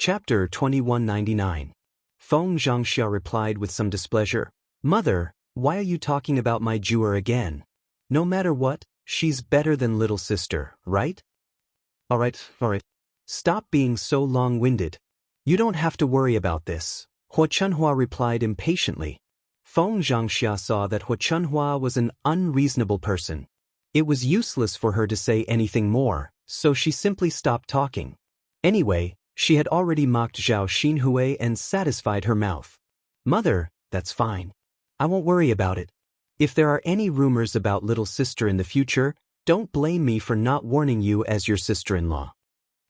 Chapter 2199. Feng Xianxia replied with some displeasure. Mother, why are you talking about my jeweler again? No matter what, she's better than little sister, right? Alright. Stop being so long-winded. You don't have to worry about this, Hua Chunhua replied impatiently. Feng Xianxia saw that Hua Chunhua was an unreasonable person. It was useless for her to say anything more, so she simply stopped talking. Anyway, she had already mocked Zhao Xinhui and satisfied her mouth. Mother, that's fine. I won't worry about it. If there are any rumors about little sister in the future, don't blame me for not warning you as your sister-in-law.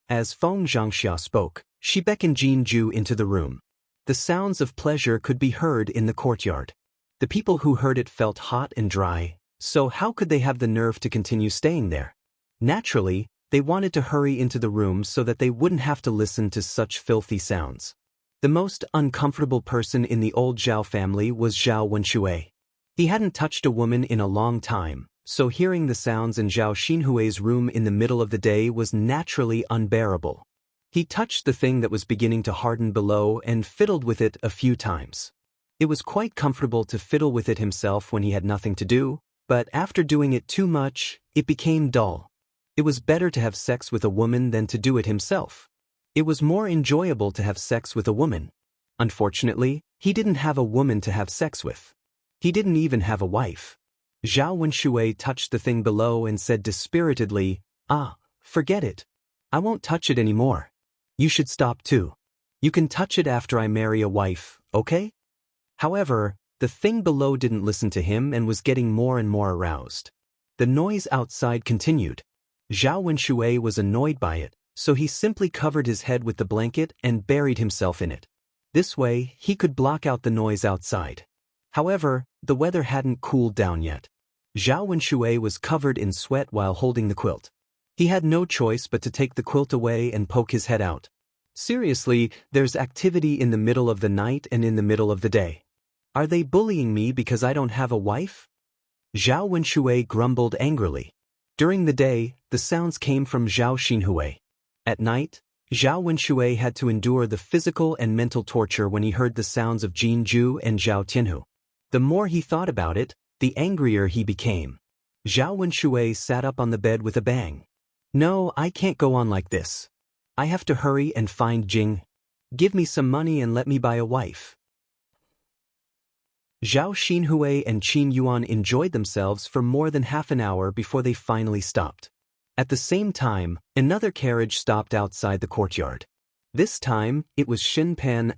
As Feng Xianxia spoke, she beckoned Jinju into the room. The sounds of pleasure could be heard in the courtyard. The people who heard it felt hot and dry, so how could they have the nerve to continue staying there? Naturally, they wanted to hurry into the room so that they wouldn't have to listen to such filthy sounds. The most uncomfortable person in the old Zhao family was Zhao Wenshui. He hadn't touched a woman in a long time, so hearing the sounds in Zhao Xinhui's room in the middle of the day was naturally unbearable. He touched the thing that was beginning to harden below and fiddled with it a few times. It was quite comfortable to fiddle with it himself when he had nothing to do, but after doing it too much, it became dull. It was better to have sex with a woman than to do it himself. It was more enjoyable to have sex with a woman. Unfortunately, he didn't have a woman to have sex with. He didn't even have a wife. Zhao Wenshui touched the thing below and said dispiritedly, forget it. I won't touch it anymore. You should stop too. You can touch it after I marry a wife, okay? However, the thing below didn't listen to him and was getting more and more aroused. The noise outside continued. Zhao Wenshui was annoyed by it, so he simply covered his head with the blanket and buried himself in it. This way, he could block out the noise outside. However, the weather hadn't cooled down yet. Zhao Wenshui was covered in sweat while holding the quilt. He had no choice but to take the quilt away and poke his head out. Seriously, there's activity in the middle of the night and in the middle of the day. Are they bullying me because I don't have a wife? Zhao Wenshui grumbled angrily. During the day, the sounds came from Zhao Xinhui. At night, Zhao Wenshui had to endure the physical and mental torture when he heard the sounds of Jinju and Zhao Tianhu. The more he thought about it, the angrier he became. Zhao Wenshui sat up on the bed with a bang. No, I can't go on like this. I have to hurry and find Jing. Give me some money and let me buy a wife. Zhao Xinhui and Qin Yuan enjoyed themselves for more than half an hour before they finally stopped. At the same time, another carriage stopped outside the courtyard. This time, it was Xin Pan.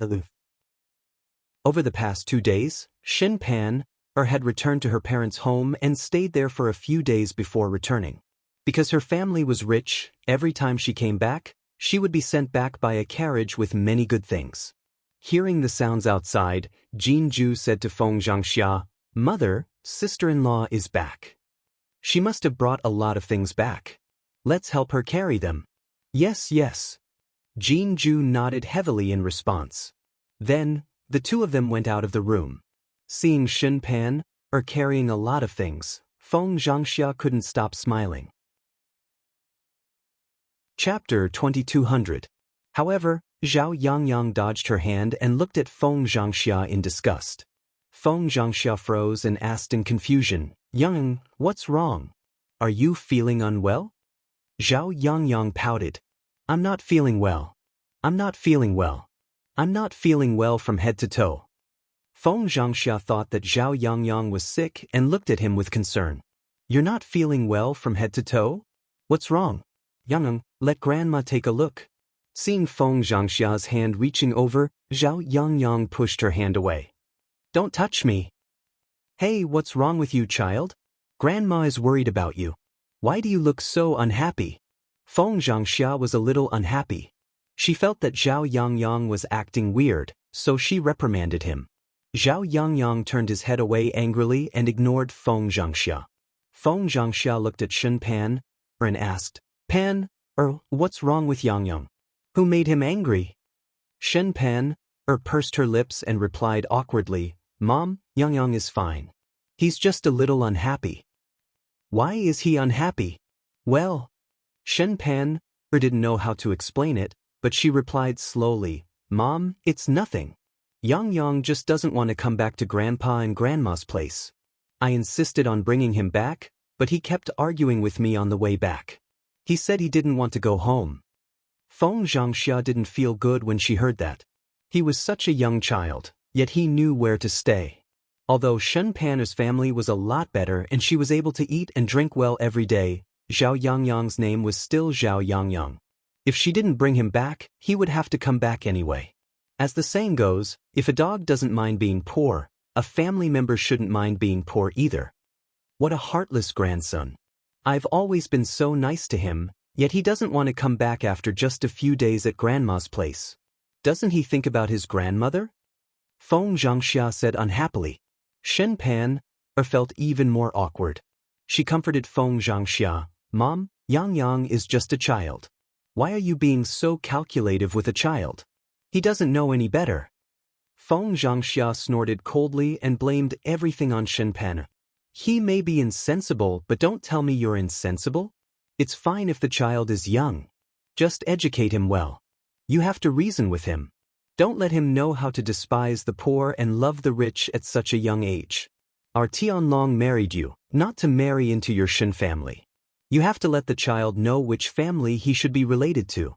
Over the past 2 days, Xin Pan had returned to her parents' home and stayed there for a few days before returning. Because her family was rich, every time she came back, she would be sent back by a carriage with many good things. Hearing the sounds outside, Jinju said to Feng Xianxia, Mother, sister-in-law is back. She must have brought a lot of things back. Let's help her carry them. Yes. Jinju nodded heavily in response. Then, the two of them went out of the room. Seeing Xin Pan carrying a lot of things, Feng Xianxia couldn't stop smiling. Chapter 2200. However, Zhao Yangyang dodged her hand and looked at Feng Xianxia in disgust. Feng Xianxia froze and asked in confusion, Yang, what's wrong? Are you feeling unwell? Zhao Yangyang pouted. I'm not feeling well. I'm not feeling well. I'm not feeling well from head to toe. Feng Xianxia thought that Zhao Yangyang was sick and looked at him with concern. You're not feeling well from head to toe? What's wrong? Yangyang, let grandma take a look. Seeing Feng Xianxia's hand reaching over, Zhao Yangyang pushed her hand away. Don't touch me. Hey, what's wrong with you, child? Grandma is worried about you. Why do you look so unhappy? Feng Xianxia was a little unhappy. She felt that Zhao Yangyang was acting weird, so she reprimanded him. Zhao Yangyang turned his head away angrily and ignored Feng Xianxia. Feng Xianxia looked at Xin Pan and asked, Pan, what's wrong with Yangyang? Who made him angry? Shen Pan pursed her lips and replied awkwardly, Mom, Yangyang is fine. He's just a little unhappy. Why is he unhappy? Well, Shen Pan didn't know how to explain it, but she replied slowly, "Mom, it's nothing. Yang just doesn't want to come back to Grandpa and Grandma's place. I insisted on bringing him back, but he kept arguing with me on the way back. He said he didn't want to go home." Feng Xianxia didn't feel good when she heard that. He was such a young child, yet he knew where to stay. Although Shen Pan's family was a lot better and she was able to eat and drink well every day, Zhao Yangyang's name was still Zhao Yangyang. If she didn't bring him back, he would have to come back anyway. As the saying goes, if a dog doesn't mind being poor, a family member shouldn't mind being poor either. What a heartless grandson. I've always been so nice to him, yet he doesn't want to come back after just a few days at Grandma's place. Doesn't he think about his grandmother? Feng Xianxia said unhappily. Shen Pan felt even more awkward. She comforted Feng Xianxia, "Mom, Yang is just a child. Why are you being so calculative with a child? He doesn't know any better." Feng Xianxia snorted coldly and blamed everything on Shen Pan. "He may be insensible, but don't tell me you're insensible. It's fine if the child is young. Just educate him well. You have to reason with him. Don't let him know how to despise the poor and love the rich at such a young age. Our Tianlong married you, not to marry into your Shen family. You have to let the child know which family he should be related to."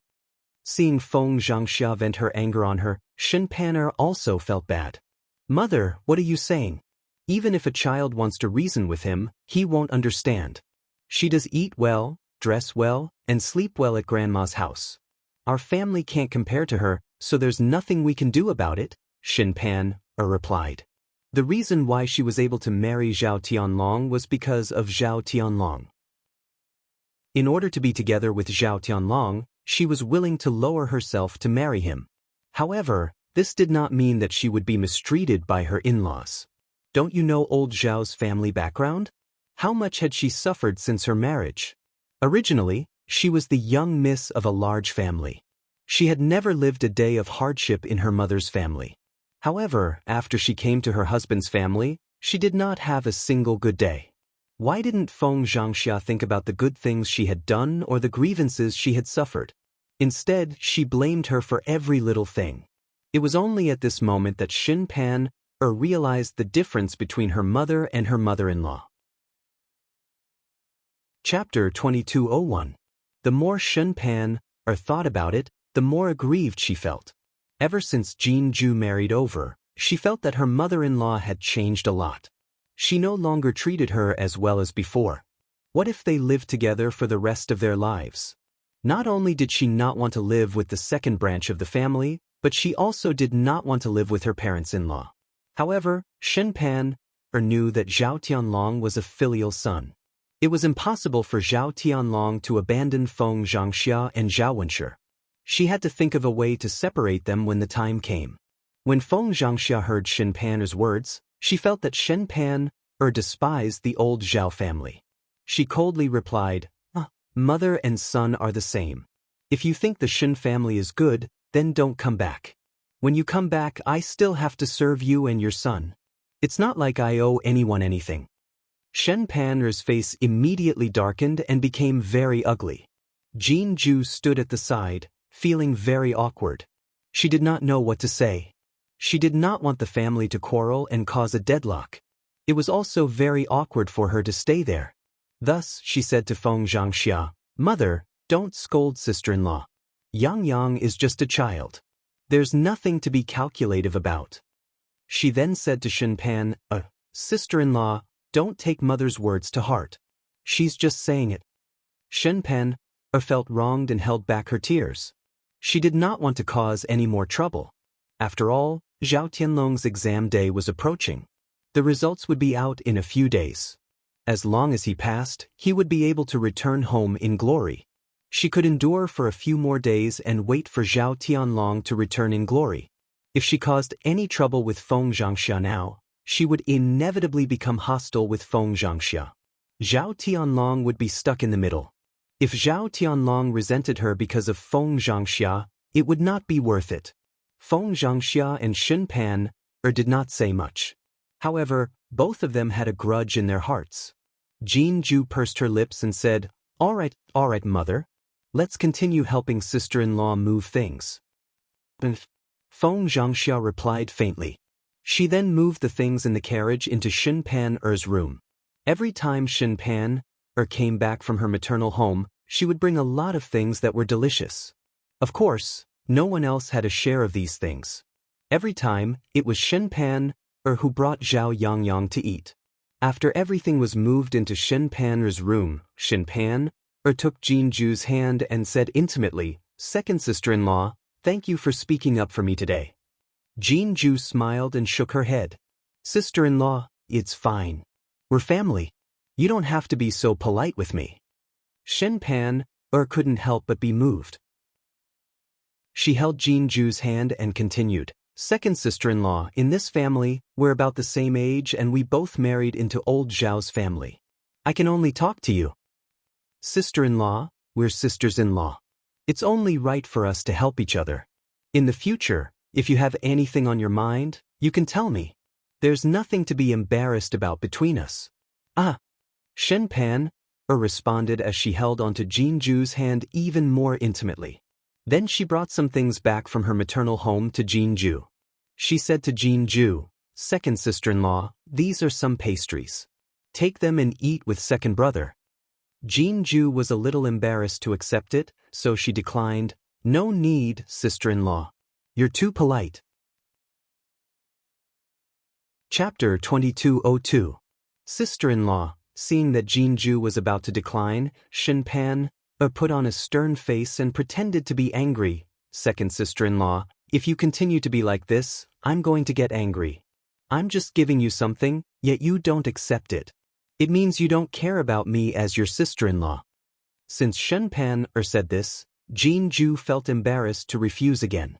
Seeing Feng Xianxia vent her anger on her, Shen Pan'er also felt bad. "Mother, what are you saying? Even if a child wants to reason with him, he won't understand. She does eat well, dress well, and sleep well at Grandma's house. Our family can't compare to her, so there's nothing we can do about it," Shen Pan replied. The reason why she was able to marry Zhao Tianlong was because of Zhao Tianlong. In order to be together with Zhao Tianlong, she was willing to lower herself to marry him. However, this did not mean that she would be mistreated by her in-laws. Don't you know old Zhao's family background? How much had she suffered since her marriage? Originally, she was the young miss of a large family. She had never lived a day of hardship in her mother's family. However, after she came to her husband's family, she did not have a single good day. Why didn't Feng Xianxia think about the good things she had done or the grievances she had suffered? Instead, she blamed her for every little thing. It was only at this moment that Shen Pan realized the difference between her mother and her mother-in-law. Chapter 2201. The more Shen Pan thought about it, the more aggrieved she felt. Ever since Jin Ju married over, she felt that her mother-in-law had changed a lot. She no longer treated her as well as before. What if they lived together for the rest of their lives? Not only did she not want to live with the second branch of the family, but she also did not want to live with her parents-in-law. However, Shen Pan knew that Zhao Tianlong was a filial son. It was impossible for Zhao Tianlong to abandon Feng Xianxia and Zhao Wenshi. She had to think of a way to separate them when the time came. When Feng Xianxia heard Shen Pan's words, she felt that Shen Pan despised the old Zhao family. She coldly replied, "Mother and son are the same. If you think the Shen family is good, then don't come back. When you come back, I still have to serve you and your son. It's not like I owe anyone anything." Shen Pan's face immediately darkened and became very ugly. Jin Ju stood at the side, feeling very awkward. She did not know what to say. She did not want the family to quarrel and cause a deadlock. It was also very awkward for her to stay there. Thus, she said to Feng Xianxia, "Mother, don't scold sister-in-law. Yang is just a child. There's nothing to be calculative about." She then said to Shen Pan, "Sister-in-law, don't take mother's words to heart. She's just saying it." Shen Pan felt wronged and held back her tears. She did not want to cause any more trouble. After all, Zhao Tianlong's exam day was approaching. The results would be out in a few days. As long as he passed, he would be able to return home in glory. She could endure for a few more days and wait for Zhao Tianlong to return in glory. If she caused any trouble with Feng Xianxia now, she would inevitably become hostile with Feng Xianxia. Zhao Tianlong would be stuck in the middle. If Zhao Tianlong resented her because of Feng Xianxia, it would not be worth it. Feng Xianxia and Shen Pan did not say much. However, both of them had a grudge in their hearts. Jin Ju pursed her lips and said, All right, mother. Let's continue helping sister-in-law move things. Feng Xianxia replied faintly. She then moved the things in the carriage into Shen Pan-er's room. Every time Shen Pan-er came back from her maternal home, she would bring a lot of things that were delicious. Of course, no one else had a share of these things. Every time, it was Shen Pan-er who brought Zhao Yangyang to eat. After everything was moved into Shen Pan-er's room, Shen Pan-er took Jinju's hand and said intimately, "Second sister-in-law, thank you for speaking up for me today." Jinju smiled and shook her head. "Sister-in-law, it's fine. We're family. You don't have to be so polite with me." Shen Pan-er couldn't help but be moved. She held Jinju's hand and continued, "Second sister-in-law, in this family, we're about the same age and we both married into old Zhao's family. I can only talk to you. Sister-in-law, we're sisters-in-law. It's only right for us to help each other. In the future, if you have anything on your mind, you can tell me. There's nothing to be embarrassed about between us." "Ah," Shen Pan-er responded as she held onto Jinju's hand even more intimately. Then she brought some things back from her maternal home to Jinju. She said to Jinju, "Second sister-in-law, these are some pastries. Take them and eat with second brother." Jinju was a little embarrassed to accept it, so she declined, "No need, sister-in-law. You're too polite." Chapter 2202. Sister-in-law. Seeing that Jinju was about to decline, Shen Pan-er put on a stern face and pretended to be angry. "Second sister-in-law, if you continue to be like this, I'm going to get angry. I'm just giving you something, yet you don't accept it. It means you don't care about me as your sister-in-law." Since Shen Pan-er said this, Jinju felt embarrassed to refuse again.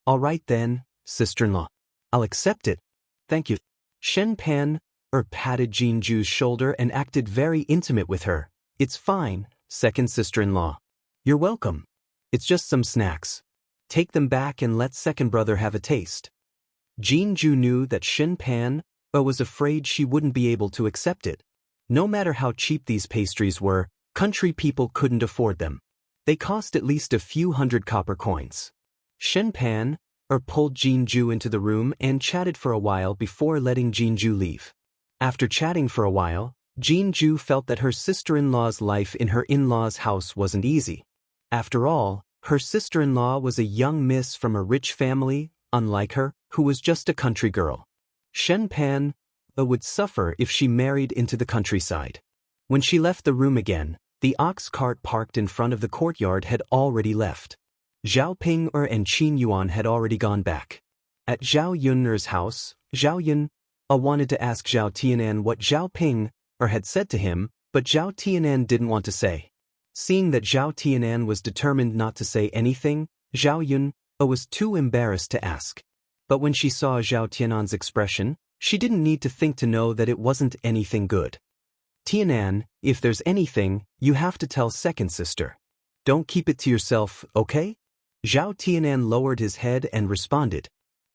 "All right then, sister-in-law. I'll accept it. Thank you." Shen Pan-er patted Jinju's shoulder and acted very intimate with her. "It's fine, second sister-in-law. You're welcome. It's just some snacks. Take them back and let second brother have a taste." Jinju knew that Shen Pan-er was afraid she wouldn't be able to accept it. No matter how cheap these pastries were, country people couldn't afford them. They cost at least a few hundred copper coins. Shen Pan-er pulled Jinju into the room and chatted for a while before letting Jinju leave. After chatting for a while, Jinju felt that her sister-in-law's life in her in-law's house wasn't easy. After all, her sister-in-law was a young miss from a rich family, unlike her, who was just a country girl. Shen Pan-er would suffer if she married into the countryside. When she left the room again, the ox cart parked in front of the courtyard had already left. Zhao Ping-er and Qin Yuan had already gone back. At Zhao Yun'er's house, Zhao Yun wanted to ask Zhao Tianan what Zhao Ping-er had said to him, but Zhao Tianan didn't want to say. Seeing that Zhao Tianan was determined not to say anything, Zhao Yun was too embarrassed to ask. But when she saw Zhao Tianan's expression, she didn't need to think to know that it wasn't anything good. "Tianan, if there's anything, you have to tell second sister. Don't keep it to yourself, okay?" Zhao Tianan lowered his head and responded.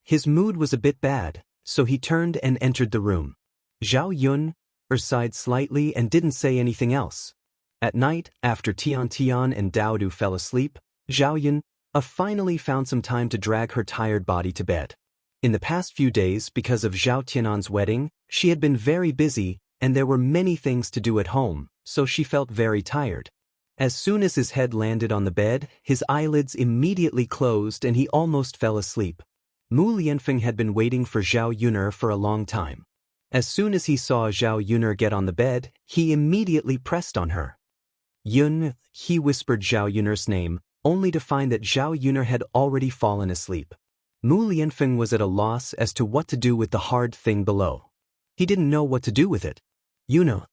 His mood was a bit bad, so he turned and entered the room. Zhao Yun sighed slightly and didn't say anything else. At night, after Tian and Daodu fell asleep, Zhao Yun finally found some time to drag her tired body to bed. In the past few days, because of Zhao Tianan's wedding, she had been very busy, and there were many things to do at home, so she felt very tired. As soon as his head landed on the bed, his eyelids immediately closed and he almost fell asleep. Mu Lianfeng had been waiting for Zhao Yun'er for a long time. As soon as he saw Zhao Yun'er get on the bed, he immediately pressed on her. "Yun," he whispered Zhao Yun'er's name, only to find that Zhao Yun'er had already fallen asleep. Mu Lianfeng was at a loss as to what to do with the hard thing below. He didn't know what to do with it. "Yuna."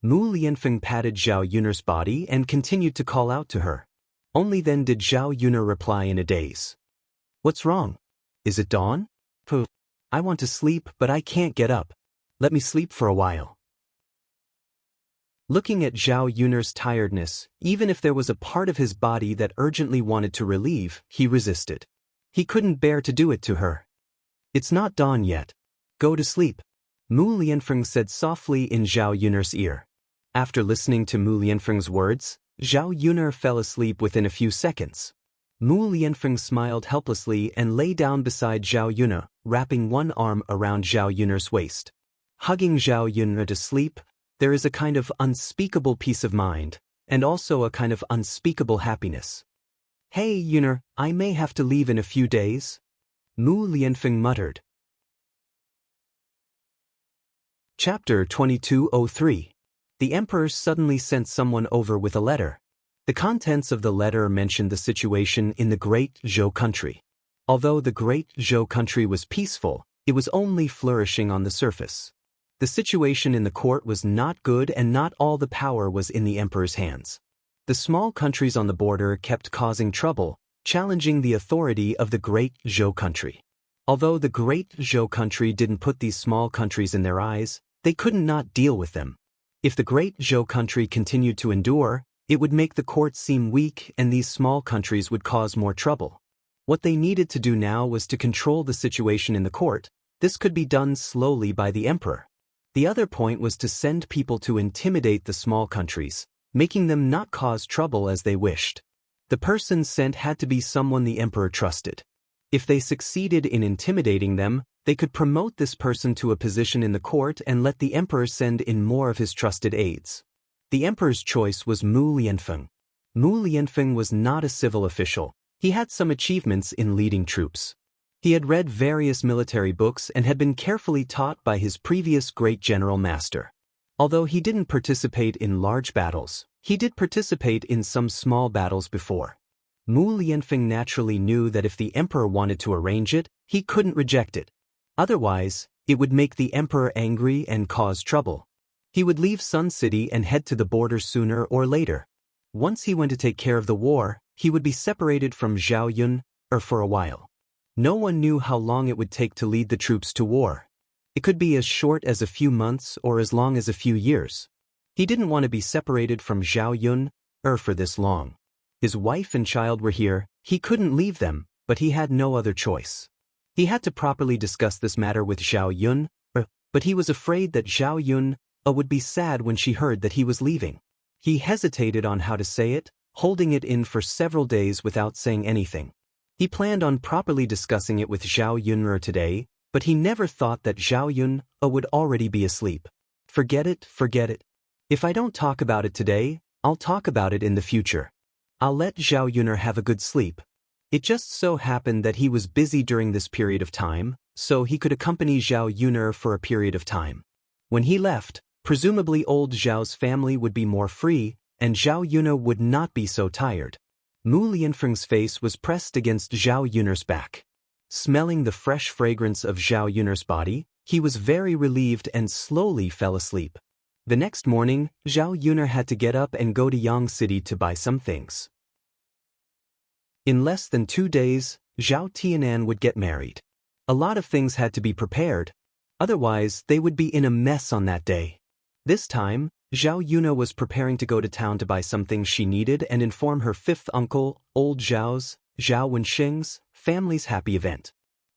Mu Lianfeng patted Zhao Yun'er's body and continued to call out to her. Only then did Zhao Yun'er reply in a daze. "What's wrong? Is it dawn? Pooh. I want to sleep, but I can't get up. Let me sleep for a while." Looking at Zhao Yun'er's tiredness, even if there was a part of his body that urgently wanted to relieve, he resisted. He couldn't bear to do it to her. "It's not dawn yet. Go to sleep," Mu Lianfeng said softly in Zhao Yun'er's ear. After listening to Mu Lianfeng's words, Zhao Yuner fell asleep within a few seconds. Mu Lianfeng smiled helplessly and lay down beside Zhao Yuner, wrapping one arm around Zhao Yuner's waist. Hugging Zhao Yuner to sleep, there is a kind of unspeakable peace of mind, and also a kind of unspeakable happiness. "Hey, Yuner, I may have to leave in a few days," Mu Lianfeng muttered. Chapter 2203. The emperor suddenly sent someone over with a letter. The contents of the letter mentioned the situation in the Great Zhou country. Although the Great Zhou country was peaceful, it was only flourishing on the surface. The situation in the court was not good and not all the power was in the emperor's hands. The small countries on the border kept causing trouble, challenging the authority of the Great Zhou country. Although the Great Zhou country didn't put these small countries in their eyes, they couldn't not deal with them. If the Great Zhou country continued to endure, it would make the court seem weak and these small countries would cause more trouble. What they needed to do now was to control the situation in the court. This could be done slowly by the emperor. The other point was to send people to intimidate the small countries, making them not cause trouble as they wished. The person sent had to be someone the emperor trusted. If they succeeded in intimidating them, they could promote this person to a position in the court and let the emperor send in more of his trusted aides. The emperor's choice was Mu Lianfeng. Mu Lianfeng was not a civil official. He had some achievements in leading troops. He had read various military books and had been carefully taught by his previous great general master. Although he didn't participate in large battles, he did participate in some small battles before. Mu Lianfeng naturally knew that if the emperor wanted to arrange it, he couldn't reject it. Otherwise, it would make the emperor angry and cause trouble. He would leave Sun City and head to the border sooner or later. Once he went to take care of the war, he would be separated from Zhao Yun, for a while. No one knew how long it would take to lead the troops to war. It could be as short as a few months or as long as a few years. He didn't want to be separated from Zhao Yun, for this long. His wife and child were here, he couldn't leave them, but he had no other choice. He had to properly discuss this matter with Zhao Yun, but he was afraid that Zhao Yun would be sad when she heard that he was leaving. He hesitated on how to say it, holding it in for several days without saying anything. He planned on properly discussing it with Zhao Yun today, but he never thought that Zhao Yun would already be asleep. Forget it, forget it. If I don't talk about it today, I'll talk about it in the future. I'll let Zhao Yun have a good sleep. It just so happened that he was busy during this period of time, so he could accompany Zhao Yun for a period of time. When he left, presumably old Zhao's family would be more free, and Zhao Yun would not be so tired. Mu Lianfeng's face was pressed against Zhao Yun's back. Smelling the fresh fragrance of Zhao Yun's body, he was very relieved and slowly fell asleep. The next morning, Zhao Yun had to get up and go to Yang City to buy some things. In less than 2 days, Zhao Tianan would get married. A lot of things had to be prepared. Otherwise, they would be in a mess on that day. This time, Zhao Yun was preparing to go to town to buy something she needed and inform her fifth uncle, old Zhao's, Zhao Wenxing's, family's happy event.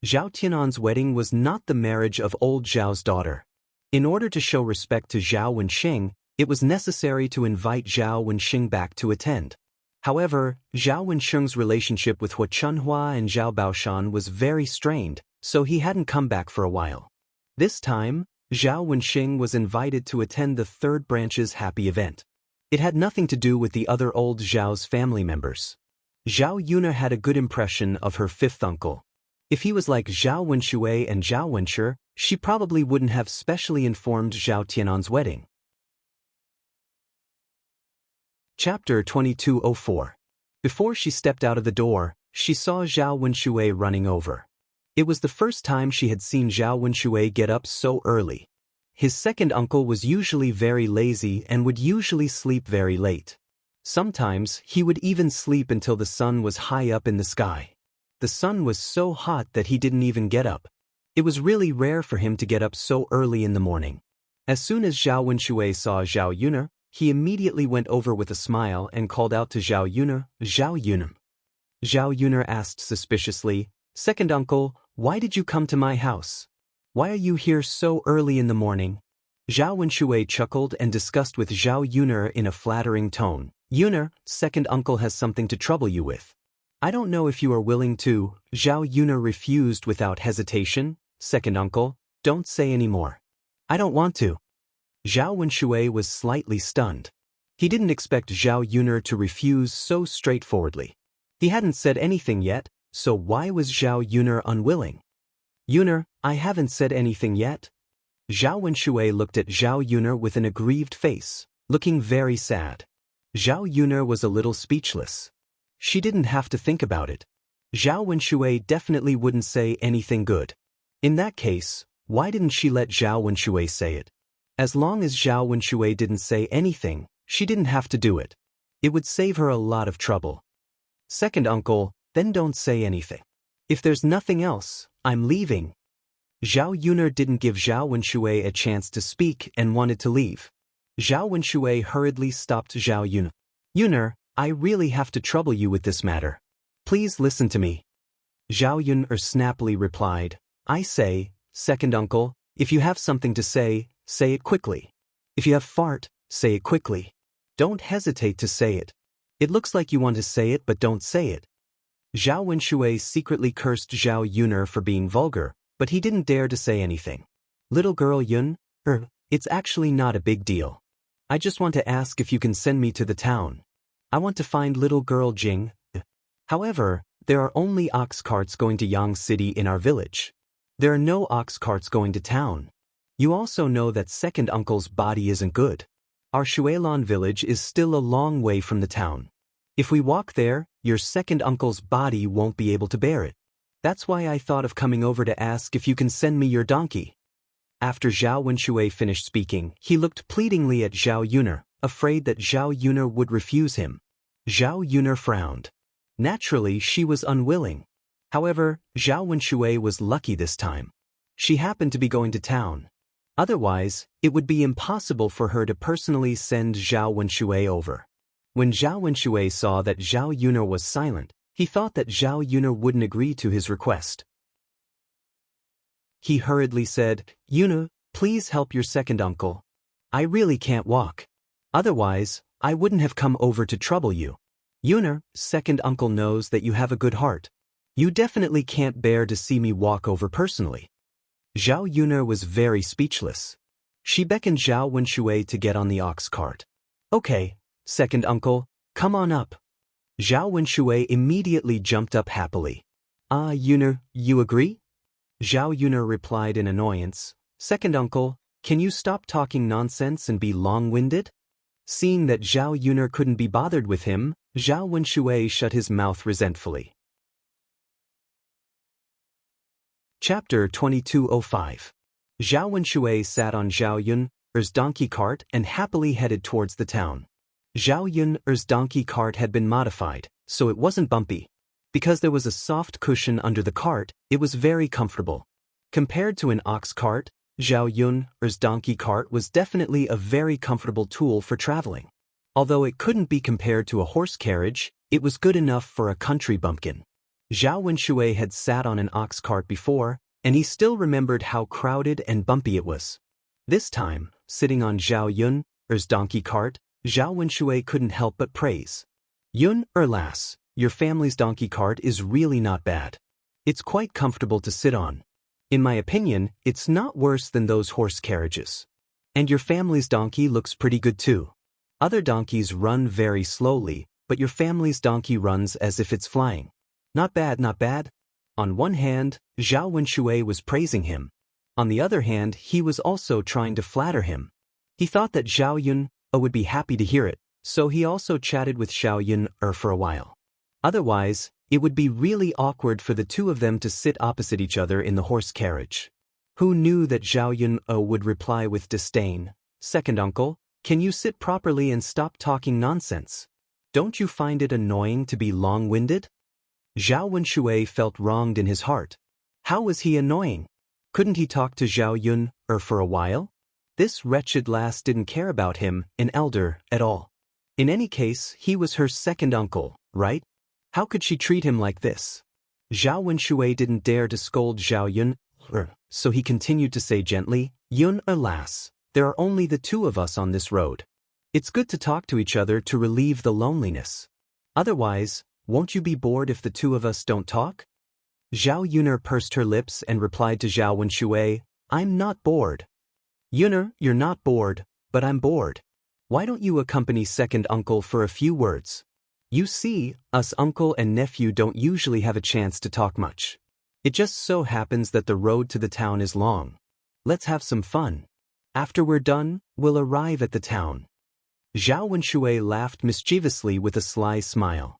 Zhao Tianan's wedding was not the marriage of old Zhao's daughter. In order to show respect to Zhao Wenxing, it was necessary to invite Zhao Wenxing back to attend. However, Zhao Wenxing's relationship with Hua Chunhua and Zhao Baoshan was very strained, so he hadn't come back for a while. This time, Zhao Wenxing was invited to attend the third branch's happy event. It had nothing to do with the other old Zhao's family members. Zhao Yun had a good impression of her fifth uncle. If he was like Zhao Wenshui and Zhao Wenshi, she probably wouldn't have specially informed Zhao Tianan's wedding. Chapter 2204. Before she stepped out of the door, she saw Zhao Wenshui running over. It was the first time she had seen Zhao Wenshui get up so early. His second uncle was usually very lazy and would usually sleep very late. Sometimes he would even sleep until the sun was high up in the sky. The sun was so hot that he didn't even get up. It was really rare for him to get up so early in the morning. As soon as Zhao Wenshui saw Zhao Yun, he immediately went over with a smile and called out to Zhao Yun, "Zhao Yun." Zhao Yun asked suspiciously, "Second uncle, why did you come to my house? Why are you here so early in the morning?" Zhao Wenshui chuckled and discussed with Zhao Yun in a flattering tone, Yuner, second uncle has something to trouble you with. I don't know if you are willing to. Zhao Yuner refused without hesitation. Second uncle, don't say any more. I don't want to. Zhao Wenshui was slightly stunned. He didn't expect Zhao Yuner to refuse so straightforwardly. He hadn't said anything yet, so why was Zhao Yuner unwilling? Yuner, I haven't said anything yet. Zhao Wenshui looked at Zhao Yuner with an aggrieved face, looking very sad. Zhao Yuner was a little speechless. She didn't have to think about it. Zhao Wenshui definitely wouldn't say anything good. In that case, why didn't she let Zhao Wenshui say it? As long as Zhao Wenshui didn't say anything, she didn't have to do it. It would save her a lot of trouble. Second uncle, then don't say anything. If there's nothing else, I'm leaving. Zhao Yuner didn't give Zhao Wenshui a chance to speak and wanted to leave. Zhao Wenshui hurriedly stopped Zhao Yuner. Yuner, I really have to trouble you with this matter. Please listen to me. Zhao Yuner snappily replied, I say, second uncle, if you have something to say it quickly. If you have fart, say it quickly. Don't hesitate to say it. It looks like you want to say it but don't say it. Zhao Wenshui secretly cursed Zhao Yuner for being vulgar, but he didn't dare to say anything. Little girl Yun, it's actually not a big deal. I just want to ask if you can send me to the town. I want to find little girl Jing. However, there are only ox carts going to Yang City in our village. There are no ox carts going to town. You also know that second uncle's body isn't good. Our Shuelan village is still a long way from the town. If we walk there, your second uncle's body won't be able to bear it. That's why I thought of coming over to ask if you can send me your donkey. After Zhao Wenshui finished speaking, he looked pleadingly at Zhao Yuner, afraid that Zhao Yuner would refuse him. Zhao Yuner frowned. Naturally, she was unwilling. However, Zhao Wenshui was lucky this time. She happened to be going to town. Otherwise, it would be impossible for her to personally send Zhao Wenshui over. When Zhao Wenshui saw that Zhao Yuner was silent, he thought that Zhao Yuner wouldn't agree to his request. He hurriedly said, Yuner, please help your second uncle. I really can't walk. Otherwise, I wouldn't have come over to trouble you. Yuner, second uncle knows that you have a good heart. You definitely can't bear to see me walk over personally. Zhao Yuner was very speechless. She beckoned Zhao Wenshui to get on the ox cart. Okay, second uncle, come on up. Zhao Wenshui immediately jumped up happily. Yuner, you agree? Zhao Yuner replied in annoyance, Second uncle, can you stop talking nonsense and be long-winded? Seeing that Zhao Yuner couldn't be bothered with him, Zhao Wenshui shut his mouth resentfully. Chapter 2205. Zhao Wenshui sat on Zhao Yun's donkey cart and happily headed towards the town. Zhao Yun's donkey cart had been modified, so it wasn't bumpy. Because there was a soft cushion under the cart, it was very comfortable. Compared to an ox cart, Zhao Yun's donkey cart was definitely a very comfortable tool for traveling. Although it couldn't be compared to a horse carriage, it was good enough for a country bumpkin. Zhao Wenshui had sat on an ox cart before, and he still remembered how crowded and bumpy it was. This time, sitting on Zhao Yun's donkey cart, Zhao Wenshui couldn't help but praise. Lass, your family's donkey cart is really not bad. It's quite comfortable to sit on. In my opinion, it's not worse than those horse carriages. And your family's donkey looks pretty good too. Other donkeys run very slowly, but your family's donkey runs as if it's flying. Not bad, not bad. On one hand, Zhao Wenshui was praising him. On the other hand, he was also trying to flatter him. He thought that Zhao Yun would be happy to hear it, so he also chatted with Zhao Yun for a while. Otherwise, it would be really awkward for the two of them to sit opposite each other in the horse carriage. Who knew that Zhao Yun would reply with disdain, Second uncle, can you sit properly and stop talking nonsense? Don't you find it annoying to be long-winded? Zhao Wenshui felt wronged in his heart. How was he annoying? Couldn't he talk to Zhao Yun for a while? This wretched lass didn't care about him, an elder, at all. In any case, he was her second uncle, right? How could she treat him like this? Zhao Wenshui didn't dare to scold Zhao Yun, so he continued to say gently, lass, there are only the two of us on this road. It's good to talk to each other to relieve the loneliness. Otherwise, won't you be bored if the two of us don't talk? Zhao Yuner pursed her lips and replied to Zhao Wenshui, I'm not bored. Yuner, you're not bored, but I'm bored. Why don't you accompany second uncle for a few words? You see, us uncle and nephew don't usually have a chance to talk much. It just so happens that the road to the town is long. Let's have some fun. After we're done, we'll arrive at the town. Zhao Wenshui laughed mischievously with a sly smile.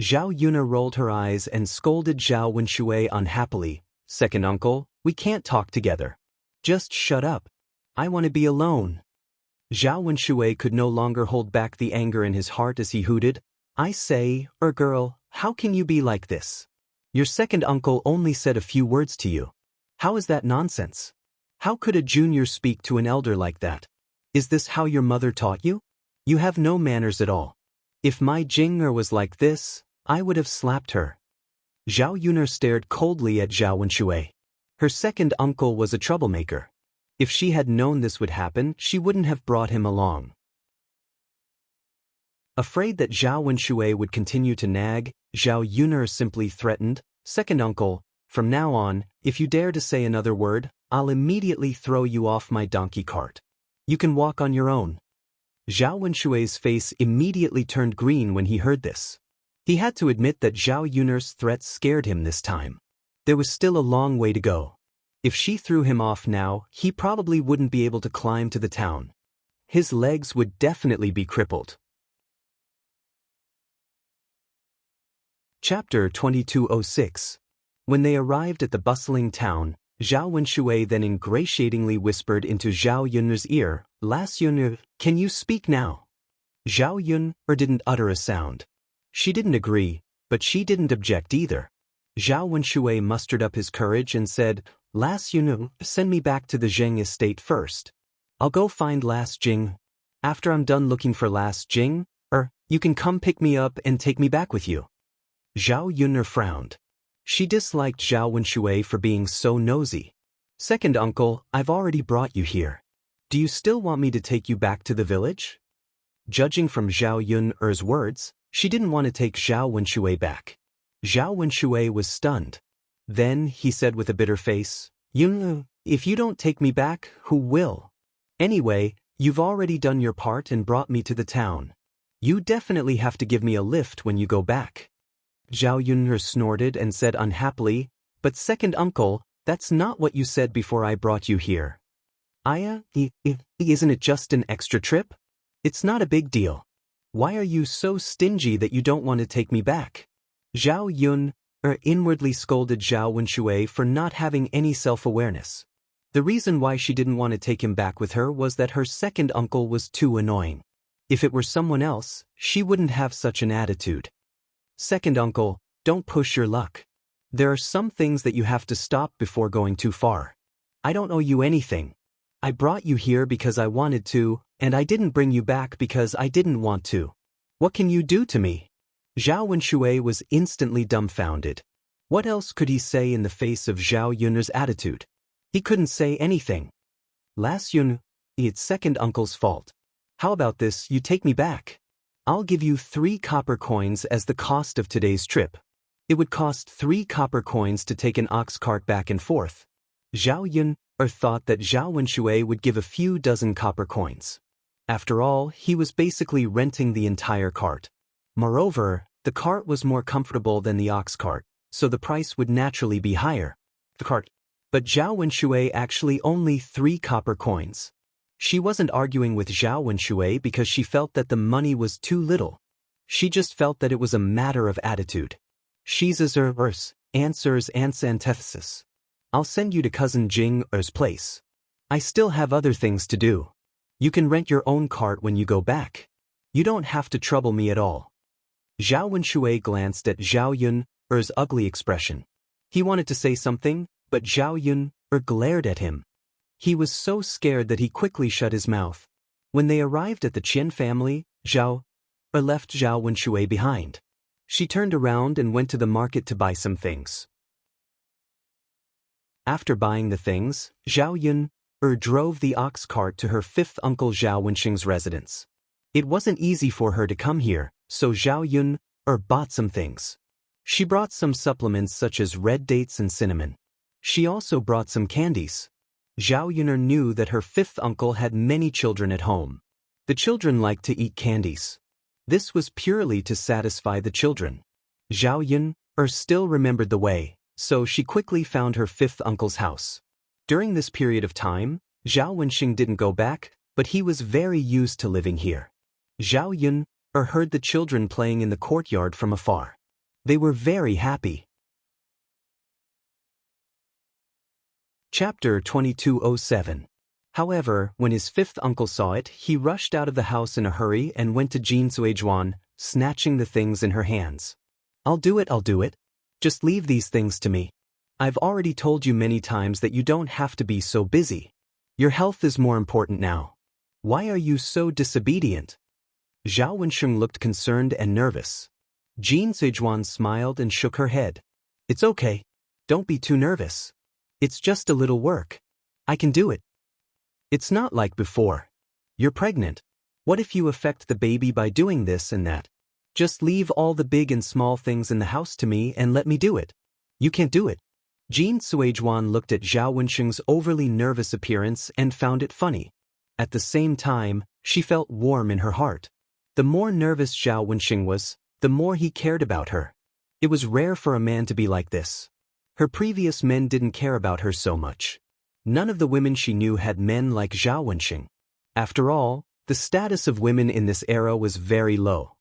Zhao Yuna rolled her eyes and scolded Zhao Wenshui unhappily. Second uncle, we can't talk together. Just shut up. I want to be alone. Zhao Wenshui could no longer hold back the anger in his heart as he hooted, I say, girl, how can you be like this? Your second uncle only said a few words to you. How is that nonsense? How could a junior speak to an elder like that? Is this how your mother taught you? You have no manners at all. If my Jing'er was like this, I would have slapped her. Zhao Yuner stared coldly at Zhao Wenshui. Her second uncle was a troublemaker. If she had known this would happen, she wouldn't have brought him along. Afraid that Zhao Wenshui would continue to nag, Zhao Yuner simply threatened, Second uncle, from now on, if you dare to say another word, I'll immediately throw you off my donkey cart. You can walk on your own. Zhao Wenshui's face immediately turned green when he heard this. He had to admit that Zhao Yuner's threats scared him this time. There was still a long way to go. If she threw him off now, he probably wouldn't be able to climb to the town. His legs would definitely be crippled. Chapter 2206. When they arrived at the bustling town, Zhao Wenshui then ingratiatingly whispered into Zhao Yun's ear, Last Yun, can you speak now? Zhao Yun didn't utter a sound. She didn't agree, but she didn't object either. Zhao Wenshui mustered up his courage and said, Last Yun, send me back to the Zheng estate first. I'll go find Last Jing. After I'm done looking for Last Jing, you can come pick me up and take me back with you. Zhao Yun frowned. She disliked Zhao Wenshui for being so nosy. Second uncle, I've already brought you here. Do you still want me to take you back to the village? Judging from Zhao Yun's words, she didn't want to take Zhao Wenshui back. Zhao Wenshui was stunned. Then he said with a bitter face, Yun, if you don't take me back, who will? Anyway, you've already done your part and brought me to the town. You definitely have to give me a lift when you go back. Zhao Yun snorted and said unhappily, But second uncle, that's not what you said before I brought you here. Isn't it just an extra trip? It's not a big deal. Why are you so stingy that you don't want to take me back? Zhao Yun inwardly scolded Zhao Wenshui for not having any self-awareness. The reason why she didn't want to take him back with her was that her second uncle was too annoying. If it were someone else, she wouldn't have such an attitude. Second uncle, don't push your luck. There are some things that you have to stop before going too far. I don't owe you anything. I brought you here because I wanted to, and I didn't bring you back because I didn't want to. What can you do to me? Zhao Wenshui was instantly dumbfounded. What else could he say in the face of Zhao Yun's attitude? He couldn't say anything. Last Yun, it's second uncle's fault. How about this, you take me back? I'll give you 3 copper coins as the cost of today's trip. It would cost 3 copper coins to take an ox cart back and forth. Zhao Yun thought that Zhao Wenshui would give a few dozen copper coins. After all, he was basically renting the entire cart. Moreover, the cart was more comfortable than the ox cart, so the price would naturally be higher. But Zhao Wenshui actually only 3 copper coins. She wasn't arguing with Zhao Wenshui because she felt that the money was too little. She just felt that it was a matter of attitude. She's answers antithesis. I'll send you to cousin Jing's place. I still have other things to do. You can rent your own cart when you go back. You don't have to trouble me at all. Zhao Wenshui glanced at Zhao Yun's ugly expression. He wanted to say something, but Zhao Yun glared at him. He was so scared that he quickly shut his mouth. When they arrived at the Qian family, Zhao left Zhao Wenshui behind. She turned around and went to the market to buy some things. After buying the things, Zhao Yun drove the ox cart to her 5th uncle Zhao Wenxing's residence. It wasn't easy for her to come here, so Zhao Yun bought some things. She brought some supplements such as red dates and cinnamon. She also brought some candies. Zhao Yun knew that her fifth uncle had many children at home. The children liked to eat candies. This was purely to satisfy the children. Zhao Yun still remembered the way, so she quickly found her fifth uncle's house. During this period of time, Zhao Wenxing didn't go back, but he was very used to living here. Zhao Yun heard the children playing in the courtyard from afar. They were very happy. Chapter 2207. However, when his fifth uncle saw it, he rushed out of the house in a hurry and went to Jin Suizhuan, snatching the things in her hands. I'll do it. Just leave these things to me. I've already told you many times that you don't have to be so busy. Your health is more important now. Why are you so disobedient? Zhao Wensheng looked concerned and nervous. Jin Suizhuan smiled and shook her head. It's okay. Don't be too nervous. It's just a little work. I can do it. It's not like before. You're pregnant. What if you affect the baby by doing this and that? Just leave all the big and small things in the house to me and let me do it. You can't do it. Jin Suizhuan looked at Zhao Wensheng's overly nervous appearance and found it funny. At the same time, she felt warm in her heart. The more nervous Zhao Wensheng was, the more he cared about her. It was rare for a man to be like this. Her previous men didn't care about her so much. None of the women she knew had men like Zhao Wensheng. After all, the status of women in this era was very low.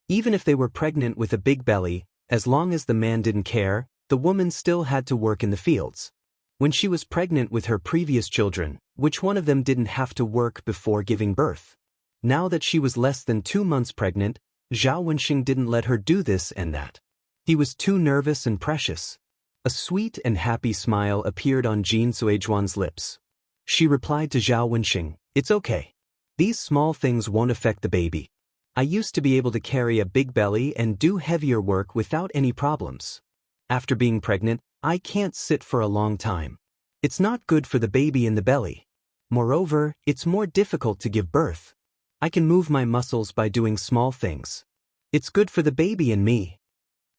Even if they were pregnant with a big belly, as long as the man didn't care, the woman still had to work in the fields. When she was pregnant with her previous children, which one of them didn't have to work before giving birth? Now that she was less than 2 months pregnant, Zhao Wenxing didn't let her do this and that. He was too nervous and precious. A sweet and happy smile appeared on Jin Suizhuan's lips. She replied to Zhao Wenxing, "It's okay. These small things won't affect the baby. I used to be able to carry a big belly and do heavier work without any problems. After being pregnant, I can't sit for a long time. It's not good for the baby in the belly. Moreover, it's more difficult to give birth. I can move my muscles by doing small things. It's good for the baby and me."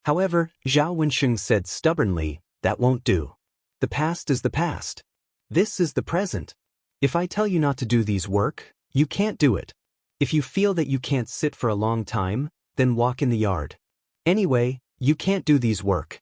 However, Zhao Wenxing said stubbornly, "That won't do. The past is the past. This is the present. If I tell you not to do these work, you can't do it. If you feel that you can't sit for a long time, then walk in the yard. Anyway, you can't do these work."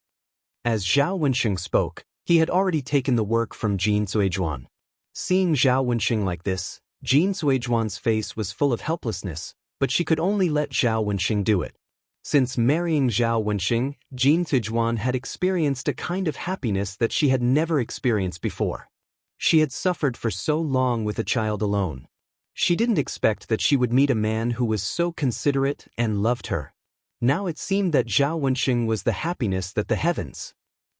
As Zhao Wenxing spoke, he had already taken the work from Jin Suizhuan. Seeing Zhao Wenxing like this, Jin Suizhuan's face was full of helplessness, but she could only let Zhao Wenxing do it. Since marrying Zhao Wenxing, Jin Suizhuan had experienced a kind of happiness that she had never experienced before. She had suffered for so long with a child alone. She didn't expect that she would meet a man who was so considerate and loved her. Now it seemed that Zhao Wenxing was the happiness that the heavens.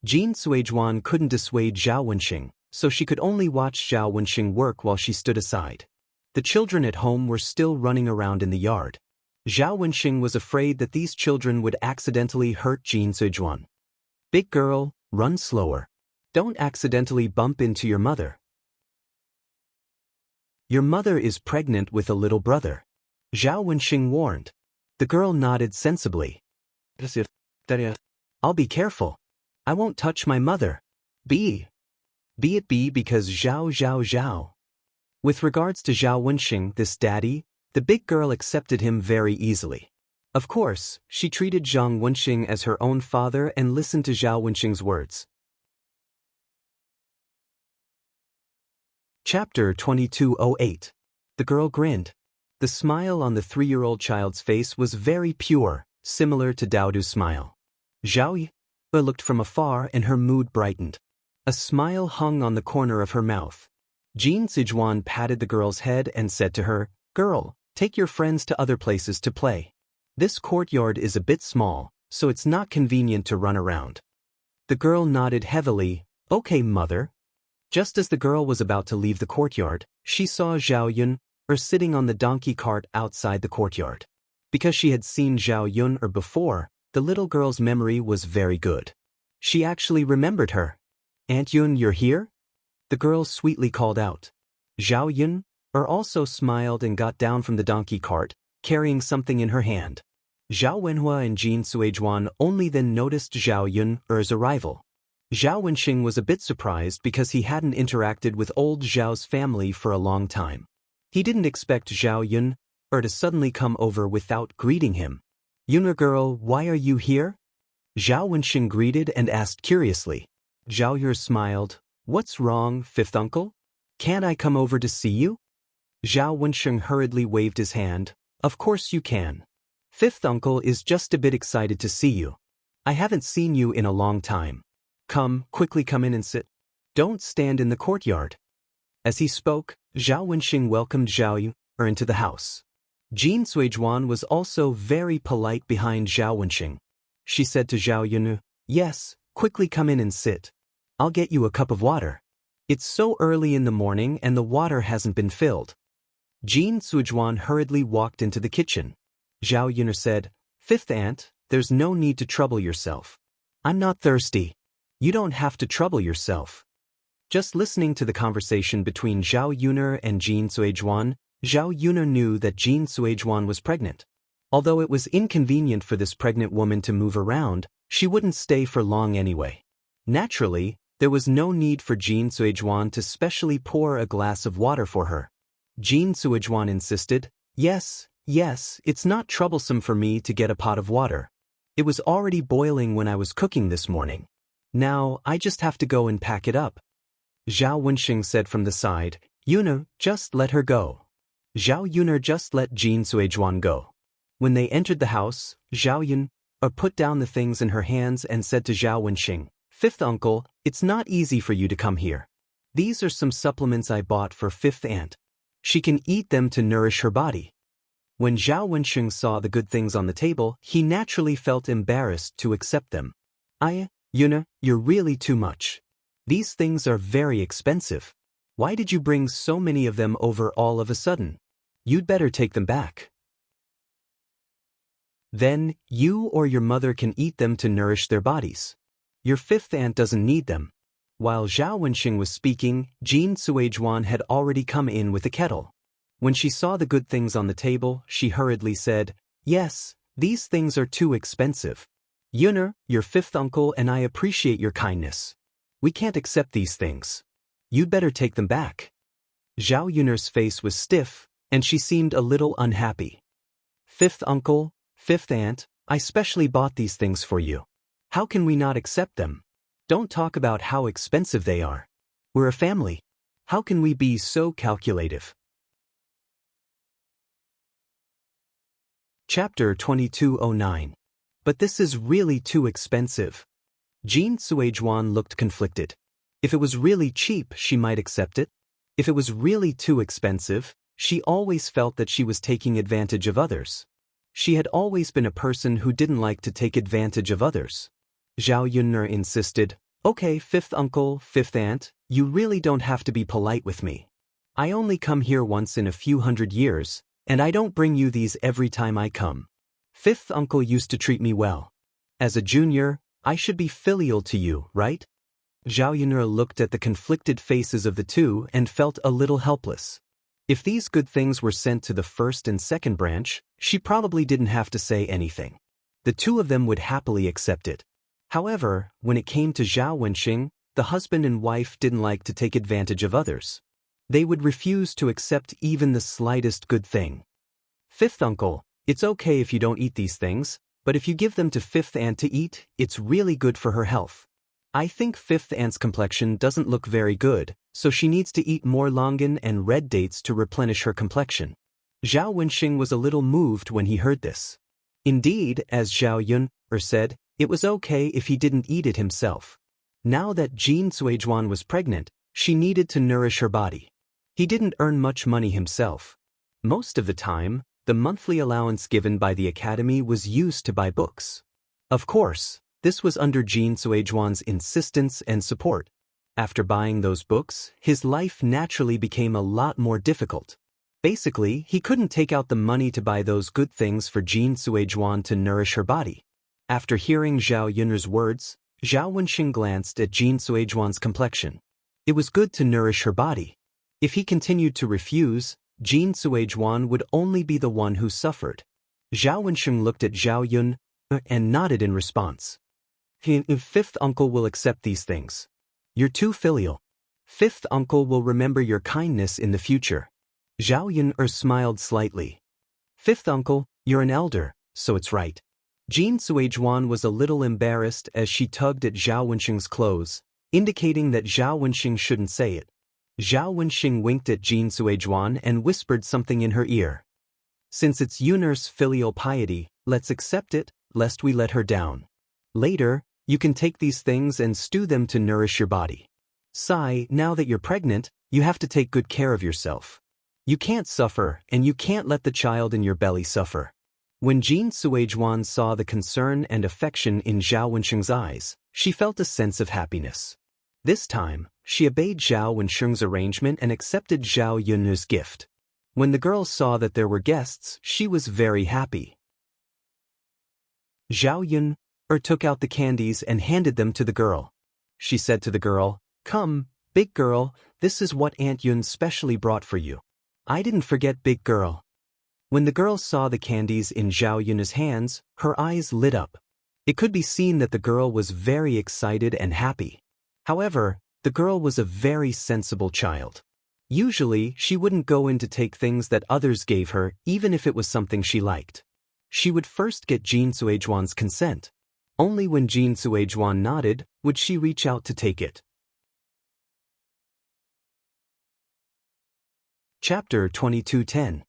Jin Suizhuan couldn't dissuade Zhao Wenxing, so she could only watch Zhao Wenxing work while she stood aside. The children at home were still running around in the yard. Zhao Wenxing was afraid that these children would accidentally hurt Jin Suizhuan. "Big girl, run slower. Don't accidentally bump into your mother. Your mother is pregnant with a little brother," Zhao Wenxing warned. The girl nodded sensibly. "I'll be careful. I won't touch my mother. Be it because Zhao. With regards to Zhao Wenxing, this daddy, the big girl accepted him very easily. Of course, she treated Zhang Wenxing as her own father and listened to Zhao Wenxing's words. Chapter 2208. The girl grinned. The smile on the 3-year-old child's face was very pure, similar to Daodu's smile. Zhao Yi looked from afar and her mood brightened. A smile hung on the corner of her mouth. Jin Suizhuan patted the girl's head and said to her, "Girl, take your friends to other places to play. This courtyard is a bit small, so it's not convenient to run around." The girl nodded heavily, "Okay, mother." Just as the girl was about to leave the courtyard, she saw Zhao Yun sitting on the donkey cart outside the courtyard. Because she had seen Zhao Yun before, the little girl's memory was very good. She actually remembered her. "Aunt Yun, you're here?" The girl sweetly called out. Zhao Yun also smiled and got down from the donkey cart, carrying something in her hand. Zhao Wenhua and Jin Suizhuan only then noticed Zhao Yun's arrival. Zhao Wenxing was a bit surprised because he hadn't interacted with old Zhao's family for a long time. He didn't expect Zhao Yun to suddenly come over without greeting him. "Yuner girl, why are you here?" Zhao Wenxing greeted and asked curiously. Zhao Yun smiled. "What's wrong, fifth uncle? Can't I come over to see you?" Zhao Wenxing hurriedly waved his hand. "Of course you can. Fifth uncle is just a bit excited to see you. I haven't seen you in a long time. Quickly come in and sit. Don't stand in the courtyard." As he spoke, Zhao Wenxing welcomed Zhao Yun into the house. Jin Suizhuan was also very polite behind Zhao Wenxing. She said to Zhao Yun, "Yes, quickly come in and sit. I'll get you a cup of water. It's so early in the morning and the water hasn't been filled." Jin Suizhuan hurriedly walked into the kitchen. Zhao Yun said, "Fifth aunt, there's no need to trouble yourself. I'm not thirsty. You don't have to trouble yourself." Just listening to the conversation between Zhao Yun and Jin Suizhuan, Zhao Yun knew that Jin Suizhuan was pregnant. Although it was inconvenient for this pregnant woman to move around, she wouldn't stay for long anyway. Naturally, there was no need for Jin Suizhuan to specially pour a glass of water for her. Jin Suizhuan insisted, Yes, it's not troublesome for me to get a pot of water. It was already boiling when I was cooking this morning. Now, I just have to go and pack it up." Zhao Wenxing said from the side, "Yun, just let her go." Zhao Yun just let Jin Suizhuan go. When they entered the house, Zhao Yun put down the things in her hands and said to Zhao Wenxing, "Fifth uncle, it's not easy for you to come here. These are some supplements I bought for fifth aunt. She can eat them to nourish her body." When Zhao Wenxing saw the good things on the table, he naturally felt embarrassed to accept them. Yun, you're really too much. These things are very expensive. Why did you bring so many of them over all of a sudden? You'd better take them back. Then, you or your mother can eat them to nourish their bodies. Your fifth aunt doesn't need them. While Zhao Wenxing was speaking, Jin Suizhuan had already come in with a kettle. When she saw the good things on the table, she hurriedly said, "Yes, these things are too expensive. Yun, your fifth uncle and I appreciate your kindness. We can't accept these things. You'd better take them back." Zhao Yun's face was stiff, and she seemed a little unhappy. "Fifth uncle, fifth aunt, I specially bought these things for you. How can we not accept them? Don't talk about how expensive they are. We're a family. How can we be so calculative?" Chapter 2209. But this is really too expensive. Jin Suizhuan looked conflicted. If it was really cheap, she might accept it. If it was really too expensive, she always felt that she was taking advantage of others. She had always been a person who didn't like to take advantage of others. Zhao Yun insisted, "Okay, fifth uncle, fifth aunt, you really don't have to be polite with me. I only come here once in a few hundred years, and I don't bring you these every time I come. Fifth uncle used to treat me well. As a junior, I should be filial to you, right?" Zhao Yun looked at the conflicted faces of the two and felt a little helpless. If these good things were sent to the first and second branch, she probably didn't have to say anything. The two of them would happily accept it. However, when it came to Zhao Wenxing, the husband and wife didn't like to take advantage of others. They would refuse to accept even the slightest good thing. "Fifth uncle, it's okay if you don't eat these things, but if you give them to fifth aunt to eat, it's really good for her health. I think fifth aunt's complexion doesn't look very good, so she needs to eat more longan and red dates to replenish her complexion." Zhao Wenxing was a little moved when he heard this. Indeed, as Zhao Yun said, it was okay if he didn't eat it himself. Now that Jin Suizhuan was pregnant, she needed to nourish her body. He didn't earn much money himself. Most of the time, the monthly allowance given by the academy was used to buy books. Of course, this was under Jin Suizhuan's insistence and support. After buying those books, his life naturally became a lot more difficult. Basically, he couldn't take out the money to buy those good things for Jin Suizhuan to nourish her body. After hearing Zhao Yun's words, Zhao Wenxing glanced at Jin Suizhuan's complexion. It was good to nourish her body. If he continued to refuse, Jin Suizhuan would only be the one who suffered. Zhao Wensheng looked at Zhao Yun and nodded in response. Fifth uncle will accept these things. You're too filial. Fifth uncle will remember your kindness in the future. Zhao Yun smiled slightly. Fifth uncle, you're an elder, so it's right. Jin Suizhuan was a little embarrassed as she tugged at Zhao Wensheng's clothes, indicating that Zhao Wensheng shouldn't say it. Zhao Wensheng winked at Jin Suizhuan and whispered something in her ear. Since it's Yun'er's filial piety, let's accept it, lest we let her down. Later, you can take these things and stew them to nourish your body. Sai, now that you're pregnant, you have to take good care of yourself. You can't suffer, and you can't let the child in your belly suffer. When Jin Suizhuan saw the concern and affection in Zhao Wensheng's eyes, she felt a sense of happiness. This time, she obeyed Zhao Wensheng's arrangement and accepted Zhao Yun's gift. When the girl saw that there were guests, she was very happy. Zhao Yun took out the candies and handed them to the girl. She said to the girl, "Come, big girl, this is what Aunt Yun specially brought for you." I didn't forget, big girl. When the girl saw the candies in Zhao Yun's hands, her eyes lit up. It could be seen that the girl was very excited and happy. However, the girl was a very sensible child. Usually, she wouldn't go in to take things that others gave her, even if it was something she liked. She would first get Jin Suizhuan's consent. Only when Jin Suizhuan nodded would she reach out to take it. Chapter 22:10.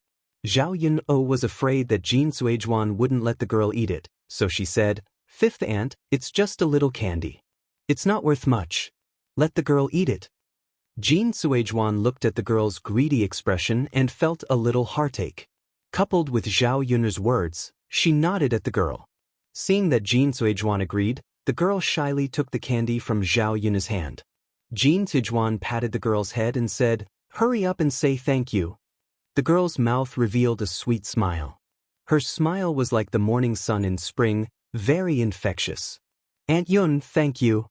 Zhao Yun was afraid that Jin Suizhuan wouldn't let the girl eat it, so she said, "Fifth aunt, it's just a little candy. It's not worth much. Let the girl eat it." Jin Suizhuan looked at the girl's greedy expression and felt a little heartache. Coupled with Zhao Yun's words, she nodded at the girl. Seeing that Jin Suizhuan agreed, the girl shyly took the candy from Zhao Yun's hand. Jin Suizhuan patted the girl's head and said, "Hurry up and say thank you." The girl's mouth revealed a sweet smile. Her smile was like the morning sun in spring, very infectious. "Aunt Yun, thank you."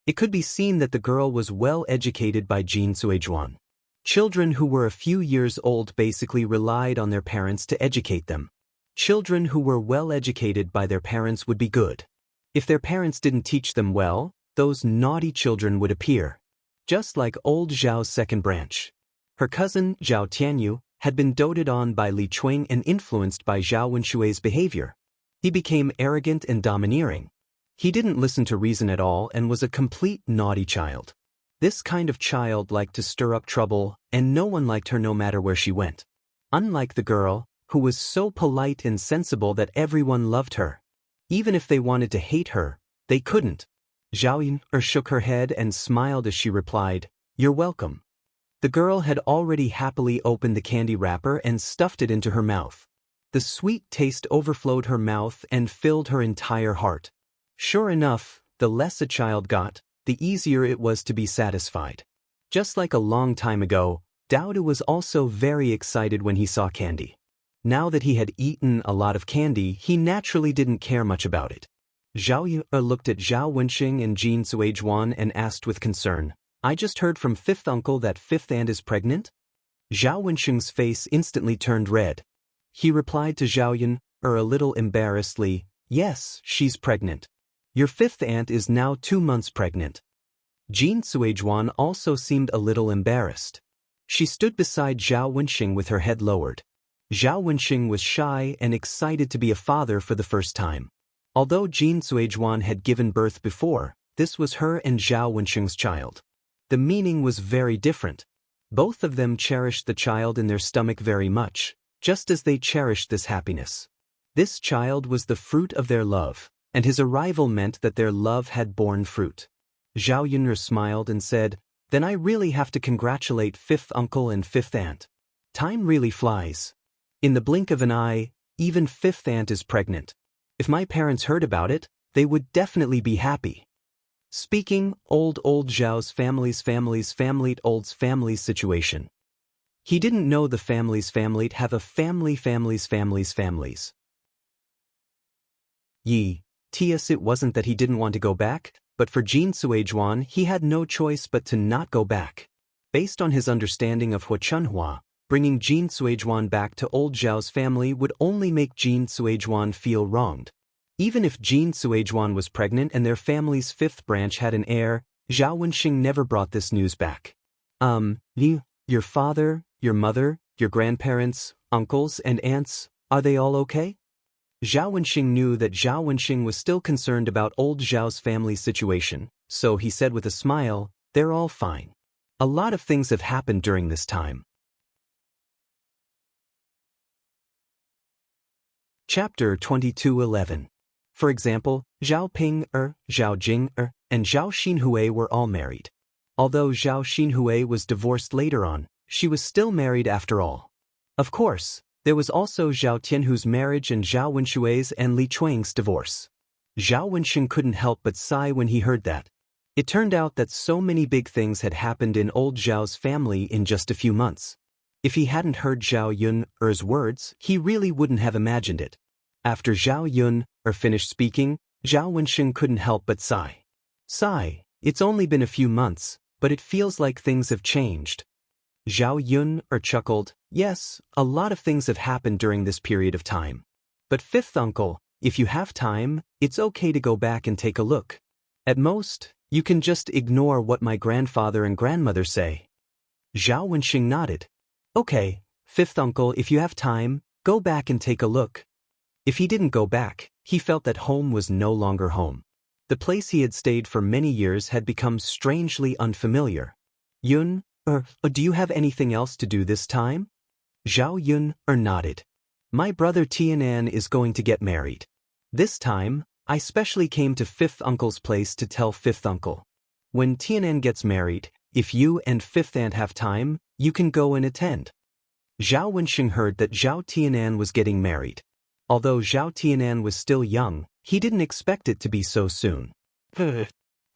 It could be seen that the girl was well educated by Jin Suizhuan. Children who were a few years old basically relied on their parents to educate them. Children who were well educated by their parents would be good. If their parents didn't teach them well, those naughty children would appear. Just like old Zhao's second branch. Her cousin, Zhao Tianyu, had been doted on by Li Chuang and influenced by Zhao Wenshui's behavior. He became arrogant and domineering. He didn't listen to reason at all and was a complete naughty child. This kind of child liked to stir up trouble, and no one liked her no matter where she went. Unlike the girl, who was so polite and sensible that everyone loved her. Even if they wanted to hate her, they couldn't. Zhao Yun shook her head and smiled as she replied, "You're welcome." The girl had already happily opened the candy wrapper and stuffed it into her mouth. The sweet taste overflowed her mouth and filled her entire heart. Sure enough, the less a child got, the easier it was to be satisfied. Just like a long time ago, Daoist was also very excited when he saw candy. Now that he had eaten a lot of candy, he naturally didn't care much about it. Zhao Yun looked at Zhao Wensheng and Jin Suizhuan and asked with concern, "I just heard from fifth uncle that fifth aunt is pregnant?" Zhao Wensheng's face instantly turned red. He replied to Zhao Yun, a little embarrassedly, "Yes, she's pregnant. Your fifth aunt is now 2 months pregnant." Jin Suizhuan also seemed a little embarrassed. She stood beside Zhao Wensheng with her head lowered. Zhao Wensheng was shy and excited to be a father for the first time. Although Jin Suizhuan had given birth before, this was her and Zhao Wensheng's child. The meaning was very different. Both of them cherished the child in their stomach very much, just as they cherished this happiness. This child was the fruit of their love, and his arrival meant that their love had borne fruit. Zhao Yun smiled and said, "Then I really have to congratulate fifth uncle and fifth aunt. Time really flies. In the blink of an eye, even fifth aunt is pregnant. If my parents heard about it, they would definitely be happy." Speaking, old Zhao's family's situation. He didn't know the family's have a families. Yes, it wasn't that he didn't want to go back, but for Jin Suizhuan he had no choice but to not go back. Based on his understanding of Huachunhua, bringing Jin Suizhuan back to old Zhao's family would only make Jin Suizhuan feel wronged. Even if Jin Suizhuan was pregnant and their family's fifth branch had an heir, Zhao Wenxing never brought this news back. Your father, your mother, your grandparents, uncles, and aunts, are they all okay? Zhao Wenxing knew that Zhao Wenxing was still concerned about old Zhao's family situation, so he said with a smile, "They're all fine. A lot of things have happened during this time." Chapter 22:11. For example, Zhao Ping Zhao Jing and Zhao Xinhui were all married. Although Zhao Xinhui was divorced later on, she was still married after all. Of course, there was also Zhao Tianhu's marriage and Zhao Wenshui's and Li Chuang's divorce. Zhao Wenxing couldn't help but sigh when he heard that. It turned out that so many big things had happened in old Zhao's family in just a few months. If he hadn't heard Zhao Yun's words, he really wouldn't have imagined it. After Zhao Yun finished speaking, Zhao Wenxing couldn't help but sigh. It's only been a few months, but it feels like things have changed. Zhao Yun chuckled, "Yes, a lot of things have happened during this period of time. But fifth uncle, if you have time, it's okay to go back and take a look. At most, you can just ignore what my grandfather and grandmother say." Zhao Wenxing nodded. "Okay, fifth uncle, if you have time, go back and take a look." If he didn't go back, he felt that home was no longer home. The place he had stayed for many years had become strangely unfamiliar. "Yun, do you have anything else to do this time?" Zhao Yun nodded. "My brother Tianan is going to get married. This time, I specially came to fifth uncle's place to tell fifth uncle. When Tianan gets married, if you and fifth aunt have time, you can go and attend." Zhao Wenxing heard that Zhao Tianan was getting married. Although Zhao Tianan was still young, he didn't expect it to be so soon.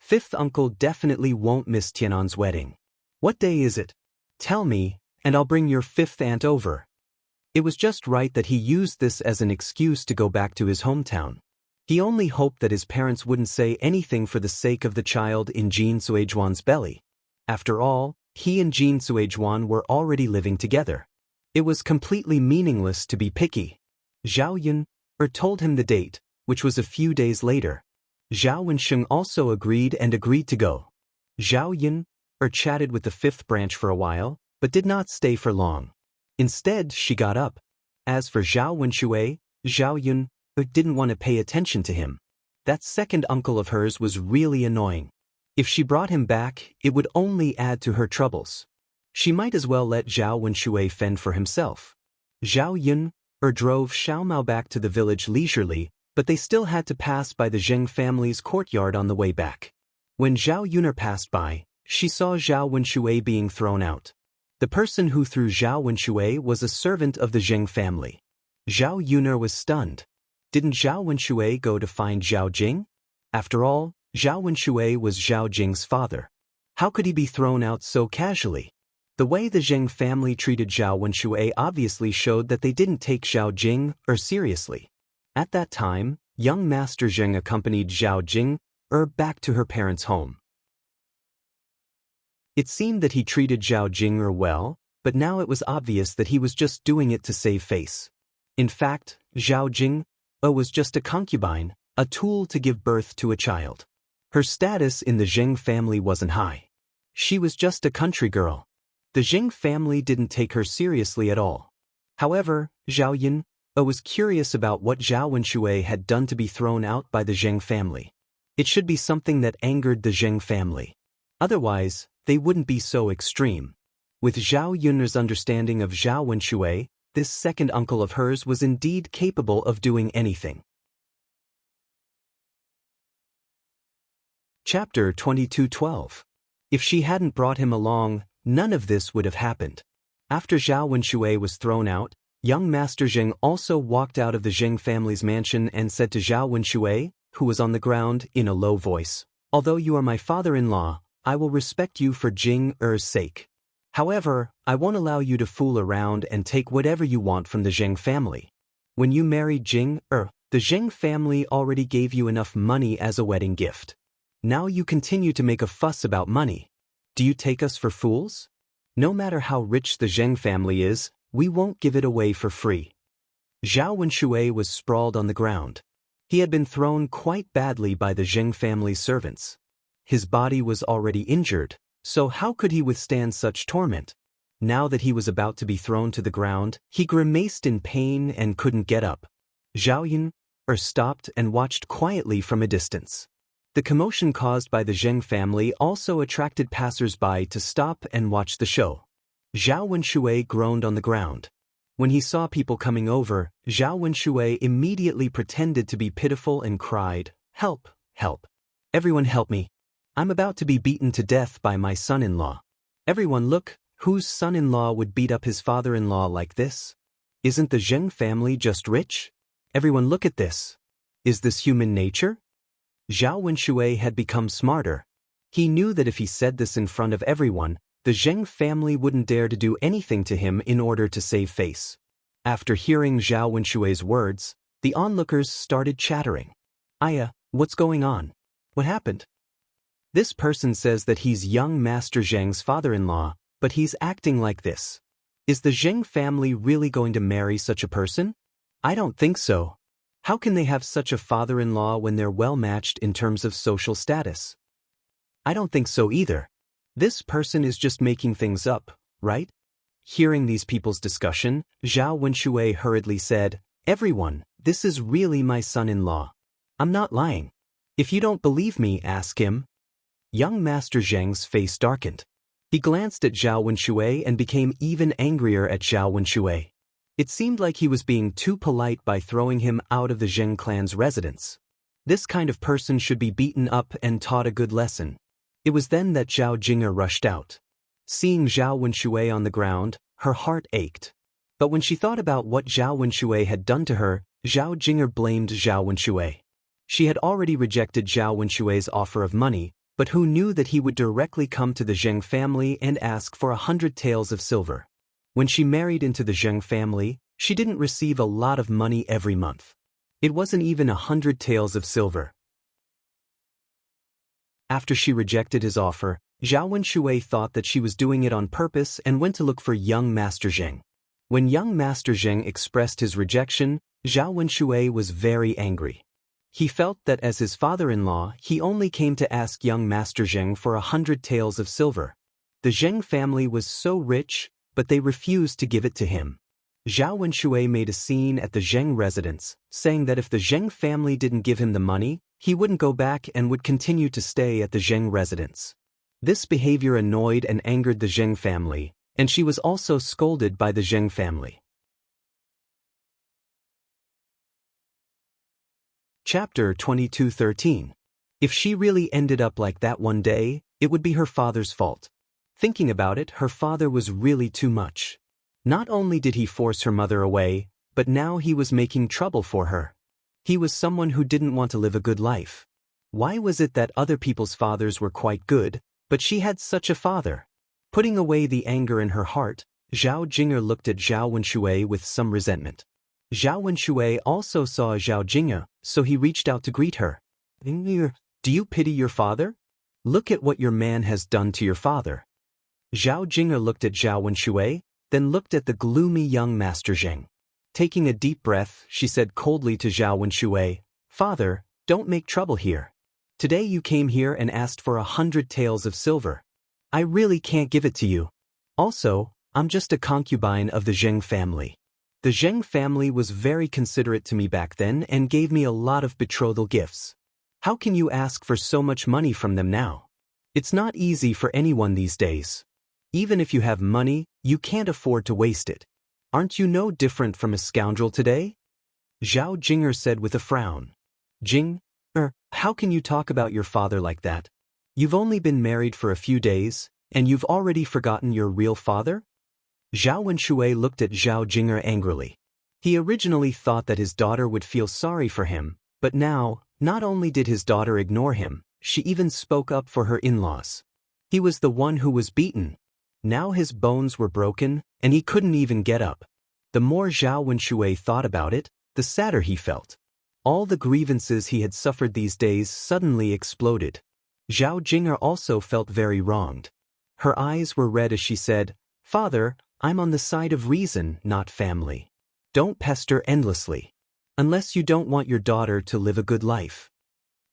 Fifth uncle definitely won't miss Tianan's wedding. What day is it? Tell me, and I'll bring your fifth aunt over. It was just right that he used this as an excuse to go back to his hometown. He only hoped that his parents wouldn't say anything for the sake of the child in Jin Suizhuan's belly. After all, he and Jin Suizhuan were already living together. It was completely meaningless to be picky. Zhao Yun told him the date, which was a few days later. Zhao Wenxing also agreed to go. Zhao Yun chatted with the fifth branch for a while, but did not stay for long. Instead, she got up. As for Zhao Wenshui, Zhao Yun didn't want to pay attention to him. That second uncle of hers was really annoying. If she brought him back, it would only add to her troubles. She might as well let Zhao Wenshui fend for himself. Zhao Yun drove Xiaomao back to the village leisurely, but they still had to pass by the Zheng family's courtyard on the way back. When Zhao Yun passed by, she saw Zhao Wenshui being thrown out. The person who threw Zhao Wenshui was a servant of the Zheng family. Zhao Yun was stunned. Didn't Zhao Wenshui go to find Zhao Jing? After all, Zhao Wenshui was Zhao Jing's father. How could he be thrown out so casually? The way the Zheng family treated Zhao Wenshui obviously showed that they didn't take Zhao Jing seriously. At that time, young Master Zheng accompanied Zhao Jing back to her parents' home. It seemed that he treated Zhao Jing well, but now it was obvious that he was just doing it to save face. In fact, Zhao Jing was just a concubine, a tool to give birth to a child. Her status in the Zheng family wasn't high. She was just a country girl. The Zheng family didn't take her seriously at all. However, Zhao Yun was curious about what Zhao Wenshui had done to be thrown out by the Zheng family. It should be something that angered the Zheng family. Otherwise, they wouldn't be so extreme. With Zhao Yun's understanding of Zhao Wenshui, this second uncle of hers was indeed capable of doing anything. Chapter 22:12. If she hadn't brought him along, none of this would have happened. After Zhao Wenshui was thrown out, young Master Zheng also walked out of the Zheng family's mansion and said to Zhao Wenshui, who was on the ground, in a low voice, "Although you are my father-in-law, I will respect you for Jing-er's sake. However, I won't allow you to fool around and take whatever you want from the Zheng family. When you married Jing-er, the Zheng family already gave you enough money as a wedding gift. Now you continue to make a fuss about money. Do you take us for fools?" No matter how rich the Zheng family is, we won't give it away for free. Zhao Wenshui was sprawled on the ground. He had been thrown quite badly by the Zheng family's servants. His body was already injured, so how could he withstand such torment? Now that he was about to be thrown to the ground, he grimaced in pain and couldn't get up. Zhao Yin stopped and watched quietly from a distance. The commotion caused by the Zheng family also attracted passers-by to stop and watch the show. Zhao Wenshui groaned on the ground. When he saw people coming over, Zhao Wenshui immediately pretended to be pitiful and cried, "Help, help. Everyone help me. I'm about to be beaten to death by my son-in-law. Everyone look, whose son-in-law would beat up his father-in-law like this? Isn't the Zheng family just rich? Everyone look at this. Is this human nature?" Zhao Wenshui had become smarter. He knew that if he said this in front of everyone, the Zheng family wouldn't dare to do anything to him in order to save face. After hearing Zhao Wenshui's words, the onlookers started chattering. "Aya, what's going on? What happened? This person says that he's young Master Zheng's father-in-law, but he's acting like this. Is the Zheng family really going to marry such a person? I don't think so. How can they have such a father-in-law when they're well-matched in terms of social status? I don't think so either. This person is just making things up, right?" Hearing these people's discussion, Zhao Wenshui hurriedly said, "Everyone, this is really my son-in-law. I'm not lying. If you don't believe me, ask him." Young Master Zheng's face darkened. He glanced at Zhao Wenshui and became even angrier at Zhao Wenshui. It seemed like he was being too polite by throwing him out of the Zheng clan's residence. This kind of person should be beaten up and taught a good lesson. It was then that Zhao Jing'er rushed out. Seeing Zhao Wenshui on the ground, her heart ached. But when she thought about what Zhao Wenshui had done to her, Zhao Jing'er blamed Zhao Wenshui. She had already rejected Zhao Wenshui's offer of money, but who knew that he would directly come to the Zheng family and ask for 100 taels of silver. When she married into the Zheng family, she didn't receive a lot of money every month. It wasn't even 100 taels of silver. After she rejected his offer, Zhao Wenshui thought that she was doing it on purpose and went to look for young Master Zheng. When young Master Zheng expressed his rejection, Zhao Wenshui was very angry. He felt that as his father-in-law, he only came to ask young Master Zheng for 100 taels of silver. The Zheng family was so rich, but they refused to give it to him. Zhao Wenshui made a scene at the Zheng residence, saying that if the Zheng family didn't give him the money, he wouldn't go back and would continue to stay at the Zheng residence. This behavior annoyed and angered the Zheng family, and she was also scolded by the Zheng family. Chapter 22:13. If she really ended up like that one day, it would be her father's fault. Thinking about it, her father was really too much. Not only did he force her mother away, but now he was making trouble for her. He was someone who didn't want to live a good life. Why was it that other people's fathers were quite good, but she had such a father? Putting away the anger in her heart, Zhao Jing'er looked at Zhao Wenshui with some resentment. Zhao Wenshui also saw Zhao Jing'er, so he reached out to greet her. "Do you pity your father? Look at what your man has done to your father." Zhao Jing'er looked at Zhao Wenshui, then looked at the gloomy young Master Zheng. Taking a deep breath, she said coldly to Zhao Wenshui, "Father, don't make trouble here. Today you came here and asked for 100 taels of silver. I really can't give it to you. Also, I'm just a concubine of the Zheng family. The Zheng family was very considerate to me back then and gave me a lot of betrothal gifts. How can you ask for so much money from them now? It's not easy for anyone these days. Even if you have money, you can't afford to waste it. Aren't you no different from a scoundrel today?" Zhao Jing'er said with a frown. "Jing'er, how can you talk about your father like that? You've only been married for a few days, and you've already forgotten your real father?" Zhao Wenshui looked at Zhao Jing'er angrily. He originally thought that his daughter would feel sorry for him, but now, not only did his daughter ignore him, she even spoke up for her in-laws. He was the one who was beaten. Now his bones were broken, and he couldn't even get up. The more Zhao Wenshui thought about it, the sadder he felt. All the grievances he had suffered these days suddenly exploded. Zhao Jing'er also felt very wronged. Her eyes were red as she said, Father, I'm on the side of reason, not family. Don't pester endlessly. Unless you don't want your daughter to live a good life.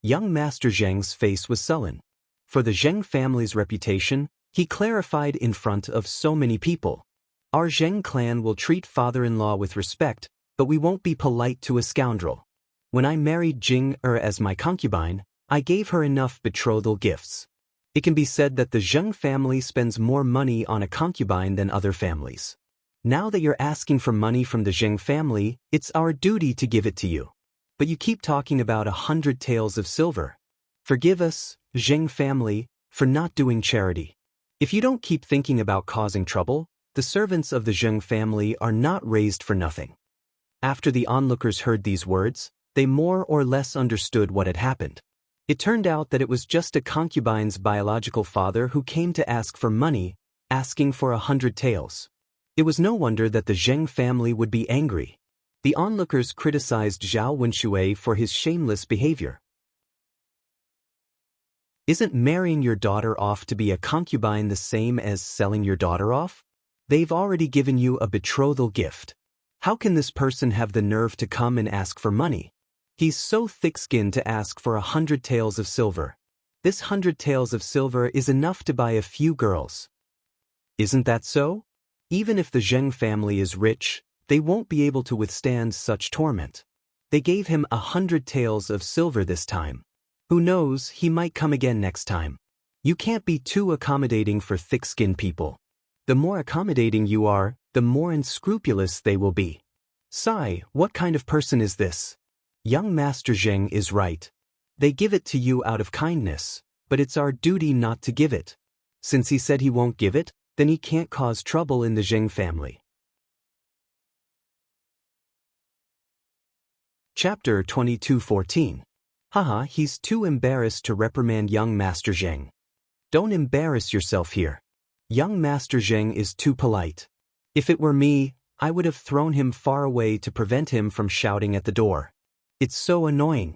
Young Master Zheng's face was sullen. For the Zheng family's reputation, he clarified in front of so many people. Our Zheng clan will treat father-in-law with respect, but we won't be polite to a scoundrel. When I married Jing as my concubine, I gave her enough betrothal gifts. It can be said that the Zheng family spends more money on a concubine than other families. Now that you're asking for money from the Zheng family, it's our duty to give it to you. But you keep talking about 100 taels of silver. Forgive us, Zheng family, for not doing charity. If you don't keep thinking about causing trouble, the servants of the Zheng family are not raised for nothing. After the onlookers heard these words, they more or less understood what had happened. It turned out that it was just a concubine's biological father who came to ask for money, asking for 100 taels. It was no wonder that the Zheng family would be angry. The onlookers criticized Zhao Wenshui for his shameless behavior. Isn't marrying your daughter off to be a concubine the same as selling your daughter off? They've already given you a betrothal gift. How can this person have the nerve to come and ask for money? He's so thick-skinned to ask for 100 taels of silver. This 100 taels of silver is enough to buy a few girls. Isn't that so? Even if the Zheng family is rich, they won't be able to withstand such torment. They gave him 100 taels of silver this time. Who knows, he might come again next time. You can't be too accommodating for thick-skinned people. The more accommodating you are, the more unscrupulous they will be. Sai, what kind of person is this? Young Master Zheng is right. They give it to you out of kindness, but it's our duty not to give it. Since he said he won't give it, then he can't cause trouble in the Zheng family. Chapter 22:14. Haha, he's too embarrassed to reprimand young Master Zheng. Don't embarrass yourself here. Young Master Zheng is too polite. If it were me, I would have thrown him far away to prevent him from shouting at the door. It's so annoying.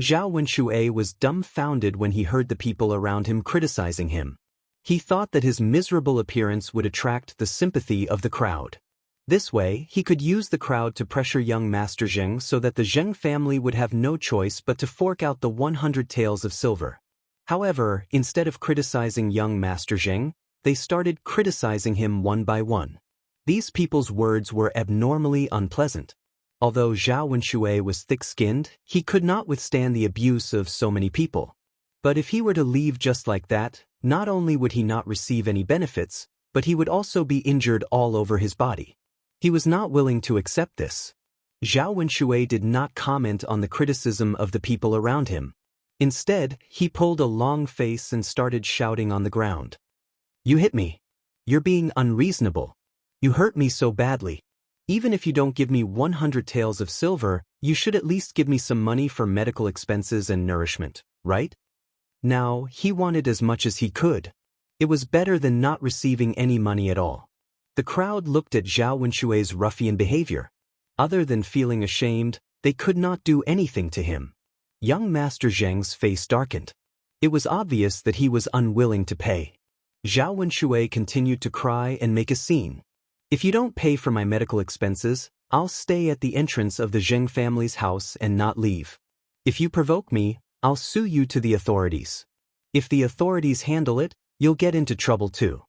Zhao Wenshui was dumbfounded when he heard the people around him criticizing him. He thought that his miserable appearance would attract the sympathy of the crowd. This way, he could use the crowd to pressure young Master Zheng so that the Zheng family would have no choice but to fork out the 100 taels of silver. However, instead of criticizing young Master Zheng, they started criticizing him one by one. These people's words were abnormally unpleasant. Although Zhao Wenshui was thick-skinned, he could not withstand the abuse of so many people. But if he were to leave just like that, not only would he not receive any benefits, but he would also be injured all over his body. He was not willing to accept this. Zhao Wenshui did not comment on the criticism of the people around him. Instead, he pulled a long face and started shouting on the ground. You hit me. You're being unreasonable. You hurt me so badly. Even if you don't give me 100 taels of silver, you should at least give me some money for medical expenses and nourishment, right? Now, he wanted as much as he could. It was better than not receiving any money at all. The crowd looked at Zhao Wenshui's ruffian behavior. Other than feeling ashamed, they could not do anything to him. Young Master Zheng's face darkened. It was obvious that he was unwilling to pay. Zhao Wenshui continued to cry and make a scene. If you don't pay for my medical expenses, I'll stay at the entrance of the Zheng family's house and not leave. If you provoke me, I'll sue you to the authorities. If the authorities handle it, you'll get into trouble too.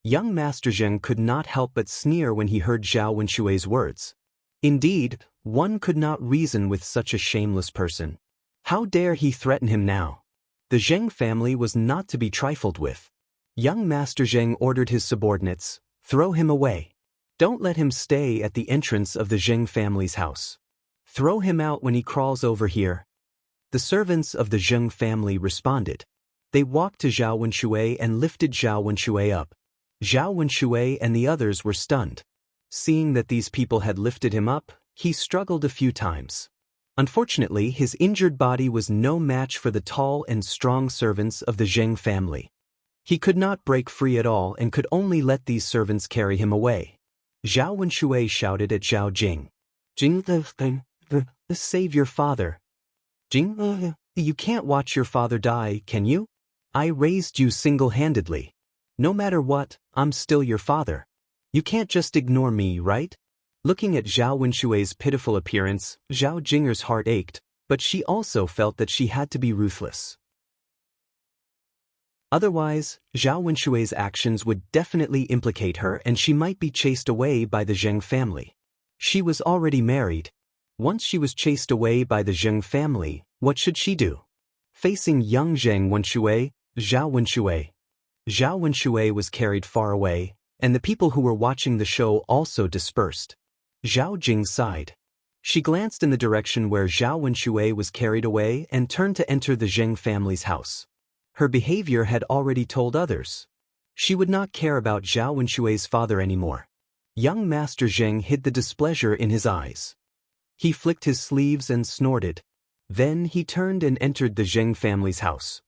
Young Master Zheng could not help but sneer when he heard Zhao Wenshui's words. Indeed, one could not reason with such a shameless person. How dare he threaten him now? The Zheng family was not to be trifled with. Young Master Zheng ordered his subordinates, throw him away. Don't let him stay at the entrance of the Zheng family's house. Throw him out when he crawls over here. The servants of the Zheng family responded. They walked to Zhao Wenshui and lifted Zhao Wenshui up. Zhao Wenshui and the others were stunned. Seeing that these people had lifted him up, he struggled a few times. Unfortunately, his injured body was no match for the tall and strong servants of the Zheng family. He could not break free at all and could only let these servants carry him away. Zhao Wenshui shouted at Zhao Jing. Jing, save your father. Jing, you can't watch your father die, can you? I raised you single-handedly. No matter what, I'm still your father. You can't just ignore me, right? Looking at Zhao Wenshui's pitiful appearance, Zhao Jinger's heart ached, but she also felt that she had to be ruthless. Otherwise, Zhao Wenshui's actions would definitely implicate her and she might be chased away by the Zheng family. She was already married. Once she was chased away by the Zheng family, what should she do? Facing young Zheng Wenshui, Zhao Wenshui was carried far away, and the people who were watching the show also dispersed. Zhao Jing sighed. She glanced in the direction where Zhao Wenshui was carried away and turned to enter the Zheng family's house. Her behavior had already told others. She would not care about Zhao Wenshui's father anymore. Young Master Zheng hid the displeasure in his eyes. He flicked his sleeves and snorted. Then he turned and entered the Zheng family's house.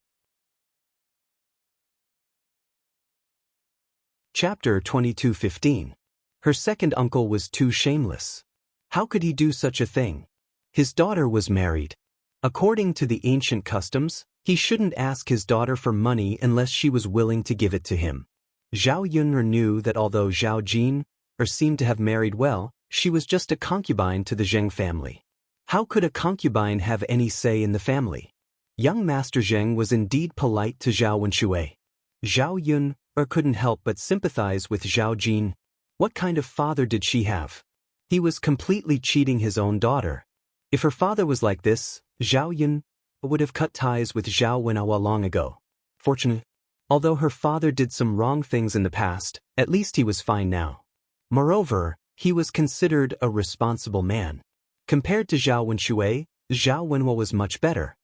Chapter 22:15. Her second uncle was too shameless. How could he do such a thing? His daughter was married. According to the ancient customs, he shouldn't ask his daughter for money unless she was willing to give it to him. Zhao Yun'er knew that although Zhao Jin seemed to have married well, she was just a concubine to the Zheng family. How could a concubine have any say in the family? Young Master Zheng was indeed polite to Zhao Wenshui. Zhao Yun'er couldn't help but sympathize with Zhao Jin. What kind of father did she have? He was completely cheating his own daughter. If her father was like this, Zhao Yun would have cut ties with Zhao Wenawa long ago. Fortunately, although her father did some wrong things in the past, at least he was fine now. Moreover, he was considered a responsible man. Compared to Zhao Wenshui, Zhao Wenhua was much better.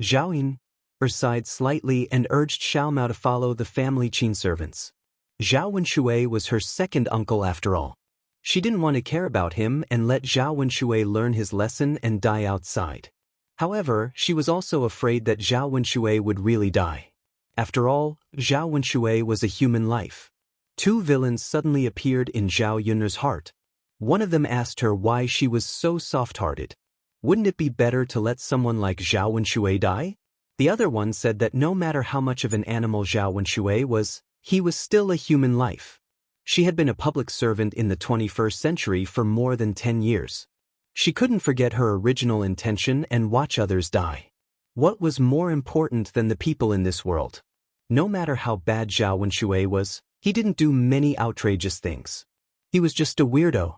Zhao Yin sighed slightly and urged Xiao Mao to follow the family Qin servants. Zhao Wenshui was her second uncle after all. She didn't want to care about him and let Zhao Wenshui learn his lesson and die outside. However, she was also afraid that Zhao Wenshui would really die. After all, Zhao Wenshui was a human life. Two villains suddenly appeared in Zhao Yun'er's heart. One of them asked her why she was so soft-hearted. Wouldn't it be better to let someone like Zhao Wenshui die? The other one said that no matter how much of an animal Zhao Wenshui was, he was still a human life. She had been a public servant in the 21st century for more than 10 years. She couldn't forget her original intention and watch others die. What was more important than the people in this world? No matter how bad Zhao Wenshui was, he didn't do many outrageous things. He was just a weirdo.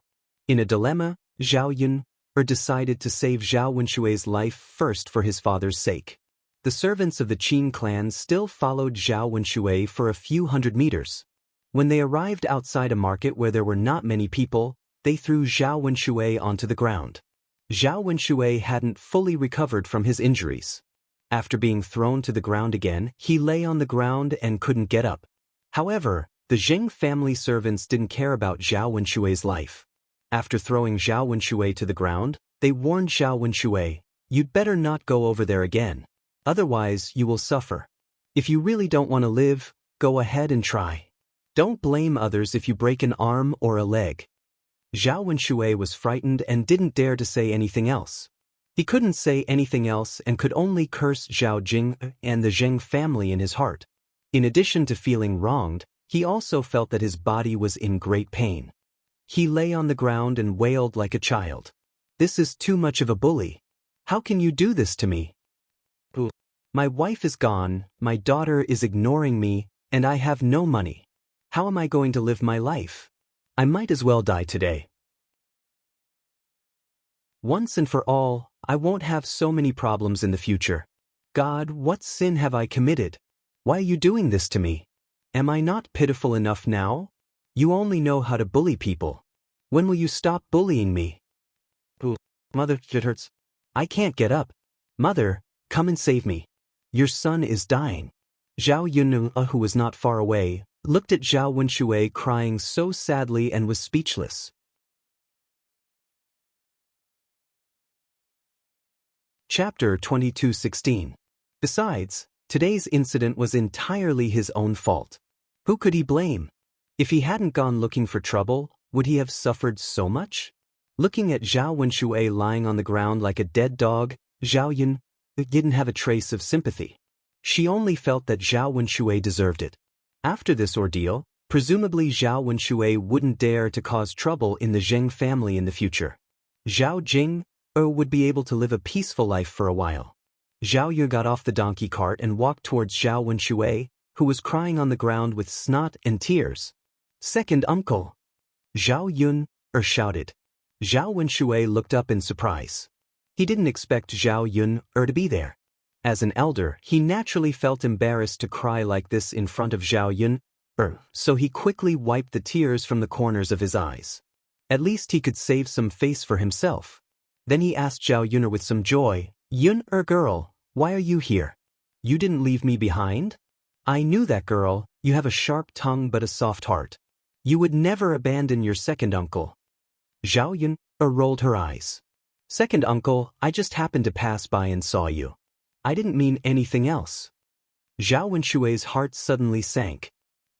In a dilemma, Zhao Yun'er decided to save Zhao Wenshui's life first for his father's sake. The servants of the Qin clan still followed Zhao Wenshui for a few hundred meters. When they arrived outside a market where there were not many people, they threw Zhao Wenshui onto the ground. Zhao Wenshui hadn't fully recovered from his injuries. After being thrown to the ground again, he lay on the ground and couldn't get up. However, the Zheng family servants didn't care about Zhao Wenshui's life. After throwing Zhao Wenshui to the ground, they warned Zhao Wenshui, "You'd better not go over there again. Otherwise, you will suffer. If you really don't want to live, go ahead and try. Don't blame others if you break an arm or a leg." Zhao Wenshui was frightened and didn't dare to say anything else. He couldn't say anything else and could only curse Zhao Jing and the Zheng family in his heart. In addition to feeling wronged, he also felt that his body was in great pain. He lay on the ground and wailed like a child. "This is too much of a bully. How can you do this to me? My wife is gone, my daughter is ignoring me, and I have no money. How am I going to live my life? I might as well die today. Once and for all, I won't have so many problems in the future. God, what sin have I committed? Why are you doing this to me? Am I not pitiful enough now? You only know how to bully people. When will you stop bullying me? Mother, it hurts. I can't get up. Mother, come and save me. Your son is dying." Zhao Yun'er, who was not far away, looked at Zhao Wenshui crying so sadly and was speechless. Chapter 22:16. Besides, today's incident was entirely his own fault. Who could he blame? If he hadn't gone looking for trouble, would he have suffered so much? Looking at Zhao Wenshui lying on the ground like a dead dog, Zhao Yun didn't have a trace of sympathy. She only felt that Zhao Wenshui deserved it. After this ordeal, presumably Zhao Wenshui wouldn't dare to cause trouble in the Zheng family in the future. Zhao Jing would be able to live a peaceful life for a while. Zhao Yu got off the donkey cart and walked towards Zhao Wenshui, who was crying on the ground with snot and tears. "Second uncle!" Zhao Yun shouted. Zhao Wenshui looked up in surprise. He didn't expect Zhao Yun to be there. As an elder, he naturally felt embarrassed to cry like this in front of Zhao Yun, so he quickly wiped the tears from the corners of his eyes. At least he could save some face for himself. Then he asked Zhao Yun with some joy, "Yun girl, why are you here? You didn't leave me behind? I knew that, girl. You have a sharp tongue but a soft heart. You would never abandon your second uncle." Zhao Yun rolled her eyes. "Second uncle, I just happened to pass by and saw you. I didn't mean anything else." Zhao Wenshui's heart suddenly sank.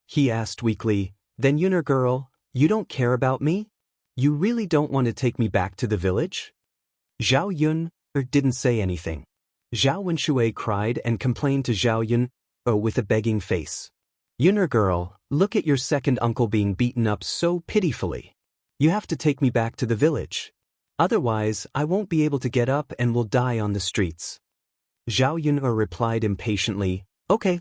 He asked weakly, "Then Yun girl, you don't care about me? You really don't want to take me back to the village?" Zhao Yun didn't say anything. Zhao Wenshui cried and complained to Zhao Yun with a begging face. "Yun girl, look at your second uncle being beaten up so pitifully. You have to take me back to the village. Otherwise, I won't be able to get up and will die on the streets." Zhao Yun replied impatiently, Okay,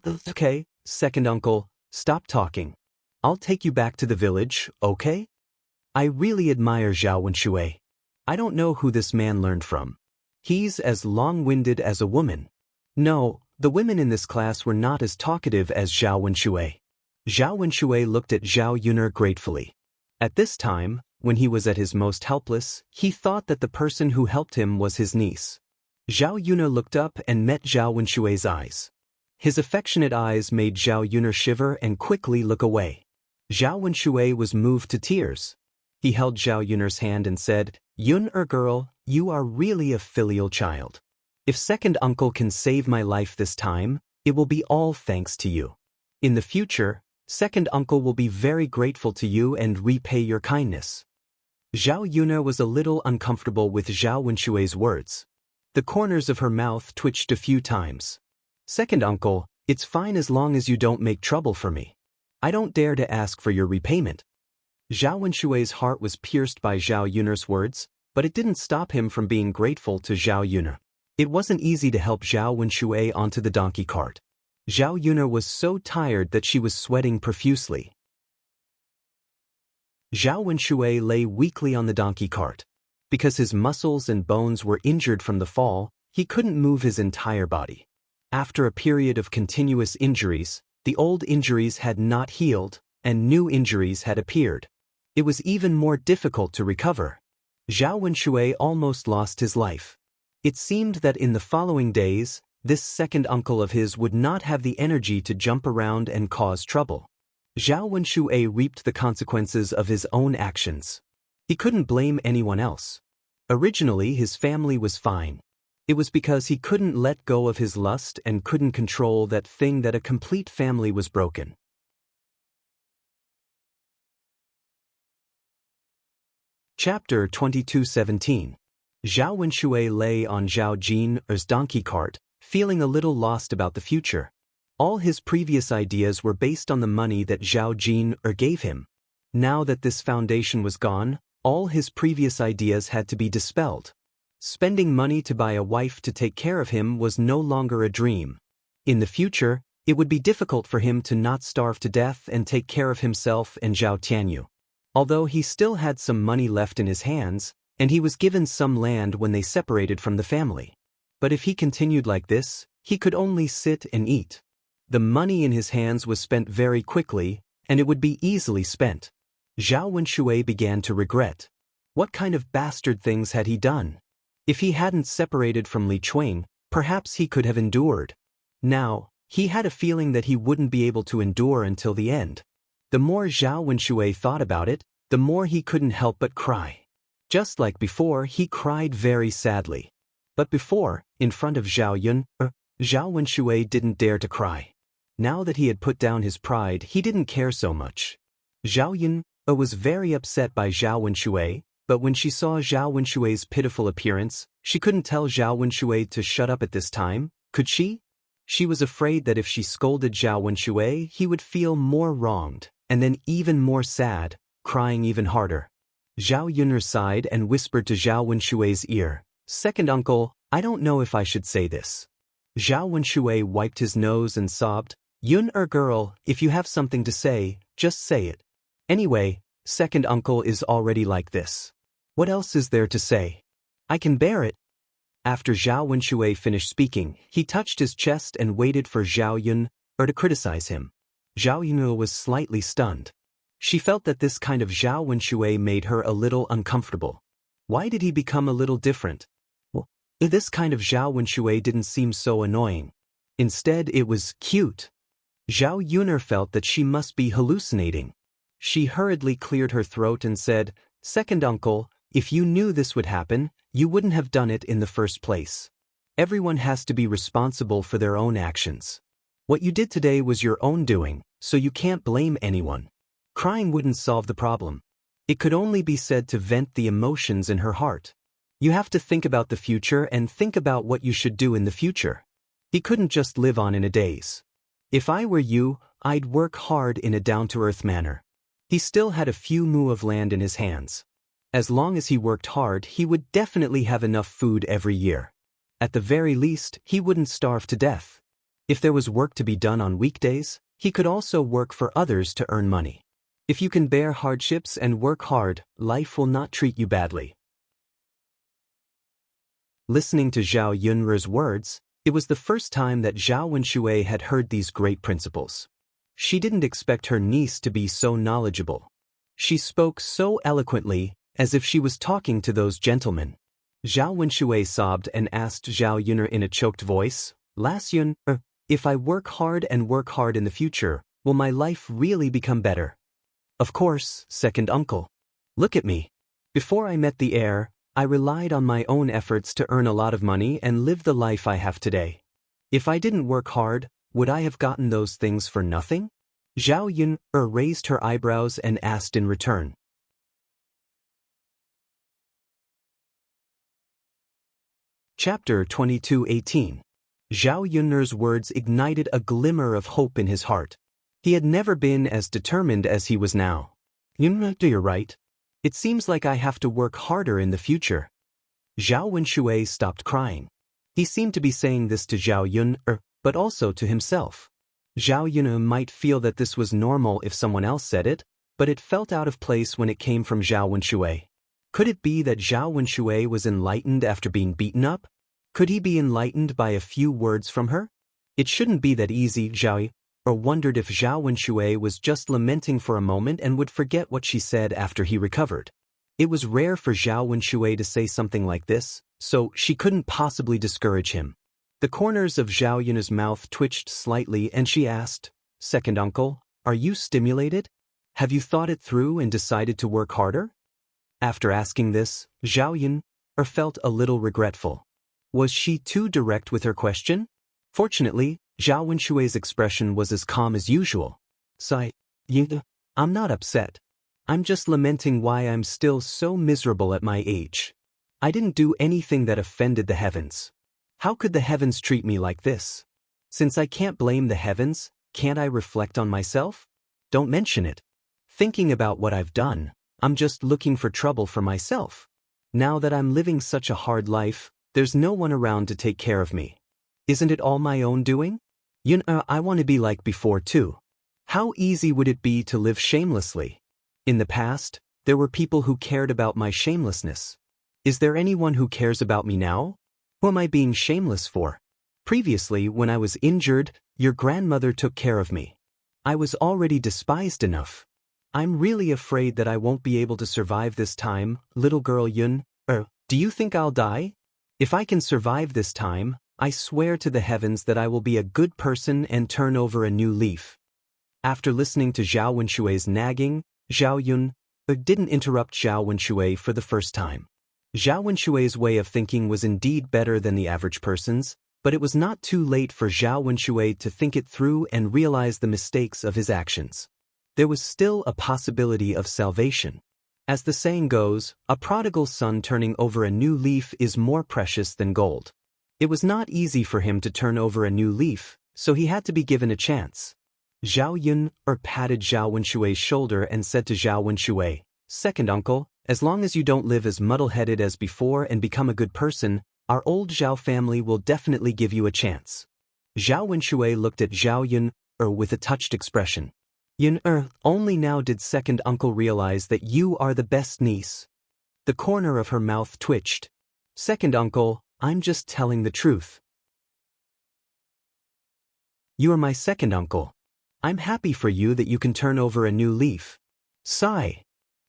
second uncle, stop talking. I'll take you back to the village, okay?" I really admire Zhao Wenshui. I don't know who this man learned from. He's as long-winded as a woman. No, the women in this class were not as talkative as Zhao Wenshui. Zhao Wenshui looked at Zhao Yun gratefully. At this time, when he was at his most helpless, he thought that the person who helped him was his niece. Zhao Yun looked up and met Zhao Wenshui's eyes. His affectionate eyes made Zhao Yun shiver and quickly look away. Zhao Wenshui was moved to tears. He held Zhao Yun's hand and said, "Yun girl, you are really a filial child. If second uncle can save my life this time, it will be all thanks to you. In the future, second uncle will be very grateful to you and repay your kindness." Zhao Yun was a little uncomfortable with Zhao Wenshui's words. The corners of her mouth twitched a few times. "Second uncle, it's fine as long as you don't make trouble for me. I don't dare to ask for your repayment." Zhao Wenshui's heart was pierced by Zhao Yun's words, but it didn't stop him from being grateful to Zhao Yun. It wasn't easy to help Zhao Wenshui onto the donkey cart. Zhao Yun was so tired that she was sweating profusely. Zhao Wenshui lay weakly on the donkey cart. Because his muscles and bones were injured from the fall, he couldn't move his entire body. After a period of continuous injuries, the old injuries had not healed, and new injuries had appeared. It was even more difficult to recover. Zhao Wenshui almost lost his life. It seemed that in the following days, this second uncle of his would not have the energy to jump around and cause trouble. Zhao Wenshui reaped the consequences of his own actions. He couldn't blame anyone else. Originally, his family was fine. It was because he couldn't let go of his lust and couldn't control that thing that a complete family was broken. Chapter 22:17. Zhao Wenshui lay on Zhao Jin's donkey cart, feeling a little lost about the future. All his previous ideas were based on the money that Zhao Jin gave him. Now that this foundation was gone, all his previous ideas had to be dispelled. Spending money to buy a wife to take care of him was no longer a dream. In the future, it would be difficult for him to not starve to death and take care of himself and Zhao Tianyu. Although he still had some money left in his hands, and he was given some land when they separated from the family. But if he continued like this, he could only sit and eat. The money in his hands was spent very quickly, and it would be easily spent. Zhao Wenshui began to regret. What kind of bastard things had he done? If he hadn't separated from Li Chuang, perhaps he could have endured. Now, he had a feeling that he wouldn't be able to endure until the end. The more Zhao Wenshui thought about it, the more he couldn't help but cry. Just like before, he cried very sadly. But before, in front of Zhao Yun, Zhao Wenshui didn't dare to cry. Now that he had put down his pride, he didn't care so much. Zhao Yun was very upset by Zhao Wenshui, but when she saw Zhao Wenshui's pitiful appearance, she couldn't tell Zhao Wenshui to shut up at this time, could she? She was afraid that if she scolded Zhao Wenshui, he would feel more wronged, and then even more sad, crying even harder. Zhao Yun'er sighed and whispered to Zhao Wenshui's ear, "Second uncle, I don't know if I should say this." Zhao Wenshui wiped his nose and sobbed, "Yun'er girl, if you have something to say, just say it. Anyway, second uncle is already like this. What else is there to say? I can bear it." After Zhao Wenshui finished speaking, he touched his chest and waited for Zhao Yun'er to criticize him. Zhao Yun'er was slightly stunned. She felt that this kind of Zhao Wenshui made her a little uncomfortable. Why did he become a little different? Well, this kind of Zhao Wenshui didn't seem so annoying. Instead, it was cute. Zhao Yun'er felt that she must be hallucinating. She hurriedly cleared her throat and said, "Second uncle, if you knew this would happen, you wouldn't have done it in the first place. Everyone has to be responsible for their own actions. What you did today was your own doing, so you can't blame anyone. Crying wouldn't solve the problem. It could only be said to vent the emotions in her heart. You have to think about the future and think about what you should do in the future. He couldn't just live on in a daze. If I were you, I'd work hard in a down-to-earth manner." He still had a few mu of land in his hands. As long as he worked hard, he would definitely have enough food every year. At the very least, he wouldn't starve to death. If there was work to be done on weekdays, he could also work for others to earn money. If you can bear hardships and work hard, life will not treat you badly. Listening to Zhao Yun'er's words, it was the first time that Zhao Wenshui had heard these great principles. She didn't expect her niece to be so knowledgeable. She spoke so eloquently, as if she was talking to those gentlemen. Zhao Wenshui sobbed and asked Zhao Yun'er in a choked voice, "Last Yun'er, if I work hard in the future, will my life really become better?" "Of course, second uncle. Look at me. Before I met the heir, I relied on my own efforts to earn a lot of money and live the life I have today. If I didn't work hard, would I have gotten those things for nothing?" Zhao Yun'er raised her eyebrows and asked in return. Chapter 22:18. Zhao Yun'er's words ignited a glimmer of hope in his heart. He had never been as determined as he was now. "Yun'er, you're right. It seems like I have to work harder in the future." Zhao Wenshui stopped crying. He seemed to be saying this to Zhao Yun'er, but also to himself. Zhao Yun'er might feel that this was normal if someone else said it, but it felt out of place when it came from Zhao Wenshui. Could it be that Zhao Wenshui was enlightened after being beaten up? Could he be enlightened by a few words from her? It shouldn't be that easy. Zhao Yun'er wondered if Zhao Wenshui was just lamenting for a moment and would forget what she said after he recovered. It was rare for Zhao Wenshui to say something like this, so she couldn't possibly discourage him. The corners of Zhao Yun'er's mouth twitched slightly and she asked, "Second uncle, are you stimulated? Have you thought it through and decided to work harder?" After asking this, Zhao Yun'er felt a little regretful. Was she too direct with her question? Fortunately, Zhao Wenshui's expression was as calm as usual. "Sigh, I'm not upset. I'm just lamenting why I'm still so miserable at my age. I didn't do anything that offended the heavens. How could the heavens treat me like this? Since I can't blame the heavens, can't I reflect on myself? Don't mention it. Thinking about what I've done, I'm just looking for trouble for myself. Now that I'm living such a hard life, there's no one around to take care of me. Isn't it all my own doing? I want to be like before too. How easy would it be to live shamelessly? In the past, there were people who cared about my shamelessness. Is there anyone who cares about me now? Who am I being shameless for? Previously, when I was injured, your grandmother took care of me. I was already despised enough. I'm really afraid that I won't be able to survive this time, little girl Yun. Do you think I'll die? If I can survive this time, I swear to the heavens that I will be a good person and turn over a new leaf." After listening to Zhao Wenshui's nagging, Zhao Yun didn't interrupt Zhao Wenshui for the first time. Zhao Wenshui's way of thinking was indeed better than the average person's, but it was not too late for Zhao Wenshui to think it through and realize the mistakes of his actions. There was still a possibility of salvation. As the saying goes, a prodigal son turning over a new leaf is more precious than gold. It was not easy for him to turn over a new leaf, so he had to be given a chance. Zhao Yun patted Zhao Wenshui's shoulder and said to Zhao Wenshui, "Second uncle, as long as you don't live as muddle-headed as before and become a good person, our old Zhao family will definitely give you a chance." Zhao Wenshui looked at Zhao Yun with a touched expression. "Yun only now did second uncle realize that you are the best niece." The corner of her mouth twitched. "Second uncle, I'm just telling the truth. You are my second uncle. I'm happy for you that you can turn over a new leaf." Sigh.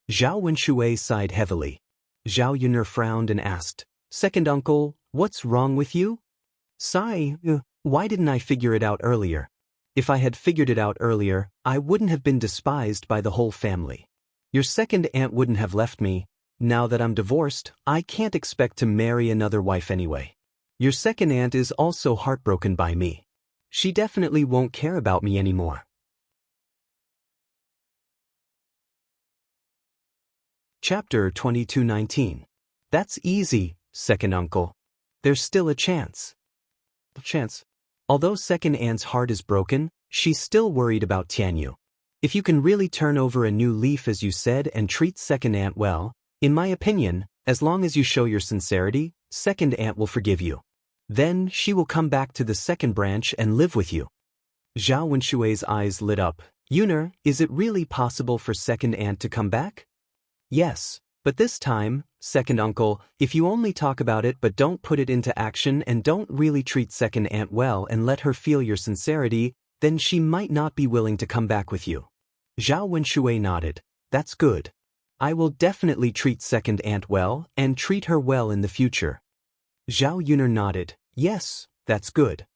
Zhao Wenshui sighed heavily. Zhao Yun'er frowned and asked, "Second uncle, what's wrong with you?" Sigh. Why didn't I figure it out earlier? If I had figured it out earlier, I wouldn't have been despised by the whole family. Your second aunt wouldn't have left me. Now that I'm divorced, I can't expect to marry another wife anyway. Your second aunt is also heartbroken by me. She definitely won't care about me anymore. Chapter 22:19. That's easy, second uncle. There's still a chance. Although second aunt's heart is broken, she's still worried about Tianyu. If you can really turn over a new leaf as you said and treat second aunt well, in my opinion, as long as you show your sincerity, second aunt will forgive you. Then she will come back to the second branch and live with you. Zhao Wenshui's eyes lit up. Yun'er, is it really possible for second aunt to come back? Yes, but this time, second uncle, if you only talk about it but don't put it into action and don't really treat second aunt well and let her feel your sincerity, then she might not be willing to come back with you. Zhao Wenshui nodded. That's good. I will definitely treat second aunt well and treat her well in the future. Zhao Yun'er nodded. Yes, that's good.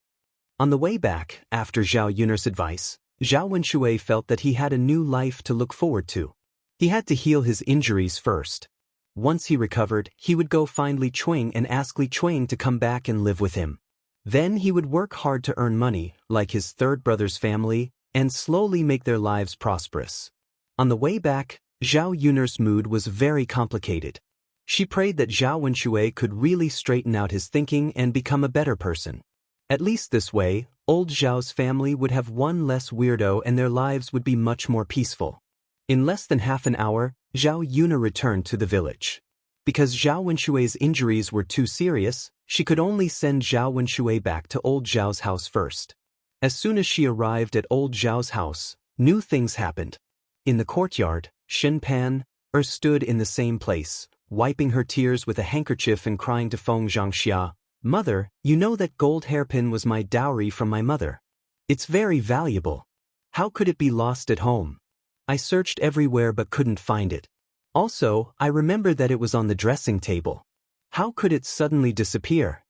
On the way back, after Zhao Yun'er's advice, Zhao Wenshui felt that he had a new life to look forward to. He had to heal his injuries first. Once he recovered, he would go find Li Chuing and ask Li Chuing to come back and live with him. Then he would work hard to earn money, like his third brother's family, and slowly make their lives prosperous. On the way back, Zhao Yun'er's mood was very complicated. She prayed that Zhao Wenshui could really straighten out his thinking and become a better person. At least this way, old Zhao's family would have one less weirdo and their lives would be much more peaceful. In less than half an hour, Zhao Yun'er returned to the village. Because Zhao Wenshui's injuries were too serious, she could only send Zhao Wenshui back to old Zhao's house first. As soon as she arrived at old Zhao's house, new things happened. In the courtyard, Shen Pan stood in the same place, wiping her tears with a handkerchief and crying to Feng Xianxia, "Mother, you know that gold hairpin was my dowry from my mother. It's very valuable. How could it be lost at home? I searched everywhere but couldn't find it. Also, I remember that it was on the dressing table. How could it suddenly disappear?"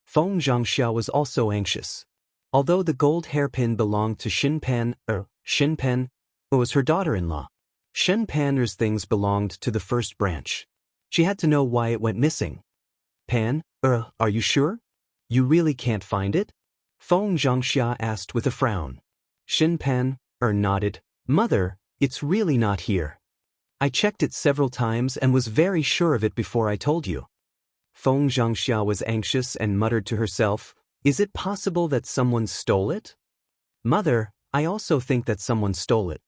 Feng Xianxia was also anxious. Although the gold hairpin belonged to Shen Pan was her daughter-in-law. Shen Pan's things belonged to the first branch. She had to know why it went missing. "Pan, are you sure? You really can't find it?" Feng Xianxia asked with a frown. Shen Pan nodded. "Mother, it's really not here. I checked it several times and was very sure of it before I told you." Feng Xianxia was anxious and muttered to herself, "Is it possible that someone stole it?" "Mother, I also think that someone stole it.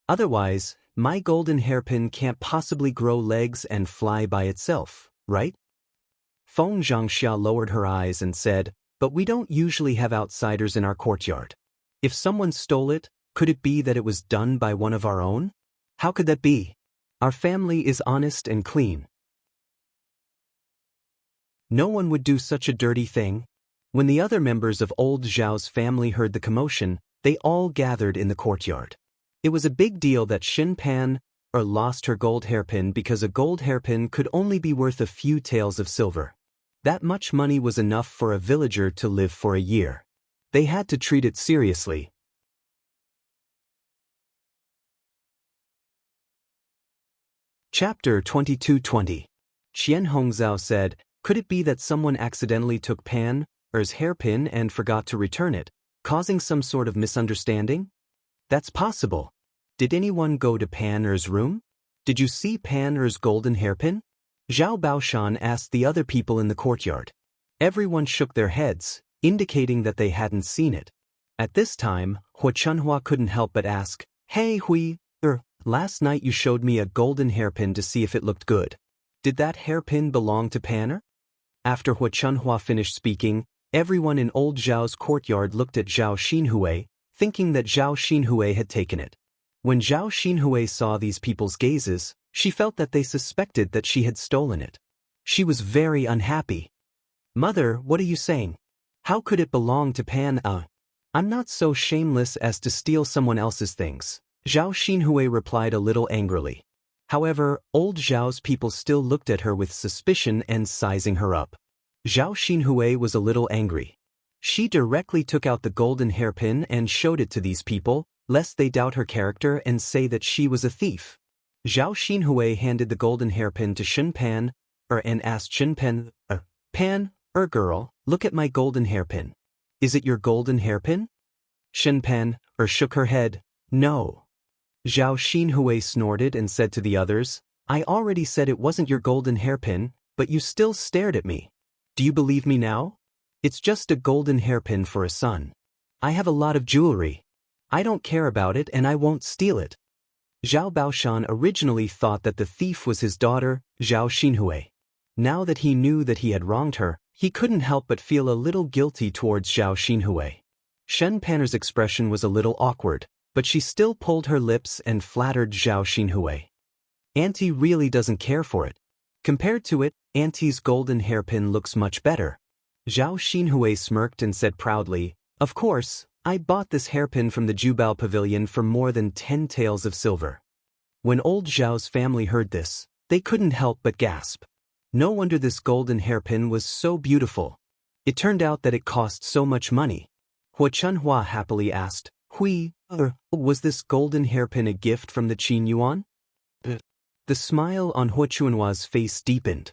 Otherwise, my golden hairpin can't possibly grow legs and fly by itself, right?" Feng Xianxia lowered her eyes and said, "But we don't usually have outsiders in our courtyard. If someone stole it, could it be that it was done by one of our own? How could that be? Our family is honest and clean. No one would do such a dirty thing." When the other members of old Zhao's family heard the commotion, they all gathered in the courtyard. It was a big deal that Shen Pan lost her gold hairpin because a gold hairpin could only be worth a few taels of silver. That much money was enough for a villager to live for a year. They had to treat it seriously. Chapter 22:20. Qian Hongzhao said, "Could it be that someone accidentally took Pan's hairpin and forgot to return it, causing some sort of misunderstanding?" "That's possible. Did anyone go to Pan's room? Did you see Pan's golden hairpin?" Zhao Baoshan asked the other people in the courtyard. Everyone shook their heads, indicating that they hadn't seen it. At this time, Hua Chunhua couldn't help but ask, "Hey Hui, last night you showed me a golden hairpin to see if it looked good. Did that hairpin belong to Panner?" After Hua Chunhua finished speaking, everyone in old Zhao's courtyard looked at Zhao Xinhui, thinking that Zhao Xinhui had taken it. When Zhao Xinhui saw these people's gazes, she felt that they suspected that she had stolen it. She was very unhappy. "Mother, what are you saying? How could it belong to Pan? I'm not so shameless as to steal someone else's things," Zhao Xinhui replied a little angrily. However, old Zhao's people still looked at her with suspicion and sizing her up. Zhao Xinhui was a little angry. She directly took out the golden hairpin and showed it to these people, lest they doubt her character and say that she was a thief. Zhao Xinhui handed the golden hairpin to Shen Pan, and asked Shen Pan, "Pan, girl, look at my golden hairpin. Is it your golden hairpin?" Shen Pan, shook her head, "No." Zhao Xinhui snorted and said to the others, "I already said it wasn't your golden hairpin, but you still stared at me. Do you believe me now? It's just a golden hairpin for a son. I have a lot of jewelry. I don't care about it and I won't steal it." Zhao Baoshan originally thought that the thief was his daughter, Zhao Xinhui. Now that he knew that he had wronged her, he couldn't help but feel a little guilty towards Zhao Xinhui. Shen Panner's expression was a little awkward, but she still pulled her lips and flattered Zhao Xinhui. "Auntie really doesn't care for it. Compared to it, Auntie's golden hairpin looks much better." Zhao Xinhui smirked and said proudly, "Of course, I bought this hairpin from the Jubal Pavilion for more than 10 taels of silver." When old Zhao's family heard this, they couldn't help but gasp. No wonder this golden hairpin was so beautiful. It turned out that it cost so much money. Hua Chunhua happily asked, "Hui, was this golden hairpin a gift from the Qin Yuan?" The smile on Hua Chunhua's face deepened.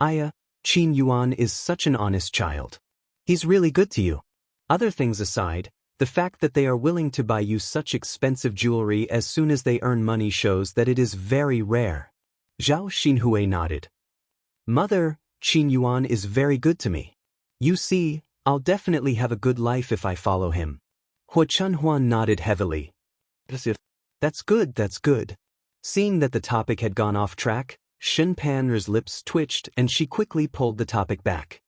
Qin Yuan is such an honest child. He's really good to you. Other things aside, the fact that they are willing to buy you such expensive jewelry as soon as they earn money shows that it is very rare." Zhao Xinhui nodded. "Mother, Qin Yuan is very good to me. You see, I'll definitely have a good life if I follow him." Hua Chunhua nodded heavily. That's good, that's good." Seeing that the topic had gone off track, Shen Panner's lips twitched and she quickly pulled the topic back.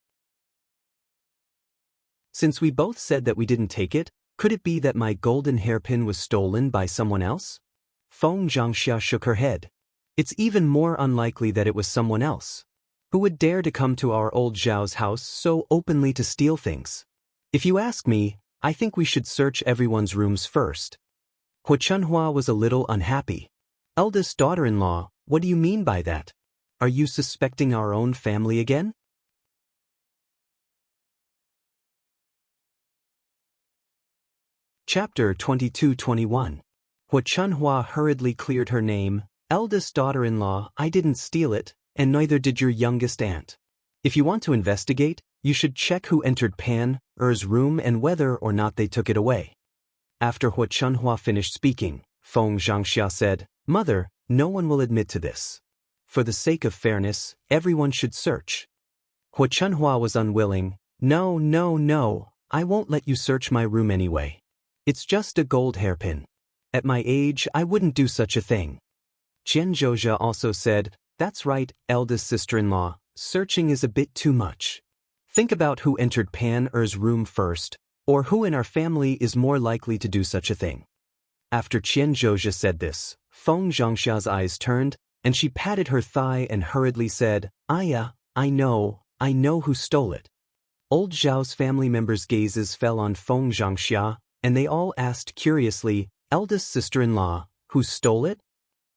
"Since we both said that we didn't take it, could it be that my golden hairpin was stolen by someone else?" Feng Xianxia shook her head. "It's even more unlikely that it was someone else. Who would dare to come to our old Zhao's house so openly to steal things? If you ask me, I think we should search everyone's rooms first." Hua Chunhua was a little unhappy. "Eldest daughter-in-law, what do you mean by that? Are you suspecting our own family again?" Chapter 22-21. Hua Chunhua hurriedly cleared her name. "Eldest daughter-in-law, I didn't steal it, and neither did your youngest aunt. If you want to investigate, you should check who entered Pan's room and whether or not they took it away." After Hua Chunhua finished speaking, Feng Xianxia said, "Mother, no one will admit to this. For the sake of fairness, everyone should search." Hua Chunhua was unwilling. No, I won't let you search my room anyway. It's just a gold hairpin. At my age, I wouldn't do such a thing." Qian Zhozha also said, "That's right, eldest sister-in-law, searching is a bit too much. Think about who entered Pan's room first, or who in our family is more likely to do such a thing." After Qian Zhozha said this, Feng Xiangxia's eyes turned, and she patted her thigh and hurriedly said, I know who stole it." Old Zhao's family members' gazes fell on Feng Xiangxia, and they all asked curiously, "Eldest sister-in-law, who stole it?"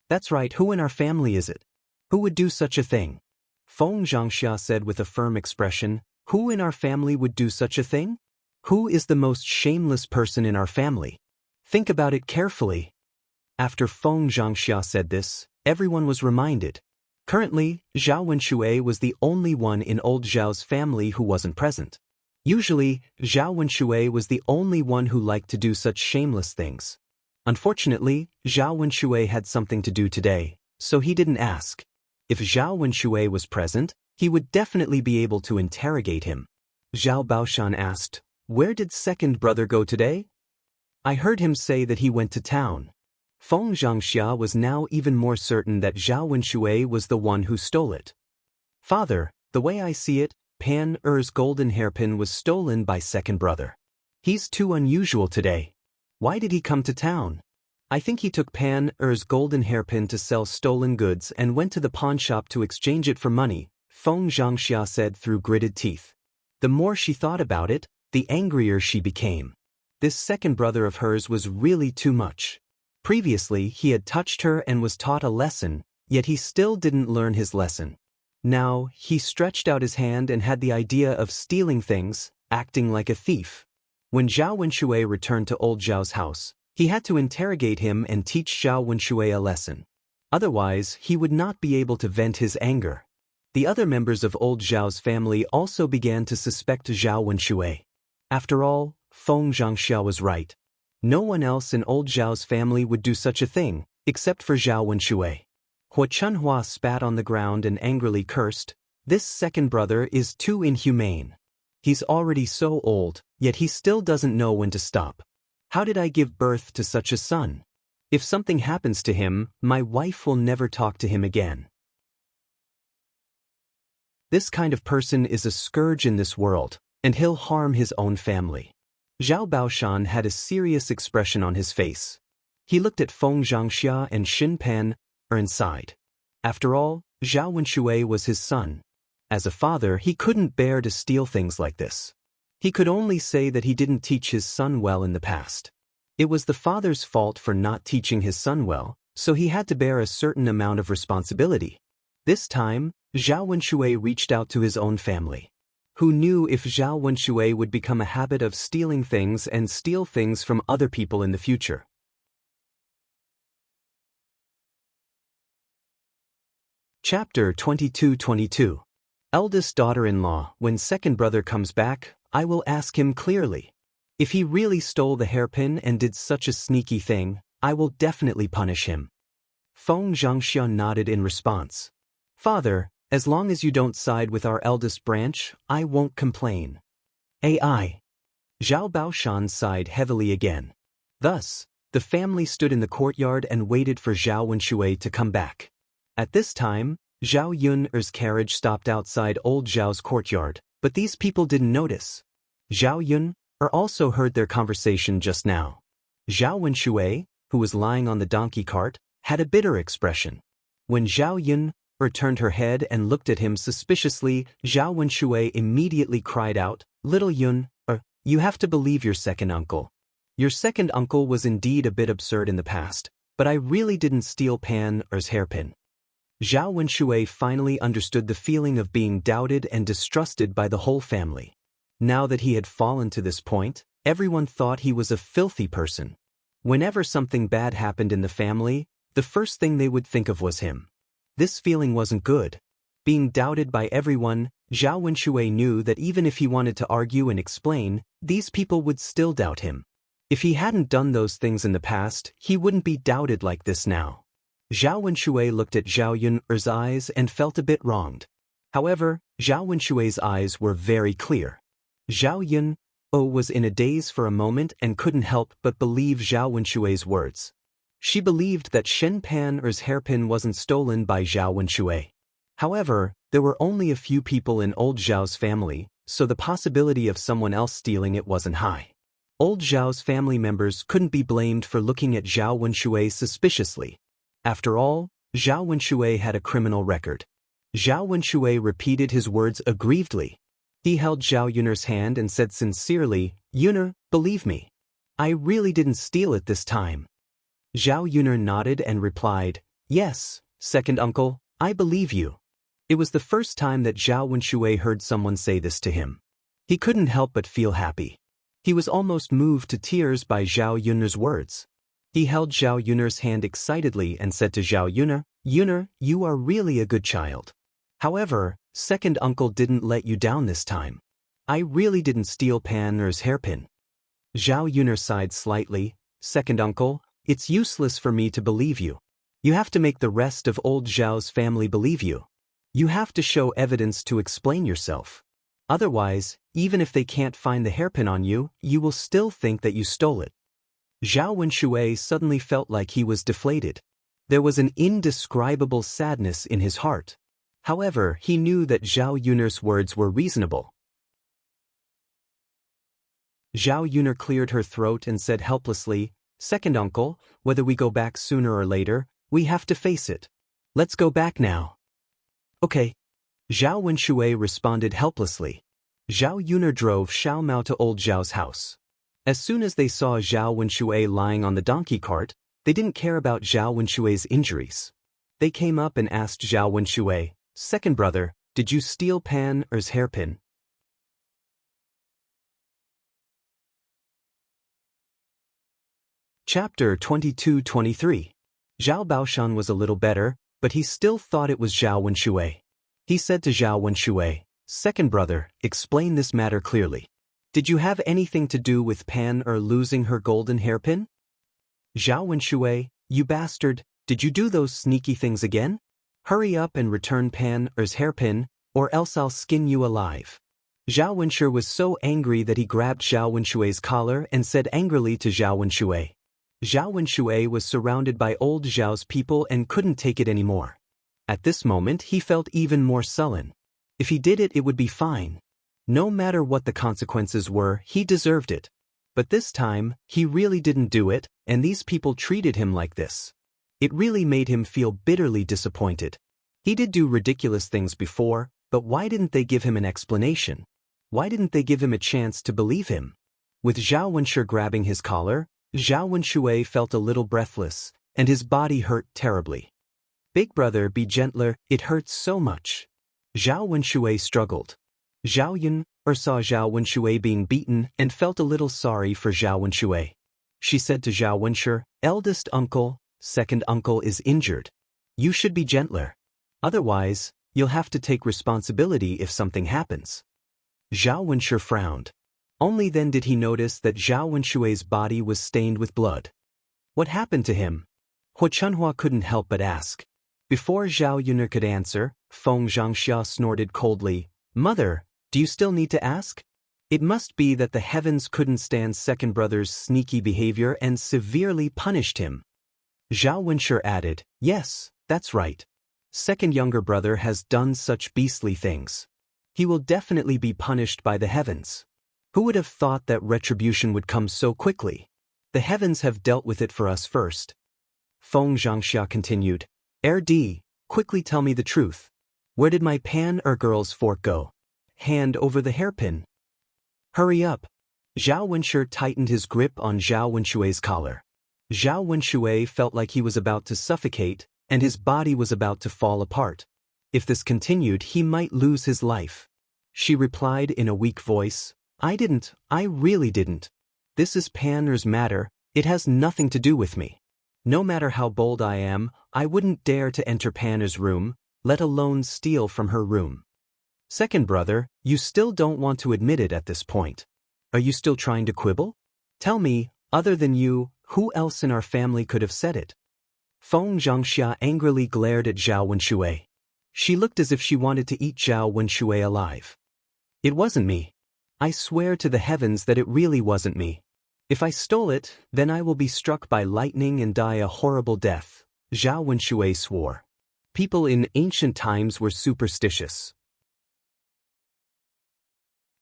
"That's right, who in our family is it? Who would do such a thing?" Feng Xiangxia said with a firm expression, "Who in our family would do such a thing? Who is the most shameless person in our family? Think about it carefully." After Feng Xiangxia said this, everyone was reminded. Currently, Zhao Wenshui was the only one in old Zhao's family who wasn't present. Usually, Zhao Wenshui was the only one who liked to do such shameless things. Unfortunately, Zhao Wenshui had something to do today, so he didn't ask. If Zhao Wenshui was present, he would definitely be able to interrogate him. Zhao Baoshan asked. Where did second brother go today? I heard him say that he went to town. Feng Xianxia was now even more certain that Zhao Wenshui was the one who stole it. Father, the way I see it, Pan Er's golden hairpin was stolen by second brother. He's too unusual today. Why did he come to town? I think he took Pan Er's golden hairpin to sell stolen goods and went to the pawn shop to exchange it for money, Feng Xianxia said through gritted teeth. The more she thought about it, the angrier she became. This second brother of hers was really too much. Previously he had touched her and was taught a lesson, yet he still didn't learn his lesson. Now, he stretched out his hand and had the idea of stealing things, acting like a thief. When Zhao Wenshui returned to old Zhao's house, he had to interrogate him and teach Zhao Wenshui a lesson. Otherwise, he would not be able to vent his anger. The other members of old Zhao's family also began to suspect Zhao Wenshui. After all, Feng Xianxia was right. No one else in old Zhao's family would do such a thing, except for Zhao Wenshui. Hua Chunhua spat on the ground and angrily cursed. This second brother is too inhumane. He's already so old, yet he still doesn't know when to stop. How did I give birth to such a son? If something happens to him, my wife will never talk to him again. This kind of person is a scourge in this world, and he'll harm his own family. Zhao Baoshan had a serious expression on his face. He looked at Feng Xianxia and Xin Pan and sighed. After all, Zhao Wenshui was his son. As a father, he couldn't bear to steal things like this. He could only say that he didn't teach his son well in the past. It was the father's fault for not teaching his son well, so he had to bear a certain amount of responsibility. This time, Zhao Wenshui reached out to his own family. Who knew if Zhao Wenshui would become a habit of stealing things and steal things from other people in the future? Chapter 22-22. Eldest daughter-in-law. When second brother comes back, I will ask him clearly. If he really stole the hairpin and did such a sneaky thing, I will definitely punish him. Feng Xianxia nodded in response. Father, as long as you don't side with our eldest branch, I won't complain. AI. Zhao Baoshan sighed heavily again. Thus, the family stood in the courtyard and waited for Zhao Wenshui to come back. At this time, Zhao Yun's carriage stopped outside old Zhao's courtyard, but these people didn't notice. Zhao Yun also heard their conversation just now. Zhao Wenshui, who was lying on the donkey cart, had a bitter expression. When Zhao Yun turned her head and looked at him suspiciously, Zhao Wenshui immediately cried out, Little Yun, you have to believe your second uncle. Your second uncle was indeed a bit absurd in the past, but I really didn't steal Pan Er's hairpin. Zhao Wenshui finally understood the feeling of being doubted and distrusted by the whole family. Now that he had fallen to this point, everyone thought he was a filthy person. Whenever something bad happened in the family, the first thing they would think of was him. This feeling wasn't good. Being doubted by everyone, Zhao Wenshui knew that even if he wanted to argue and explain, these people would still doubt him. If he hadn't done those things in the past, he wouldn't be doubted like this now. Zhao Wenshui looked at Zhao Yun's eyes and felt a bit wronged. However, Zhao Wenshui's eyes were very clear. Zhao Yun was in a daze for a moment and couldn't help but believe Zhao Wenshui's words. She believed that Shen Pan's hairpin wasn't stolen by Zhao Wenshui. However, there were only a few people in old Zhao's family, so the possibility of someone else stealing it wasn't high. Old Zhao's family members couldn't be blamed for looking at Zhao Wenshui suspiciously. After all, Zhao Wenshui had a criminal record. Zhao Wenshui repeated his words aggrievedly. He held Zhao Yun's hand and said sincerely, Yun, believe me. I really didn't steal it this time. Zhao Yun nodded and replied, Yes, second uncle, I believe you. It was the first time that Zhao Wenshui heard someone say this to him. He couldn't help but feel happy. He was almost moved to tears by Zhao Yun's words. He held Zhao Yun's hand excitedly and said to Zhao Yun, Yun, you are really a good child. However, second uncle didn't let you down this time. I really didn't steal Pan's hairpin. Zhao Yun sighed slightly. Second uncle, it's useless for me to believe you. You have to make the rest of old Zhao's family believe you. You have to show evidence to explain yourself. Otherwise, even if they can't find the hairpin on you, you will still think that you stole it. Zhao Wenshui suddenly felt like he was deflated. There was an indescribable sadness in his heart. However, he knew that Zhao Yun'er's words were reasonable. Zhao Yun'er cleared her throat and said helplessly, "Second uncle, whether we go back sooner or later, we have to face it. Let's go back now." "Okay." Zhao Wenshui responded helplessly. Zhao Yun'er drove Xiao Mao to old Zhao's house. As soon as they saw Zhao Wenshui lying on the donkey cart, they didn't care about Zhao Wenshui's injuries. They came up and asked Zhao Wenshui, "Second brother, did you steal Pan Er's hairpin?" Chapter 22-23. Zhao Baoshan was a little better, but he still thought it was Zhao Wenshui. He said to Zhao Wenshui, "Second brother, explain this matter clearly. Did you have anything to do with Pan Er losing her golden hairpin?" "Zhao Wenshui, you bastard, did you do those sneaky things again? Hurry up and return Pan Er's hairpin, or else I'll skin you alive." Zhao Wenshui was so angry that he grabbed Zhao Wenshui's collar and said angrily to Zhao Wenshui. Zhao Wenshui was surrounded by old Zhao's people and couldn't take it anymore. At this moment he felt even more sullen. If he did it, it would be fine. No matter what the consequences were, he deserved it. But this time, he really didn't do it, and these people treated him like this. It really made him feel bitterly disappointed. He did do ridiculous things before, but why didn't they give him an explanation? Why didn't they give him a chance to believe him? With Zhao Wenshui grabbing his collar, Zhao Wenshui felt a little breathless, and his body hurt terribly. "Big brother, be gentler, it hurts so much." Zhao Wenshui struggled. Zhao Yun'er saw Zhao Wenshui being beaten and felt a little sorry for Zhao Wenshui. She said to Zhao Wenshui, "Eldest uncle, second uncle is injured. You should be gentler. Otherwise, you'll have to take responsibility if something happens." Zhao Wenshui frowned. Only then did he notice that Zhao Wenshui's body was stained with blood. What happened to him? Hu Chunhua couldn't help but ask. Before Zhao Yun'er could answer, Feng Xianxia snorted coldly, "Mother, do you still need to ask? It must be that the heavens couldn't stand second brother's sneaky behavior and severely punished him." Zhao Wenshui added, "Yes, that's right. Second younger brother has done such beastly things. He will definitely be punished by the heavens. Who would have thought that retribution would come so quickly? The heavens have dealt with it for us first." Feng Xianxia continued, "RD, quickly tell me the truth. Where did my Pan Er girl's fork go? Hand over the hairpin." "Hurry up." Zhao Wenshui tightened his grip on Zhao Wenshui's collar. Zhao Wenshui felt like he was about to suffocate, and his body was about to fall apart. If this continued, he might lose his life. She replied in a weak voice, I really didn't. This is Pan Er's matter, it has nothing to do with me. No matter how bold I am, I wouldn't dare to enter Pan Er's room, let alone steal from her room." "Second brother, you still don't want to admit it at this point. Are you still trying to quibble? Tell me, other than you, who else in our family could have said it?" Feng Xianxia angrily glared at Zhao Wenshui. She looked as if she wanted to eat Zhao Wenshui alive. "It wasn't me. I swear to the heavens that it really wasn't me. If I stole it, then I will be struck by lightning and die a horrible death," Zhao Wenshui swore. People in ancient times were superstitious.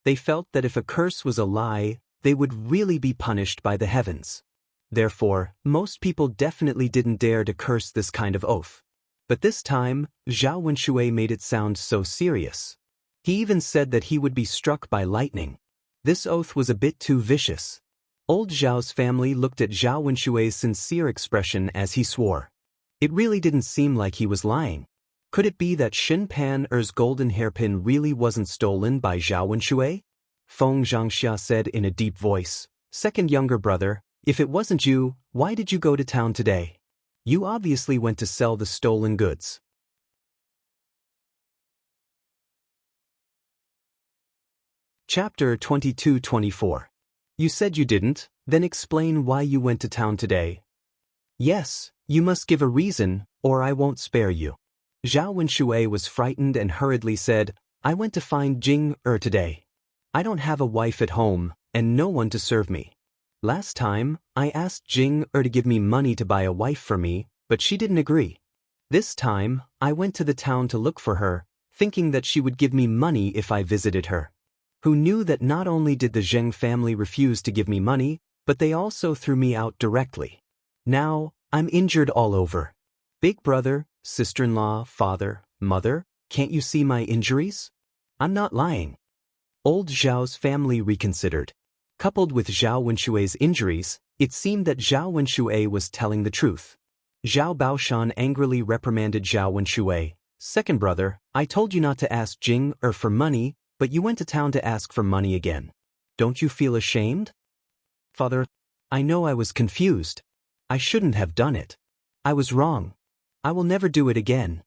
They felt that if a curse was a lie, they would really be punished by the heavens. Therefore, most people definitely didn't dare to curse this kind of oath. But this time, Zhao Wenshui made it sound so serious. He even said that he would be struck by lightning. This oath was a bit too vicious. Old Zhao's family looked at Zhao Wenshui's sincere expression as he swore. It really didn't seem like he was lying. Could it be that Xin Pan Er's golden hairpin really wasn't stolen by Zhao Wenshui? Feng Xianxia said in a deep voice, "Second younger brother, if it wasn't you, why did you go to town today? You obviously went to sell the stolen goods." Chapter 22-24. You said you didn't, then explain why you went to town today. Yes, you must give a reason, or I won't spare you. Zhao Wenshui was frightened and hurriedly said, I went to find Jing today. I don't have a wife at home, and no one to serve me. Last time, I asked Jing to give me money to buy a wife for me, but she didn't agree. This time, I went to the town to look for her, thinking that she would give me money if I visited her. Who knew that not only did the Zheng family refuse to give me money, but they also threw me out directly. Now, I'm injured all over. Big brother, sister-in-law, father, mother, can't you see my injuries? I'm not lying. Old Zhao's family reconsidered. Coupled with Zhao Wenshui's injuries, it seemed that Zhao Wenshui was telling the truth. Zhao Baoshan angrily reprimanded Zhao Wenshui. Second brother, I told you not to ask Jing for money, but you went to town to ask for money again. Don't you feel ashamed? Father, I know I was confused. I shouldn't have done it. I was wrong. I will never do it again.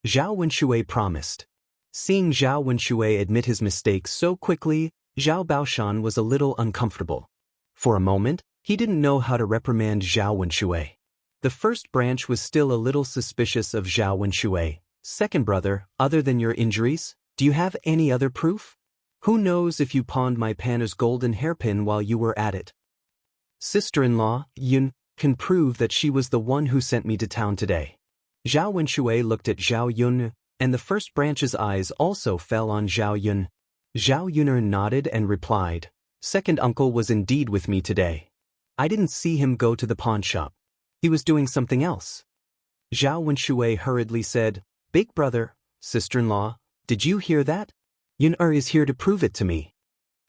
Zhao Wenshui promised. Seeing Zhao Wenshui admit his mistake so quickly, Zhao Baoshan was a little uncomfortable. For a moment, he didn't know how to reprimand Zhao Wenshui. The first branch was still a little suspicious of Zhao Wenshui. Second brother, other than your injuries, do you have any other proof? Who knows if you pawned my Panna's golden hairpin while you were at it? Sister-in-law, Yun, can prove that she was the one who sent me to town today. Zhao Wenshui looked at Zhao Yun, and the first branch's eyes also fell on Zhao Yun. Zhao Yuner nodded and replied, Second uncle was indeed with me today. I didn't see him go to the pawn shop. He was doing something else. Zhao Wenshui hurriedly said, Big brother, sister-in-law, did you hear that? Yun is here to prove it to me.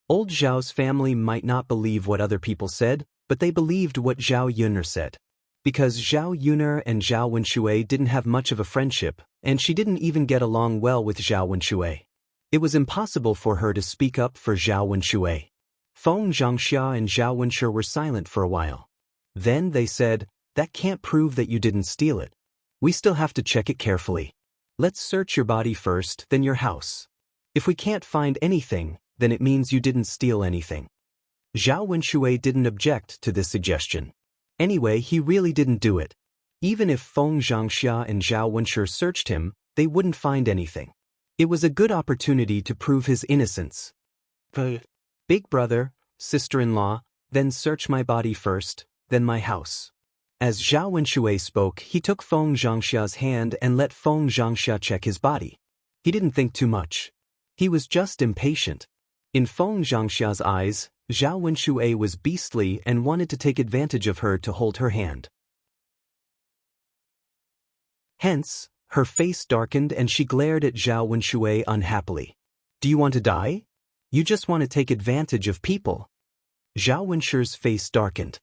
Old Zhao's family might not believe what other people said, but they believed what Zhao Yuner said. Because Zhao Yuner and Zhao Wenshui didn't have much of a friendship, and she didn't even get along well with Zhao Wenshui. It was impossible for her to speak up for Zhao Wenshui. Feng Xianxia and Zhao Wenshu were silent for a while. Then they said, That can't prove that you didn't steal it. We still have to check it carefully. Let's search your body first, then your house. If we can't find anything, then it means you didn't steal anything. Zhao Wenshui didn't object to this suggestion. Anyway, he really didn't do it. Even if Feng Xianxia and Zhao Wenshu searched him, they wouldn't find anything. It was a good opportunity to prove his innocence. Big brother, sister-in-law, then search my body first, then my house. As Zhao Wenshui spoke, he took Feng Xianxia's hand and let Feng Xianxia check his body. He didn't think too much. He was just impatient. In Feng Xianxia's eyes, Zhao Wenshui was beastly and wanted to take advantage of her to hold her hand. Hence, her face darkened and she glared at Zhao Wenshui unhappily. Do you want to die? You just want to take advantage of people. Zhao Wenshu's face darkened.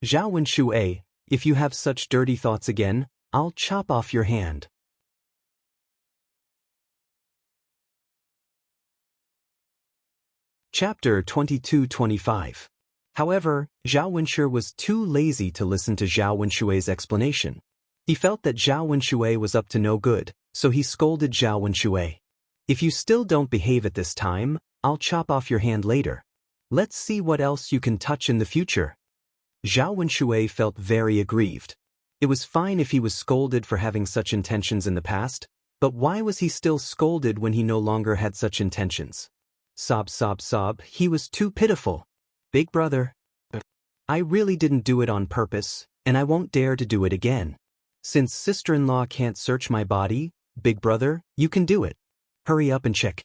Zhao Wenshui, if you have such dirty thoughts again, I'll chop off your hand. Chapter 22-25. However, Zhao Wenshu was too lazy to listen to Zhao Wenshui's explanation. He felt that Zhao Wenshui was up to no good, so he scolded Zhao Wenshui. If you still don't behave at this time, I'll chop off your hand later. Let's see what else you can touch in the future. Zhao Wenshui felt very aggrieved. It was fine if he was scolded for having such intentions in the past, but why was he still scolded when he no longer had such intentions? Sob, sob, sob, he was too pitiful. Big brother. I really didn't do it on purpose, and I won't dare to do it again. Since sister-in-law can't search my body, big brother, you can do it. Hurry up and check.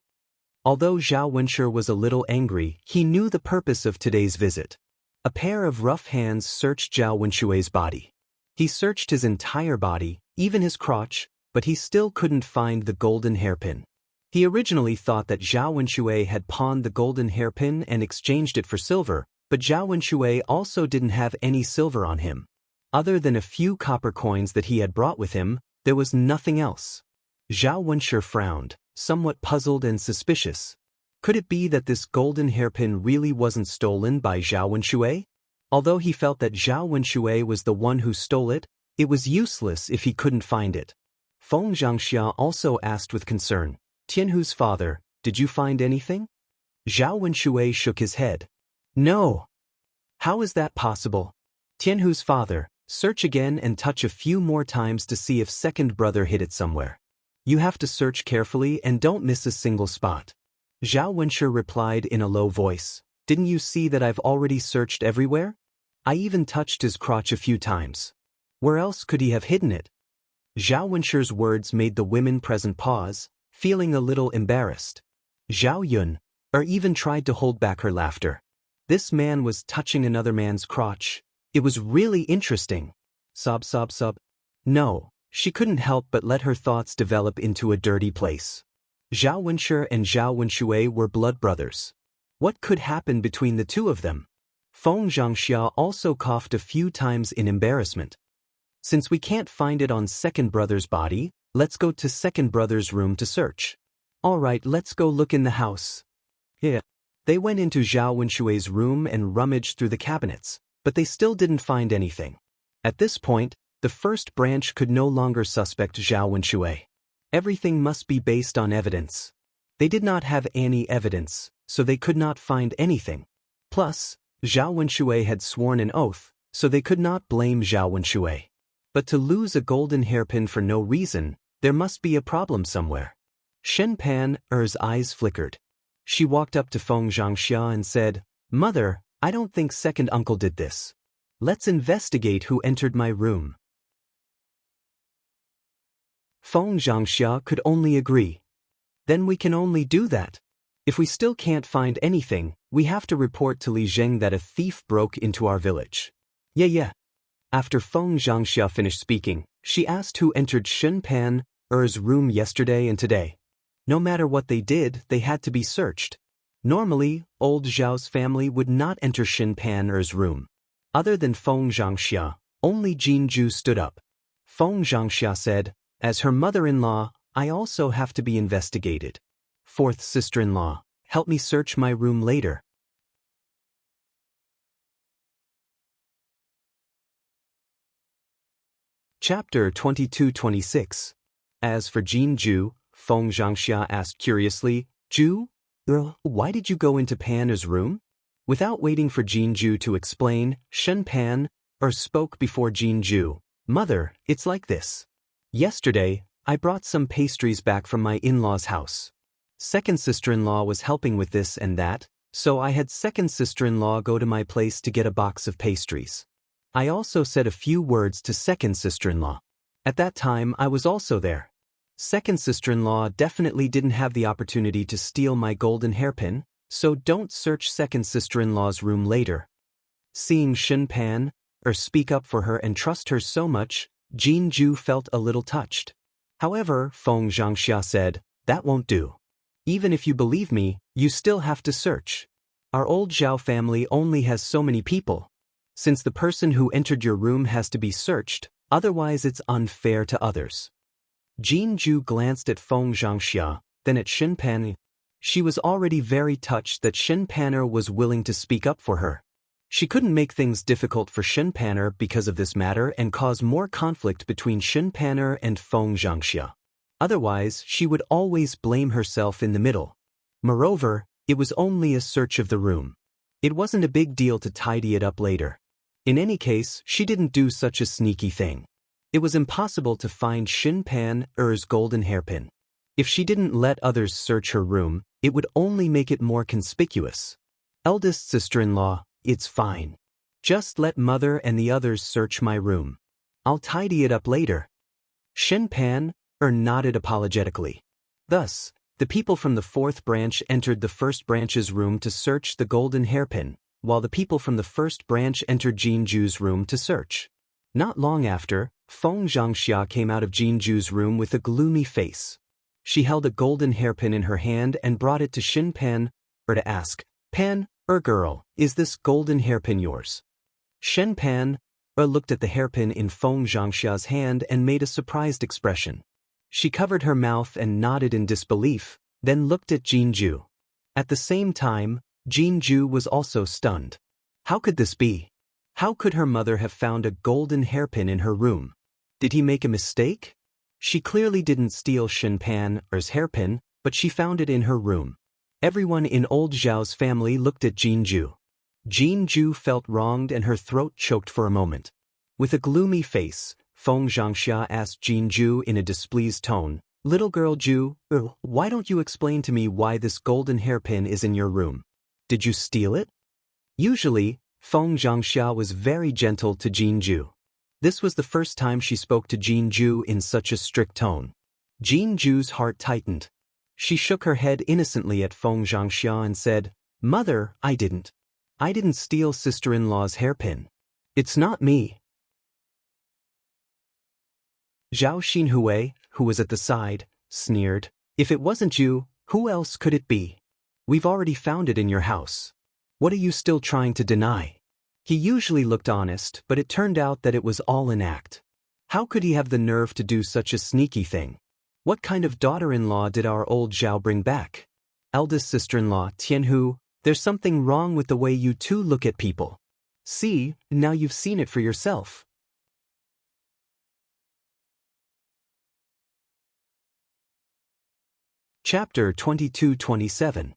Although Zhao Wenshu was a little angry, he knew the purpose of today's visit. A pair of rough hands searched Zhao Wenshui's body. He searched his entire body, even his crotch, but he still couldn't find the golden hairpin. He originally thought that Zhao Wenshui had pawned the golden hairpin and exchanged it for silver, but Zhao Wenshui also didn't have any silver on him. Other than a few copper coins that he had brought with him, there was nothing else. Zhao Wenshu frowned, somewhat puzzled and suspicious. Could it be that this golden hairpin really wasn't stolen by Zhao Wenshui? Although he felt that Zhao Wenshui was the one who stole it, it was useless if he couldn't find it. Feng Xianxia also asked with concern, Tianhu's father, did you find anything? Zhao Wenshui shook his head. No. How is that possible? Tianhu's father, search again and touch a few more times to see if second brother hid it somewhere. You have to search carefully and don't miss a single spot. Zhao Wenshi replied in a low voice, "Didn't you see that I've already searched everywhere? I even touched his crotch a few times. Where else could he have hidden it?" Zhao Wenshi's words made the women present pause, feeling a little embarrassed. Zhao Yun even tried to hold back her laughter. This man was touching another man's crotch. It was really interesting. Sob. No, she couldn't help but let her thoughts develop into a dirty place. Zhao Wenshi and Zhao Wenshui were blood brothers. What could happen between the two of them? Feng Xianxia also coughed a few times in embarrassment. Since we can't find it on second brother's body, let's go to second brother's room to search. Alright, let's go look in the house. Yeah. They went into Zhao Wenshui's room and rummaged through the cabinets, but they still didn't find anything. At this point, the first branch could no longer suspect Zhao Wenshui. Everything must be based on evidence. They did not have any evidence, so they could not find anything. Plus, Zhao Wenshui had sworn an oath, so they could not blame Zhao Wenshui. But to lose a golden hairpin for no reason, there must be a problem somewhere. Shen Pan's eyes flickered. She walked up to Feng Xianxia and said, "Mother, I don't think second uncle did this. Let's investigate who entered my room." Feng Xianxia could only agree. Then we can only do that. If we still can't find anything, we have to report to Li Zheng that a thief broke into our village. Yeah. After Feng Xianxia finished speaking, she asked who entered Shen Pan's room yesterday and today. No matter what they did, they had to be searched. Normally, old Zhao's family would not enter Shen Pan's room. Other than Feng Xianxia, only Jinju stood up. Feng Xianxia said, "As her mother-in-law, I also have to be investigated. Fourth sister-in-law, help me search my room later." Chapter 22-26. As for Jinju, Feng Xianxia asked curiously, "Ju, why did you go into Pan's room?" Without waiting for Jinju to explain, Shen Pan spoke before Jinju. "Mother, it's like this. Yesterday, I brought some pastries back from my in-law's house. Second sister-in-law was helping with this and that, so I had second sister-in-law go to my place to get a box of pastries. I also said a few words to second sister-in-law. At that time, I was also there. Second sister-in-law definitely didn't have the opportunity to steal my golden hairpin, so don't search second sister-in-law's room later." Seeing Shen Pan speak up for her and trust her so much, Jinju felt a little touched. However, Feng Xianxia said, "That won't do. Even if you believe me, you still have to search. Our old Zhao family only has so many people. Since the person who entered your room has to be searched, otherwise it's unfair to others." Jinju glanced at Feng Xianxia, then at Shen Pan. She was already very touched that Shen Panner was willing to speak up for her. She couldn't make things difficult for Shen Panner because of this matter and cause more conflict between Shen Panner and Feng Xianxia. Otherwise, she would always blame herself in the middle. Moreover, it was only a search of the room. It wasn't a big deal to tidy it up later. In any case, she didn't do such a sneaky thing. It was impossible to find Shen Pan's golden hairpin. If she didn't let others search her room, it would only make it more conspicuous. Eldest sister-in-law, it's fine. Just let mother and the others search my room. I'll tidy it up later. Shen Pan nodded apologetically. Thus, the people from the fourth branch entered the first branch's room to search the golden hairpin, while the people from the first branch entered Jinju's room to search. Not long after, Feng Xianxia came out of Jinju's room with a gloomy face. She held a golden hairpin in her hand and brought it to Shen Pan to ask, "Pan, girl, is this golden hairpin yours?" Shen Pan looked at the hairpin in Feng Xianxia's hand and made a surprised expression. She covered her mouth and nodded in disbelief, then looked at Jinju. At the same time, Jinju was also stunned. How could this be? How could her mother have found a golden hairpin in her room? Did he make a mistake? She clearly didn't steal Shen Pan's hairpin, but she found it in her room. Everyone in old Zhao's family looked at Jinju. Jinju felt wronged and her throat choked for a moment. With a gloomy face, Feng Xianxia asked Jinju in a displeased tone, Little girl Ju, why don't you explain to me why this golden hairpin is in your room? Did you steal it? Usually, Feng Xianxia was very gentle to Jin Ju. This was the first time she spoke to Jin Ju in such a strict tone. Jin Ju's heart tightened. She shook her head innocently at Feng Xianxia and said, Mother, I didn't steal sister-in-law's hairpin. It's not me. Zhao Xinhui, who was at the side, sneered, If it wasn't you, who else could it be? We've already found it in your house. What are you still trying to deny? He usually looked honest, but it turned out that it was all an act. How could he have the nerve to do such a sneaky thing? What kind of daughter-in-law did our old Zhao bring back? Eldest sister-in-law, Tianhu, there's something wrong with the way you two look at people. See, now you've seen it for yourself. Chapter 22-27.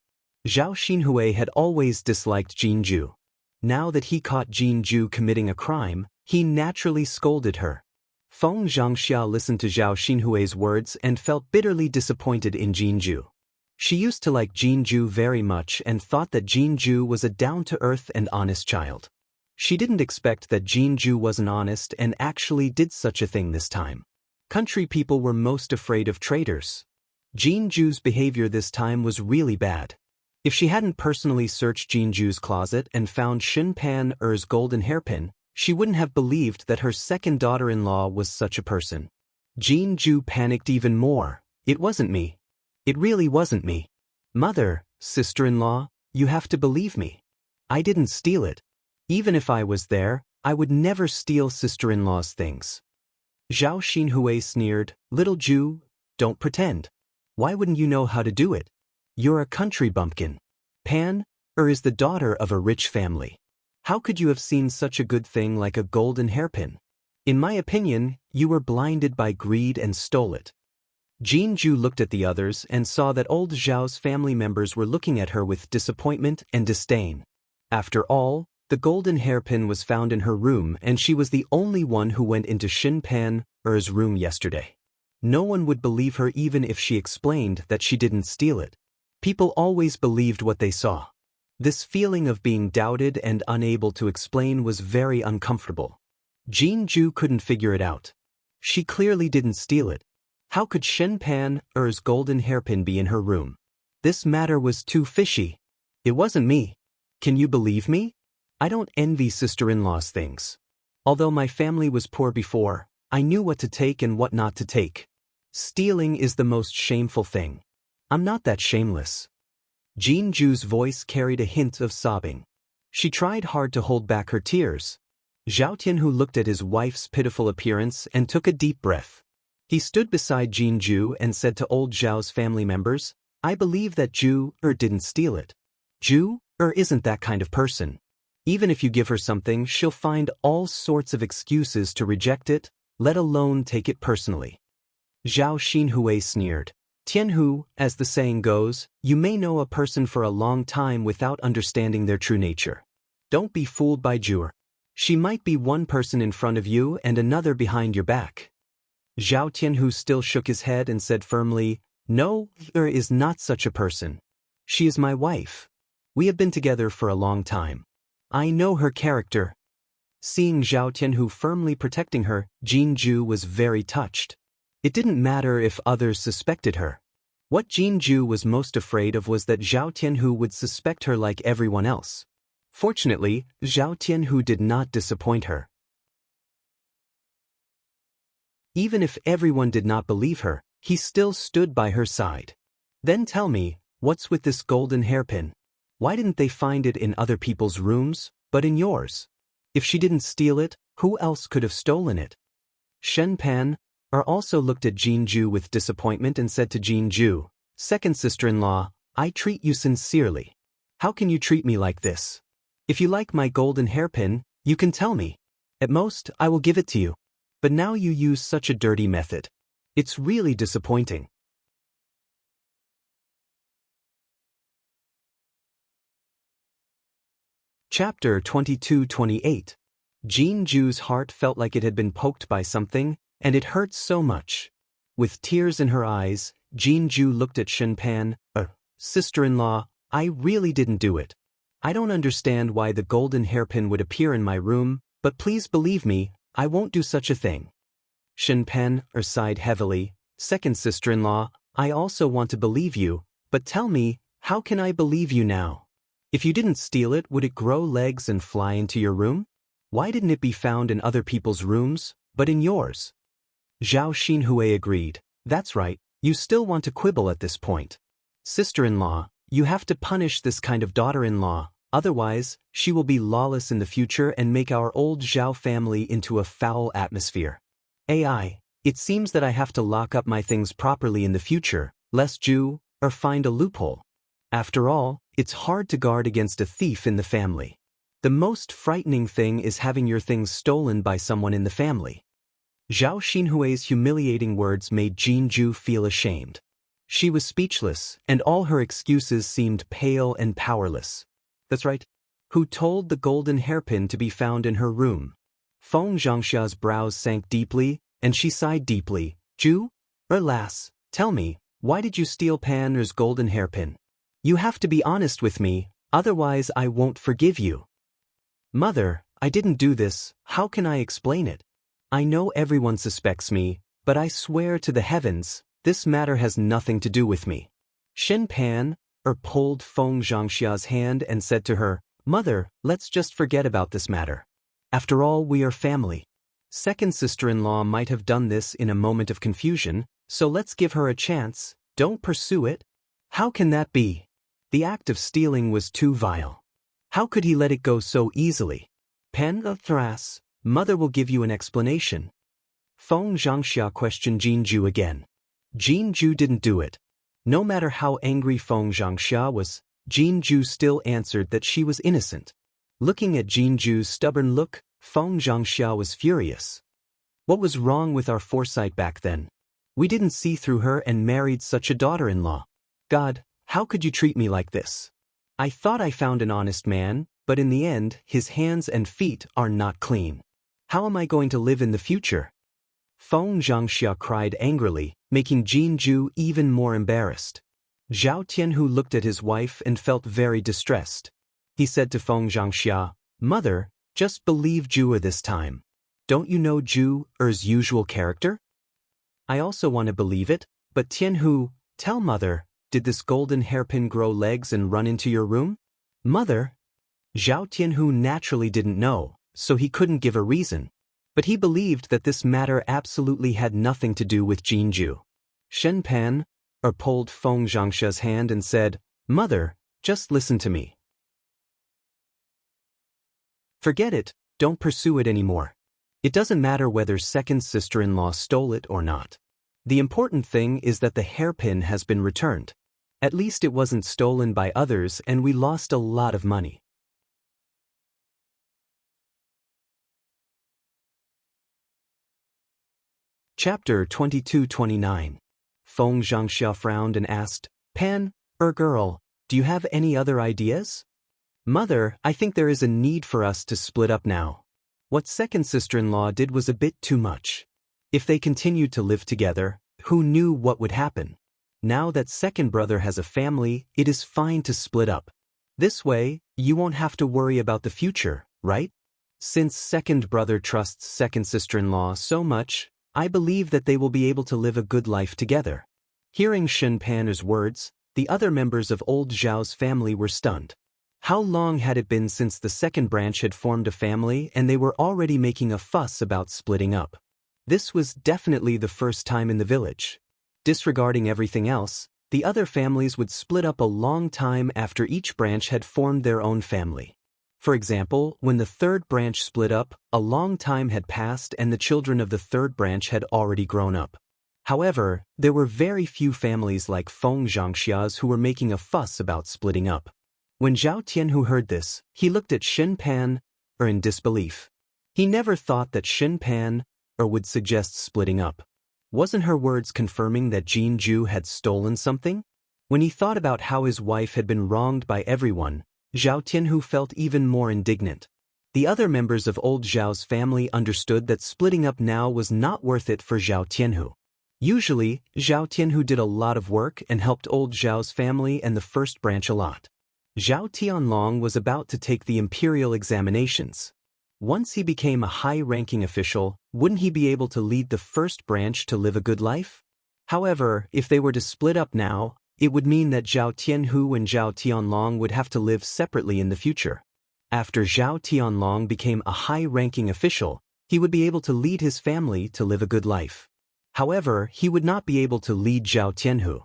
Zhao Xinhui had always disliked Jin Ju. Now that he caught Jin Ju committing a crime, he naturally scolded her. Feng Xianxia listened to Zhao Xinhui's words and felt bitterly disappointed in Jin Ju. She used to like Jin Ju very much and thought that Jin Ju was a down-to-earth and honest child. She didn't expect that Jin Ju wasn't honest and actually did such a thing this time. Country people were most afraid of traitors. Jin Ju's behavior this time was really bad. If she hadn't personally searched Jin Ju's closet and found Xin Pan Er's golden hairpin, she wouldn't have believed that her second daughter-in-law was such a person. Jin Ju panicked even more. It wasn't me. It really wasn't me. Mother, sister-in-law, you have to believe me. I didn't steal it. Even if I was there, I would never steal sister-in-law's things. Zhao Xinhui sneered, Little Ju, don't pretend. Why wouldn't you know how to do it? You're a country bumpkin. Pan is the daughter of a rich family. How could you have seen such a good thing like a golden hairpin? In my opinion, you were blinded by greed and stole it. Jin Ju looked at the others and saw that old Zhao's family members were looking at her with disappointment and disdain. After all, the golden hairpin was found in her room and she was the only one who went into Xin Pan Er's room yesterday. No one would believe her even if she explained that she didn't steal it. People always believed what they saw. This feeling of being doubted and unable to explain was very uncomfortable. Jin Ju couldn't figure it out. She clearly didn't steal it. How could Xin Pan Er's golden hairpin be in her room? This matter was too fishy. It wasn't me. Can you believe me? I don't envy sister-in-law's things. Although my family was poor before, I knew what to take and what not to take. Stealing is the most shameful thing. I'm not that shameless. Jin Ju's voice carried a hint of sobbing. She tried hard to hold back her tears. Zhao Tianhu looked at his wife's pitiful appearance and took a deep breath. He stood beside Jin Ju and said to old Zhao's family members, I believe that Ju didn't steal it. Ju isn't that kind of person. Even if you give her something, she'll find all sorts of excuses to reject it, let alone take it personally. Zhao Xinhui sneered. Tianhu, as the saying goes, you may know a person for a long time without understanding their true nature. Don't be fooled by Ju. She might be one person in front of you and another behind your back. Zhao Tianhu still shook his head and said firmly, No, there is not such a person. She is my wife. We have been together for a long time. I know her character. Seeing Zhao Tianhu firmly protecting her, Jin Ju was very touched. It didn't matter if others suspected her. What Jin Ju was most afraid of was that Zhao Tianhu would suspect her like everyone else. Fortunately, Zhao Tianhu did not disappoint her. Even if everyone did not believe her, he still stood by her side. Then tell me, what's with this golden hairpin? Why didn't they find it in other people's rooms, but in yours? If she didn't steal it, who else could have stolen it? Shen Pan also looked at Jin Ju with disappointment and said to Jin Ju, Second sister-in-law, I treat you sincerely. How can you treat me like this? If you like my golden hairpin, you can tell me. At most, I will give it to you. But now you use such a dirty method. It's really disappointing. Chapter 22-28. Jin Ju's heart felt like it had been poked by something, and it hurt so much. With tears in her eyes, Jinju looked at Shenpan, sister-in-law, I really didn't do it. I don't understand why the golden hairpin would appear in my room, but please believe me, I won't do such a thing. Shenpan sighed heavily, second sister-in-law, I also want to believe you, but tell me, how can I believe you now? If you didn't steal it, would it grow legs and fly into your room? Why didn't it be found in other people's rooms, but in yours? Zhao Xinhui agreed. That's right, you still want to quibble at this point. Sister-in-law, you have to punish this kind of daughter-in-law, otherwise, she will be lawless in the future and make our old Zhao family into a foul atmosphere. AI, it seems that I have to lock up my things properly in the future, lest Ju, or find a loophole. After all, it's hard to guard against a thief in the family. The most frightening thing is having your things stolen by someone in the family. Zhao Xinhui's humiliating words made Jinju feel ashamed. She was speechless, and all her excuses seemed pale and powerless. That's right. Who told the golden hairpin to be found in her room? Feng Xianxia's brows sank deeply, and she sighed deeply. Ju? Lass, tell me, why did you steal Pan's golden hairpin? You have to be honest with me, otherwise I won't forgive you. Mother, I didn't do this, how can I explain it? I know everyone suspects me, but I swear to the heavens, this matter has nothing to do with me. Shen Pan pulled Feng Xianxia's hand and said to her, Mother, let's just forget about this matter. After all, we are family. Second sister-in-law might have done this in a moment of confusion, so let's give her a chance, don't pursue it. How can that be? The act of stealing was too vile. How could he let it go so easily? Pan Thras, Mother will give you an explanation. Feng Xianxia questioned Jinju again. Jinju didn't do it. No matter how angry Feng Xianxia was, Jinju still answered that she was innocent. Looking at Jinju's stubborn look, Feng Xianxia was furious. What was wrong with our foresight back then? We didn't see through her and married such a daughter-in-law. God, how could you treat me like this? I thought I found an honest man, but in the end, his hands and feet are not clean. How am I going to live in the future? Feng Xianxia cried angrily, making Jinju even more embarrassed. Zhao Tianhu looked at his wife and felt very distressed. He said to Feng Xianxia, Mother, just believe Ju this time. Don't you know Ju's usual character? I also want to believe it, but Tianhu, tell Mother, did this golden hairpin grow legs and run into your room? Mother? Zhao Tianhu naturally didn't know, so he couldn't give a reason. But he believed that this matter absolutely had nothing to do with Jinju. Shen Pan pulled Feng Xianxia's hand and said, Mother, just listen to me. Forget it, don't pursue it anymore. It doesn't matter whether second sister-in-law stole it or not. The important thing is that the hairpin has been returned. At least it wasn't stolen by others and we lost a lot of money. Chapter 22-29. Feng Xianxia frowned and asked, Pan, girl, do you have any other ideas? Mother, I think there is a need for us to split up now. What second sister-in-law did was a bit too much. If they continued to live together, who knew what would happen? Now that second brother has a family, it is fine to split up. This way, you won't have to worry about the future, right? Since second brother trusts second sister-in-law so much, I believe that they will be able to live a good life together. Hearing Shen Pan's words, the other members of old Zhao's family were stunned. How long had it been since the second branch had formed a family and they were already making a fuss about splitting up? This was definitely the first time in the village. Disregarding everything else, the other families would split up a long time after each branch had formed their own family. For example, when the third branch split up, a long time had passed and the children of the third branch had already grown up. However, there were very few families like Feng Xianxia's who were making a fuss about splitting up. When Zhao Tianhu heard this, he looked at Shen Pan in disbelief. He never thought that Shen Pan would suggest splitting up. Wasn't her words confirming that Jinju had stolen something? When he thought about how his wife had been wronged by everyone, Zhao Tianhu felt even more indignant. The other members of old Zhao's family understood that splitting up now was not worth it for Zhao Tianhu. Usually, Zhao Tianhu did a lot of work and helped old Zhao's family and the first branch a lot. Zhao Tianlong was about to take the imperial examinations. Once he became a high-ranking official, wouldn't he be able to lead the first branch to live a good life? However, if they were to split up now, it would mean that Zhao Tianhu and Zhao Tianlong would have to live separately in the future. After Zhao Tianlong became a high-ranking official, he would be able to lead his family to live a good life. However, he would not be able to lead Zhao Tianhu.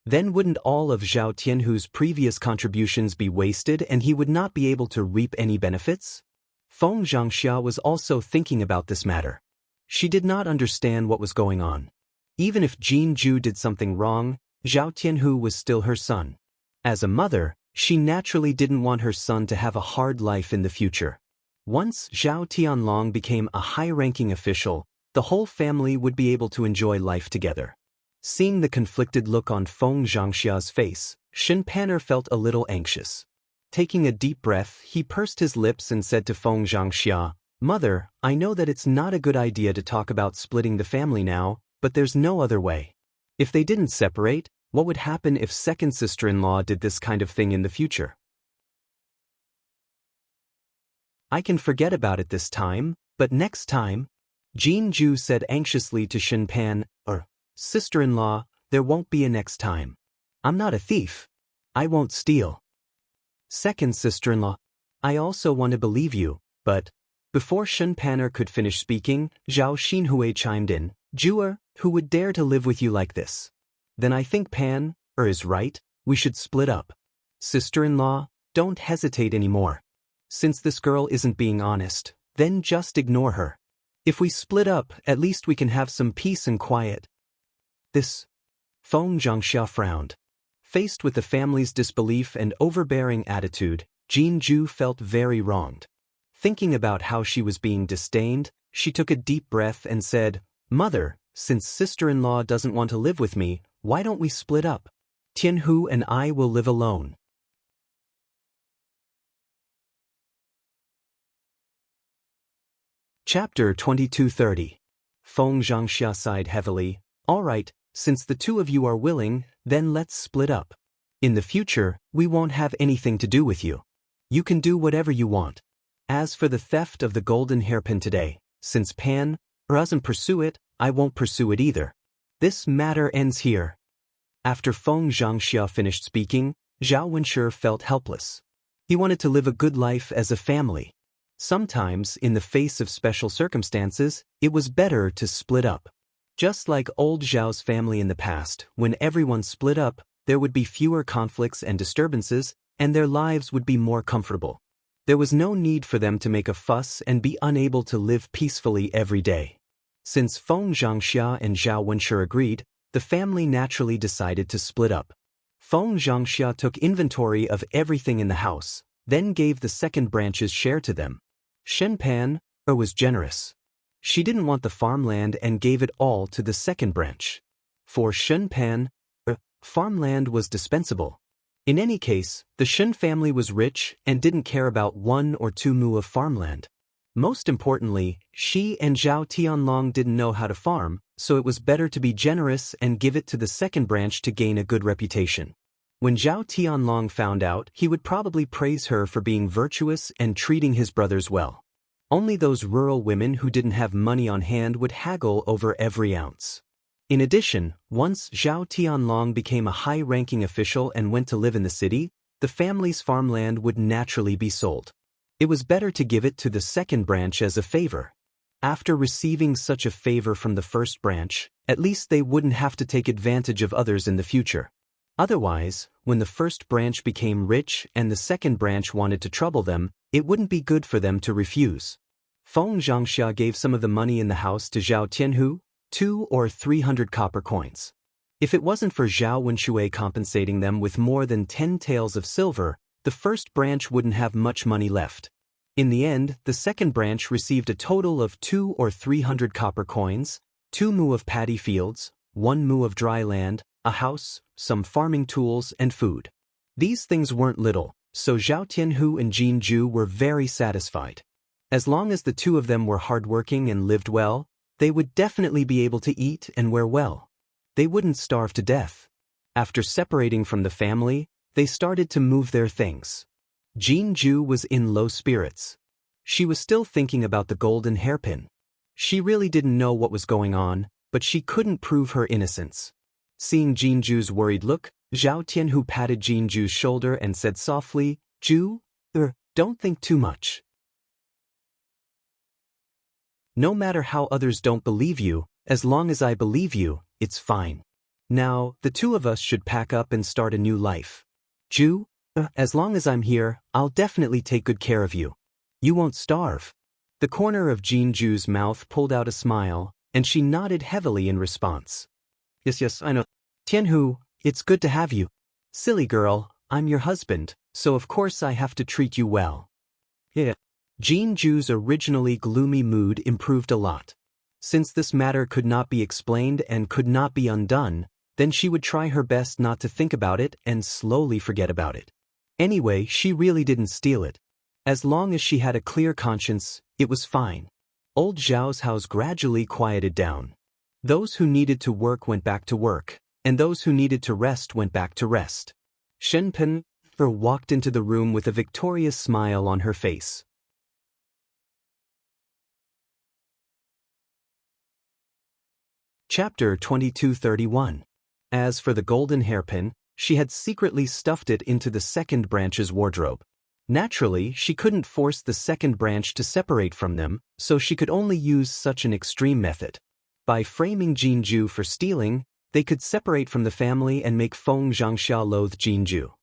Then wouldn't all of Zhao Tianhu's previous contributions be wasted and he would not be able to reap any benefits? Feng Xianxia was also thinking about this matter. She did not understand what was going on. Even if Jin Ju did something wrong, Zhao Tianhu was still her son. As a mother, she naturally didn't want her son to have a hard life in the future. Once Zhao Tianlong became a high-ranking official, the whole family would be able to enjoy life together. Seeing the conflicted look on Feng Xianxia's face, Shen Pan'er felt a little anxious. Taking a deep breath, he pursed his lips and said to Feng Xianxia, "Mother, I know that it's not a good idea to talk about splitting the family now, but there's no other way. If they didn't separate, what would happen if second sister-in-law did this kind of thing in the future? I can forget about it this time, but next time," Jin Ju said anxiously to Shen Pan, "Sister-in-law, there won't be a next time. I'm not a thief. I won't steal." "Second sister-in-law, I also want to believe you, but..." Before Shen Pan'er could finish speaking, Zhao Xinhui chimed in, "Jua, who would dare to live with you like this? Then I think Pan is right, we should split up. Sister-in-law, don't hesitate anymore. Since this girl isn't being honest, then just ignore her. If we split up, at least we can have some peace and quiet." This. Feng Zhangxia frowned. Faced with the family's disbelief and overbearing attitude, Jin Ju felt very wronged. Thinking about how she was being disdained, she took a deep breath and said, "Mother, since sister-in-law doesn't want to live with me, why don't we split up? Tianhu and I will live alone." Chapter 2230. Feng Zhangxia sighed heavily. "All right, since the two of you are willing, then let's split up. In the future, we won't have anything to do with you. You can do whatever you want. As for the theft of the golden hairpin today, since Pan doesn't pursue it, I won't pursue it either. This matter ends here." After Feng Zhangxia finished speaking, Zhao Wenshi felt helpless. He wanted to live a good life as a family. Sometimes, in the face of special circumstances, it was better to split up. Just like old Zhao's family in the past, when everyone split up, there would be fewer conflicts and disturbances, and their lives would be more comfortable. There was no need for them to make a fuss and be unable to live peacefully every day. Since Feng Zhangxia and Zhao Wenshi agreed, the family naturally decided to split up. Feng Zhangxia took inventory of everything in the house, then gave the second branch's share to them. Shen Pan was generous. She didn't want the farmland and gave it all to the second branch. For Shen Pan, farmland was dispensable. In any case, the Shen family was rich and didn't care about 1 or 2 mu of farmland. Most importantly, she and Zhao Tianlong didn't know how to farm, so it was better to be generous and give it to the second branch to gain a good reputation. When Zhao Tianlong found out, he would probably praise her for being virtuous and treating his brothers well. Only those rural women who didn't have money on hand would haggle over every ounce. In addition, once Zhao Tianlong became a high-ranking official and went to live in the city, the family's farmland would naturally be sold. It was better to give it to the second branch as a favor. After receiving such a favor from the first branch, at least they wouldn't have to take advantage of others in the future. Otherwise, when the first branch became rich and the second branch wanted to trouble them, it wouldn't be good for them to refuse. Feng Zhangxia gave some of the money in the house to Zhao Tianhu, 200 or 300 copper coins. If it wasn't for Zhao Wenshi compensating them with more than 10 taels of silver, the first branch wouldn't have much money left. In the end, the second branch received a total of 200 or 300 copper coins, 2 mu of paddy fields, 1 mu of dry land, a house, some farming tools, and food. These things weren't little, so Zhao Tianhu and Jin Ju were very satisfied. As long as the two of them were hardworking and lived well, they would definitely be able to eat and wear well. they wouldn't starve to death. After separating from the family, they started to move their things. Jinju was in low spirits. She was still thinking about the golden hairpin. She really didn't know what was going on, but she couldn't prove her innocence. Seeing Jinju's worried look, Zhao Tianhu patted Jinju's shoulder and said softly, "Ju, don't think too much. No matter how others don't believe you, as long as I believe you, it's fine. Now, the two of us should pack up and start a new life. Ju, as long as I'm here, I'll definitely take good care of you. You won't starve." The corner of Jinju's mouth pulled out a smile, and she nodded heavily in response. Yes, I know. Tianhu, it's good to have you. Silly girl, I'm your husband, so of course I have to treat you well. Yeah. Jinju's originally gloomy mood improved a lot. Since this matter could not be explained and could not be undone, then she would try her best not to think about it and slowly forget about it. Anyway, she really didn't steal it. As long as she had a clear conscience, it was fine. Old Zhao's house gradually quieted down. Those who needed to work went back to work, and those who needed to rest went back to rest. Shenpen walked into the room with a victorious smile on her face. Chapter 2231. As for the golden hairpin, she had secretly stuffed it into the second branch's wardrobe. Naturally, she couldn't force the second branch to separate from them, so she could only use such an extreme method. By framing Jinju for stealing, they could separate from the family and make Feng Xianxia loathe Jinju.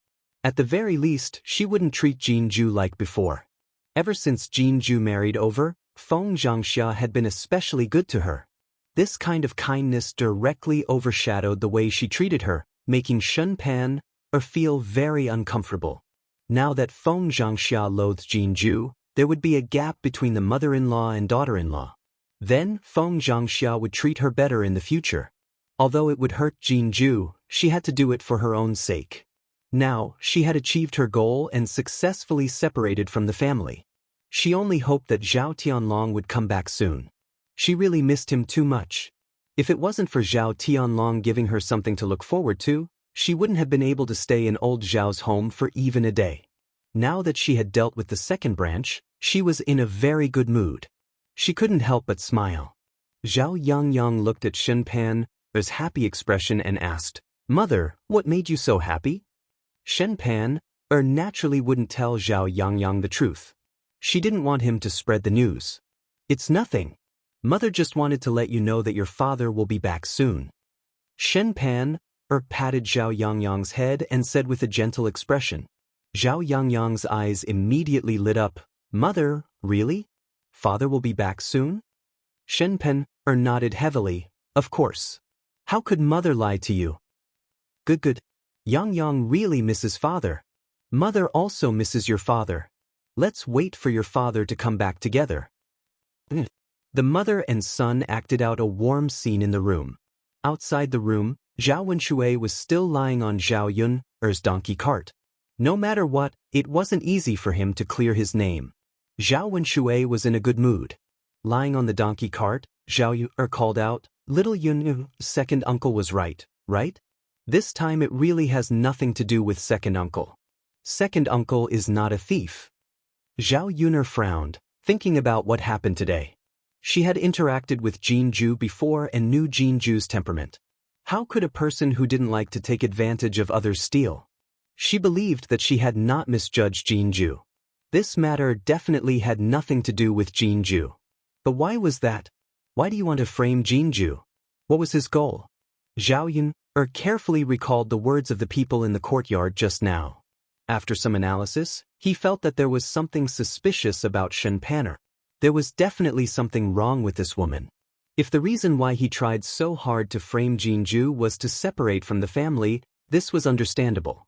At the very least, she wouldn't treat Jinju like before. Ever since Jinju married over, Feng Xianxia had been especially good to her. This kind of kindness directly overshadowed the way she treated her, making Shenpan feel very uncomfortable. Now that Feng Xianxia loathed Jinju, there would be a gap between the mother-in-law and daughter-in-law. Then Feng Xianxia would treat her better in the future. Although it would hurt Jinju, she had to do it for her own sake. Now, she had achieved her goal and successfully separated from the family. She only hoped that Zhao Tianlong would come back soon. She really missed him too much. If it wasn't for Zhao Tianlong giving her something to look forward to, she wouldn't have been able to stay in old Zhao's home for even a day. Now that she had dealt with the second branch, she was in a very good mood. She couldn't help but smile. Zhao Yangyang looked at Shenpan's happy expression and asked, "Mother, what made you so happy?" Shenpan naturally wouldn't tell Zhao Yangyang the truth. She didn't want him to spread the news. "It's nothing. Mother just wanted to let you know that your father will be back soon." Shenpan patted Zhao Yangyang's head and said with a gentle expression. Zhao Yangyang's eyes immediately lit up. "Mother, really? Father will be back soon?" Shenpen nodded heavily. "Of course. How could mother lie to you?" Good. Yangyang really misses father. Mother also misses your father. Let's wait for your father to come back together." The mother and son acted out a warm scene in the room. Outside the room, Zhao Wenshui was still lying on Zhao Yun's donkey cart. No matter what, it wasn't easy for him to clear his name. Zhao Wenshui was in a good mood. Lying on the donkey cart, Zhao Yun called out, "Little Yun, second uncle was right? This time it really has nothing to do with second uncle. Second uncle is not a thief." Zhao Yun frowned, thinking about what happened today. She had interacted with Jinju before and knew Jinju's temperament. How could a person who didn't like to take advantage of others steal? She believed that she had not misjudged Jinju. This matter definitely had nothing to do with Jinju. But why was that? Why do you want to frame Jinju? What was his goal? Zhao Yun carefully recalled the words of the people in the courtyard just now. After some analysis, he felt that there was something suspicious about Shenpan. There was definitely something wrong with this woman. If the reason why he tried so hard to frame Jinju was to separate from the family, this was understandable.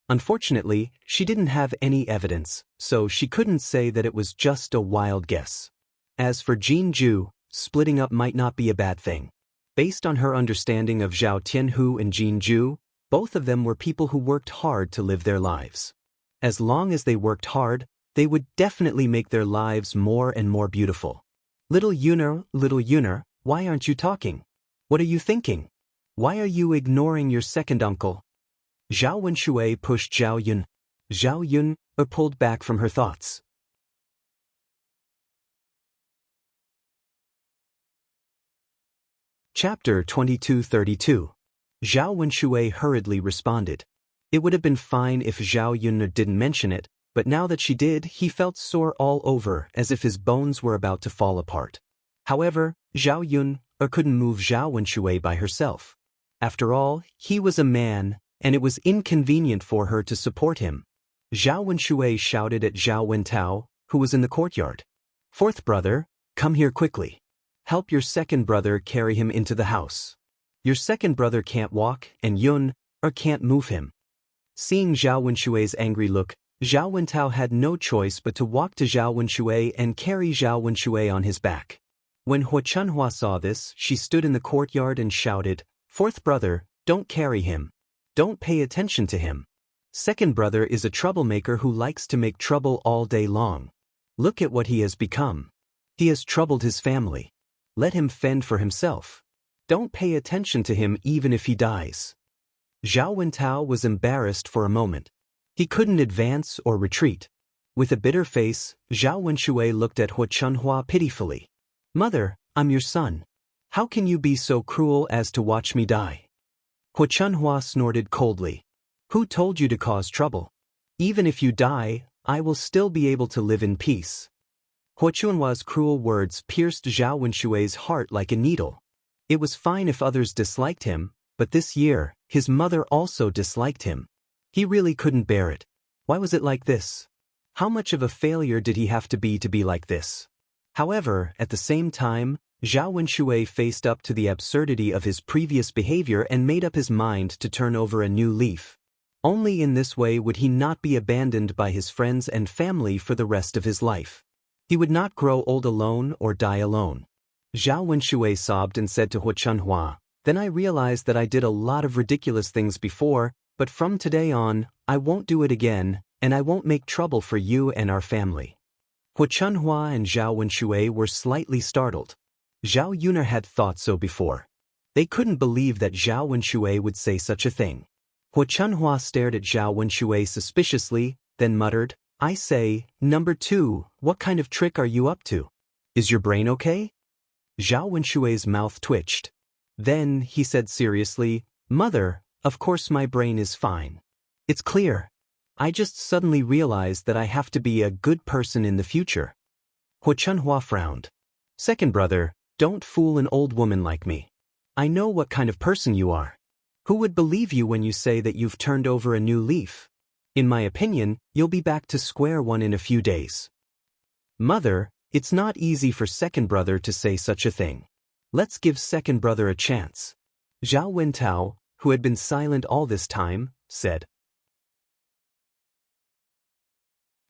Unfortunately, she didn't have any evidence, so she couldn't say that it was just a wild guess. As for Jinju, splitting up might not be a bad thing. Based on her understanding of Zhao Tianhu and Jinju, both of them were people who worked hard to live their lives. As long as they worked hard, they would definitely make their lives more and more beautiful. Little Yuner, Why aren't you talking? What are you thinking? Why are you ignoring your second uncle? Zhao Wenshui pushed Zhao Yun. Zhao Yun pulled back from her thoughts. Chapter 2232. Zhao Wenshui hurriedly responded. It would have been fine if Zhao Yun didn't mention it, but now that she did, he felt sore all over as if his bones were about to fall apart. However, Zhao Yun couldn't move Zhao Wenshui by herself. After all, he was a man, and it was inconvenient for her to support him. Zhao Wenshui shouted at Zhao Wentao, who was in the courtyard. "Fourth brother, come here quickly. Help your second brother carry him into the house. Your second brother can't walk, and Yun can't move him." Seeing Zhao Wenshui's angry look, Zhao Wentao had no choice but to walk to Zhao Wenshui and carry Zhao Wenshui on his back. When Hua Chunhua saw this, she stood in the courtyard and shouted, "Fourth brother, don't carry him. Don't pay attention to him. Second brother is a troublemaker who likes to make trouble all day long. Look at what he has become. He has troubled his family. Let him fend for himself. Don't pay attention to him even if he dies." Zhao Wentao was embarrassed for a moment. He couldn't advance or retreat. With a bitter face, Zhao Wenshui looked at Hua Chunhua pitifully. "Mother, I'm your son. How can you be so cruel as to watch me die?" Hua Chunhua snorted coldly. "Who told you to cause trouble? Even if you die, I will still be able to live in peace." Hua Chunhua's cruel words pierced Zhao Wenshui's heart like a needle. It was fine if others disliked him, but this year, his mother also disliked him. He really couldn't bear it. Why was it like this? How much of a failure did he have to be like this? However, at the same time, Zhao Wenshui faced up to the absurdity of his previous behavior and made up his mind to turn over a new leaf. Only in this way would he not be abandoned by his friends and family for the rest of his life. He would not grow old alone or die alone. Zhao Wenshui sobbed and said to Hua Chunhua, "Then I realized that I did a lot of ridiculous things before, but from today on, I won't do it again, and I won't make trouble for you and our family." Hua Chunhua and Zhao Wenshui were slightly startled. Zhao Yun had thought so before. They couldn't believe that Zhao Wenshui would say such a thing. Hua Chunhua stared at Zhao Wenshui suspiciously, then muttered, "I say, number 2, what kind of trick are you up to? Is your brain okay?" Zhao Wenshui's mouth twitched. Then he said seriously, "Mother, of course my brain is fine. It's clear. I just suddenly realized that I have to be a good person in the future." Hua Chunhua frowned. "Second brother, don't fool an old woman like me. I know what kind of person you are. Who would believe you when you say that you've turned over a new leaf? In my opinion, you'll be back to square one in a few days." "Mother, it's not easy for second brother to say such a thing. Let's give second brother a chance." Zhao Wentao, who had been silent all this time, said.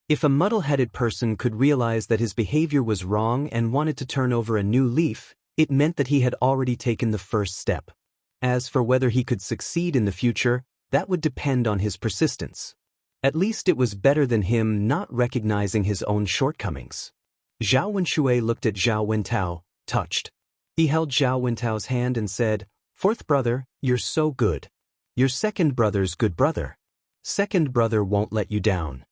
If a muddle-headed person could realize that his behavior was wrong and wanted to turn over a new leaf, it meant that he had already taken the first step. As for whether he could succeed in the future, that would depend on his persistence. At least it was better than him not recognizing his own shortcomings. Zhao Wenshui looked at Zhao Wentao, touched. He held Zhao Wentao's hand and said, "Fourth brother, you're so good. Your second brother's good brother. Second brother won't let you down."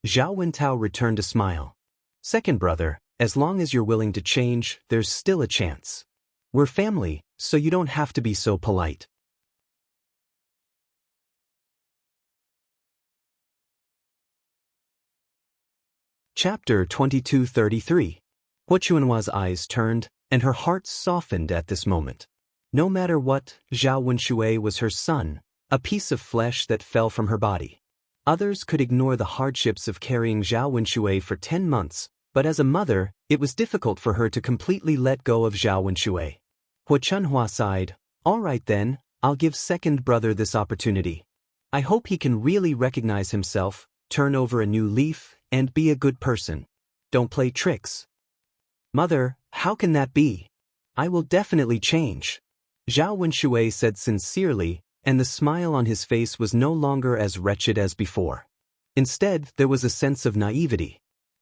Zhao Wentao returned a smile. "Second brother, as long as you're willing to change, there's still a chance. We're family, so you don't have to be so polite." Chapter 2233. Hua Chunhua's eyes turned, and her heart softened at this moment. No matter what, Zhao Wenshui was her son, a piece of flesh that fell from her body. Others could ignore the hardships of carrying Zhao Wenshui for 10 months, but as a mother, it was difficult for her to completely let go of Zhao Wenshui. Hua Chunhua sighed, "All right then, I'll give second brother this opportunity. I hope he can really recognize himself, turn over a new leaf, and be a good person. Don't play tricks." "Mother, how can that be? I will definitely change," Zhao Wenshui said sincerely, and the smile on his face was no longer as wretched as before. Instead, there was a sense of naivety.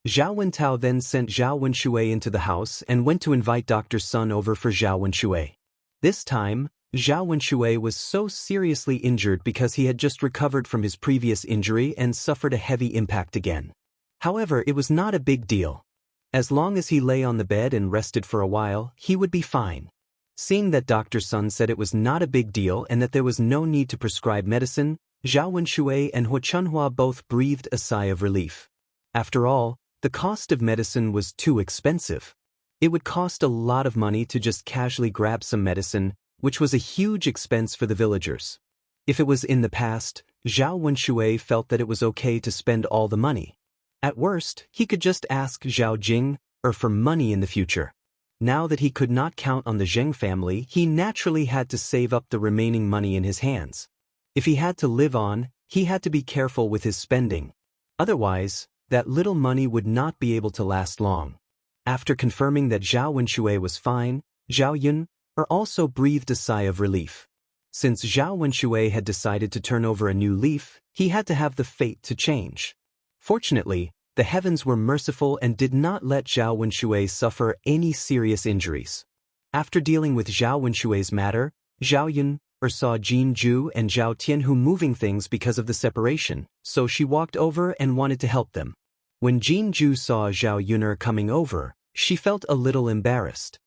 Zhao Wentao then sent Zhao Wenshui into the house and went to invite Dr. Sun over for Zhao Wenshui. This time, Zhao Wenshui was so seriously injured because he had just recovered from his previous injury and suffered a heavy impact again. However, it was not a big deal. As long as he lay on the bed and rested for a while, he would be fine. Seeing that Dr. Sun said it was not a big deal and that there was no need to prescribe medicine, Zhao Wenshui and He Chunhua both breathed a sigh of relief. After all, the cost of medicine was too expensive. It would cost a lot of money to just casually grab some medicine, which was a huge expense for the villagers. If it was in the past, Zhao Wenshui felt that it was okay to spend all the money. At worst, he could just ask Zhao Jing for money in the future. Now that he could not count on the Zheng family, he naturally had to save up the remaining money in his hands. If he had to live on, he had to be careful with his spending. Otherwise, that little money would not be able to last long. After confirming that Zhao Wenshui was fine, Zhao Yun also breathed a sigh of relief. Since Zhao Wenshui had decided to turn over a new leaf, he had to have the fate to change. Fortunately, the heavens were merciful and did not let Zhao Wenshui suffer any serious injuries. After dealing with Zhao Wenshui's matter, Zhao Yun saw Jin Ju and Zhao Tianhu moving things because of the separation, so she walked over and wanted to help them. When Jin Ju saw Zhao Yun coming over, she felt a little embarrassed.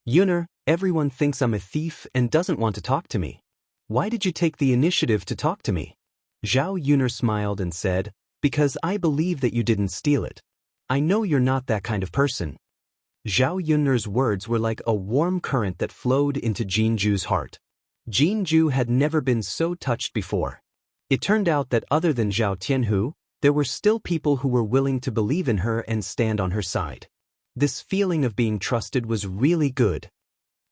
"Yun, everyone thinks I'm a thief and doesn't want to talk to me. Why did you take the initiative to talk to me?" Zhao Yun smiled and said, "Because I believe that you didn't steal it. I know you're not that kind of person." Zhao Yun's words were like a warm current that flowed into Jin Ju's heart. Jin Ju had never been so touched before. It turned out that other than Zhao Tianhu, there were still people who were willing to believe in her and stand on her side. This feeling of being trusted was really good.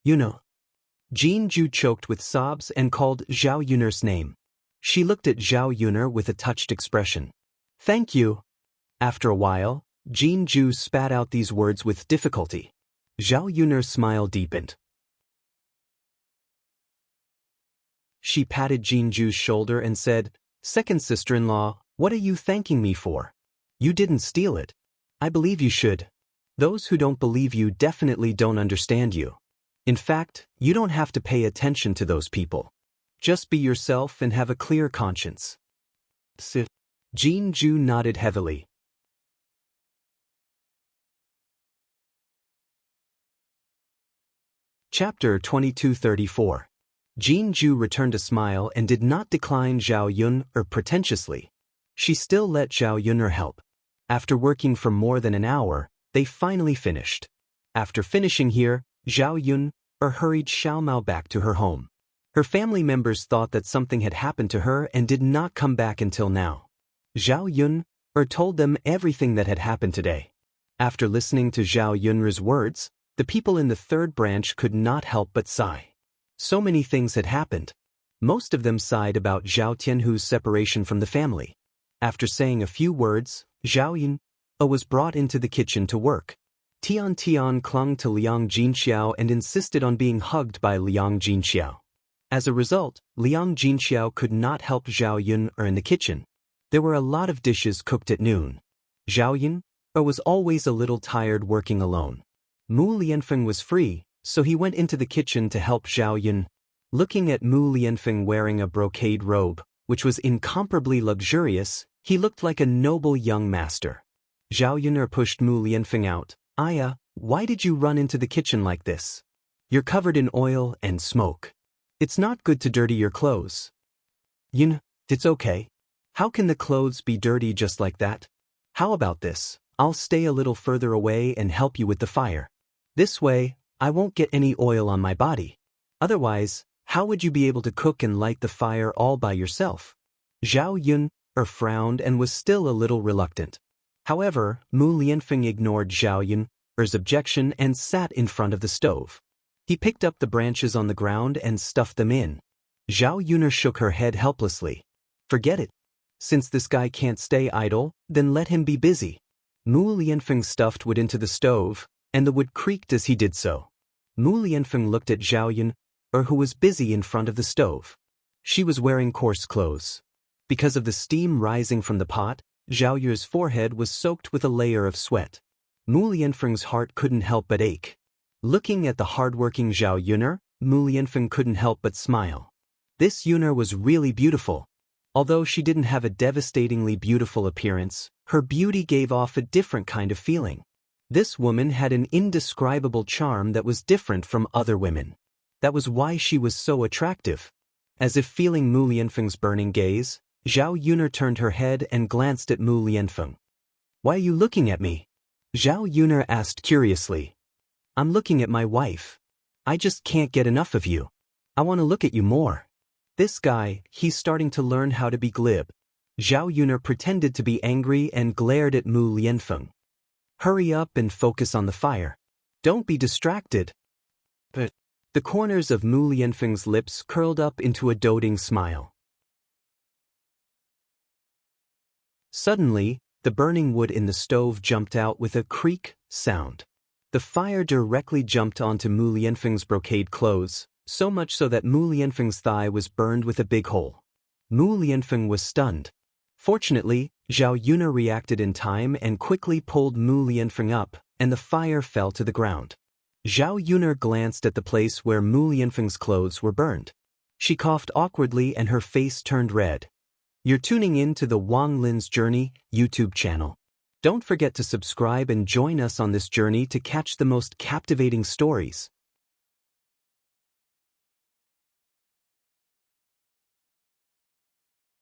Jin Ju choked with sobs and called Zhao Yun's name. She looked at Zhao Yun with a touched expression. "Thank you." After a while, Jin Ju spat out these words with difficulty. Zhao Yun's smile deepened. She patted Jin Ju's shoulder and said, "Second sister-in-law, what are you thanking me for? You didn't steal it. I believe you should. Those who don't believe you definitely don't understand you. In fact, you don't have to pay attention to those people. Just be yourself and have a clear conscience." Jin Ju nodded heavily. Chapter 2234. Jin Ju returned a smile and did not decline Zhao Yun pretentiously. She still let Zhao Yun help. After working for more than an hour, they finally finished. After finishing here, Zhao Yun hurried Xiao Mao back to her home. Her family members thought that something had happened to her and did not come back until now. Zhao Yun told them everything that had happened today. After listening to Zhao Yun's words, the people in the third branch could not help but sigh. So many things had happened. Most of them sighed about Zhao Tianhu's separation from the family. After saying a few words, Zhao Yun was brought into the kitchen to work. Tian Tian clung to Liang Jinxiao and insisted on being hugged by Liang Jinxiao. As a result, Liang Jinxiao could not help Zhao Yun in the kitchen. There were a lot of dishes cooked at noon. Zhao Yun was always a little tired working alone. Mu Lianfeng was free, so he went into the kitchen to help Zhao Yun. Looking at Mu Lianfeng wearing a brocade robe, which was incomparably luxurious, he looked like a noble young master. Zhao Yun pushed Mu Lianfeng out. "Aya, why did you run into the kitchen like this? You're covered in oil and smoke. It's not good to dirty your clothes." "Yun, it's okay. How can the clothes be dirty just like that? How about this? I'll stay a little further away and help you with the fire. This way, I won't get any oil on my body. Otherwise, how would you be able to cook and light the fire all by yourself?" Zhao Yun frowned and was still a little reluctant. However, Mu Lianfeng ignored Zhao Yun's objection and sat in front of the stove. He picked up the branches on the ground and stuffed them in. Zhao Yun shook her head helplessly. "Forget it. Since this guy can't stay idle, then let him be busy." Mu Lianfeng stuffed wood into the stove, and the wood creaked as he did so. Mu Lianfeng looked at Zhao Yun, who was busy in front of the stove. She was wearing coarse clothes. Because of the steam rising from the pot, Zhao Yu's forehead was soaked with a layer of sweat. Mu Lianfeng's heart couldn't help but ache. Looking at the hardworking Zhao Yuner, Mu Lianfeng couldn't help but smile. This Yuner was really beautiful. Although she didn't have a devastatingly beautiful appearance, her beauty gave off a different kind of feeling. This woman had an indescribable charm that was different from other women. That was why she was so attractive. As if feeling Mu Lianfeng's burning gaze, Zhao Yuner turned her head and glanced at Mu Lianfeng. "Why are you looking at me?" Zhao Yuner asked curiously. "I'm looking at my wife. I just can't get enough of you. I want to look at you more." This guy, he's starting to learn how to be glib. Zhao Yuner pretended to be angry and glared at Mu Lianfeng. "Hurry up and focus on the fire. Don't be distracted." But the corners of Mu Lianfeng's lips curled up into a doting smile. Suddenly, the burning wood in the stove jumped out with a creak sound. The fire directly jumped onto Mu Lianfeng's brocade clothes, so much so that Mu Lianfeng's thigh was burned with a big hole. Mu Lianfeng was stunned. Fortunately, Zhao Yuner reacted in time and quickly pulled Mu Lianfeng up, and the fire fell to the ground. Zhao Yuner glanced at the place where Mu Lianfeng's clothes were burned. She coughed awkwardly and her face turned red. You're tuning in to the Wang Lin's Journey YouTube channel. Don't forget to subscribe and join us on this journey to catch the most captivating stories.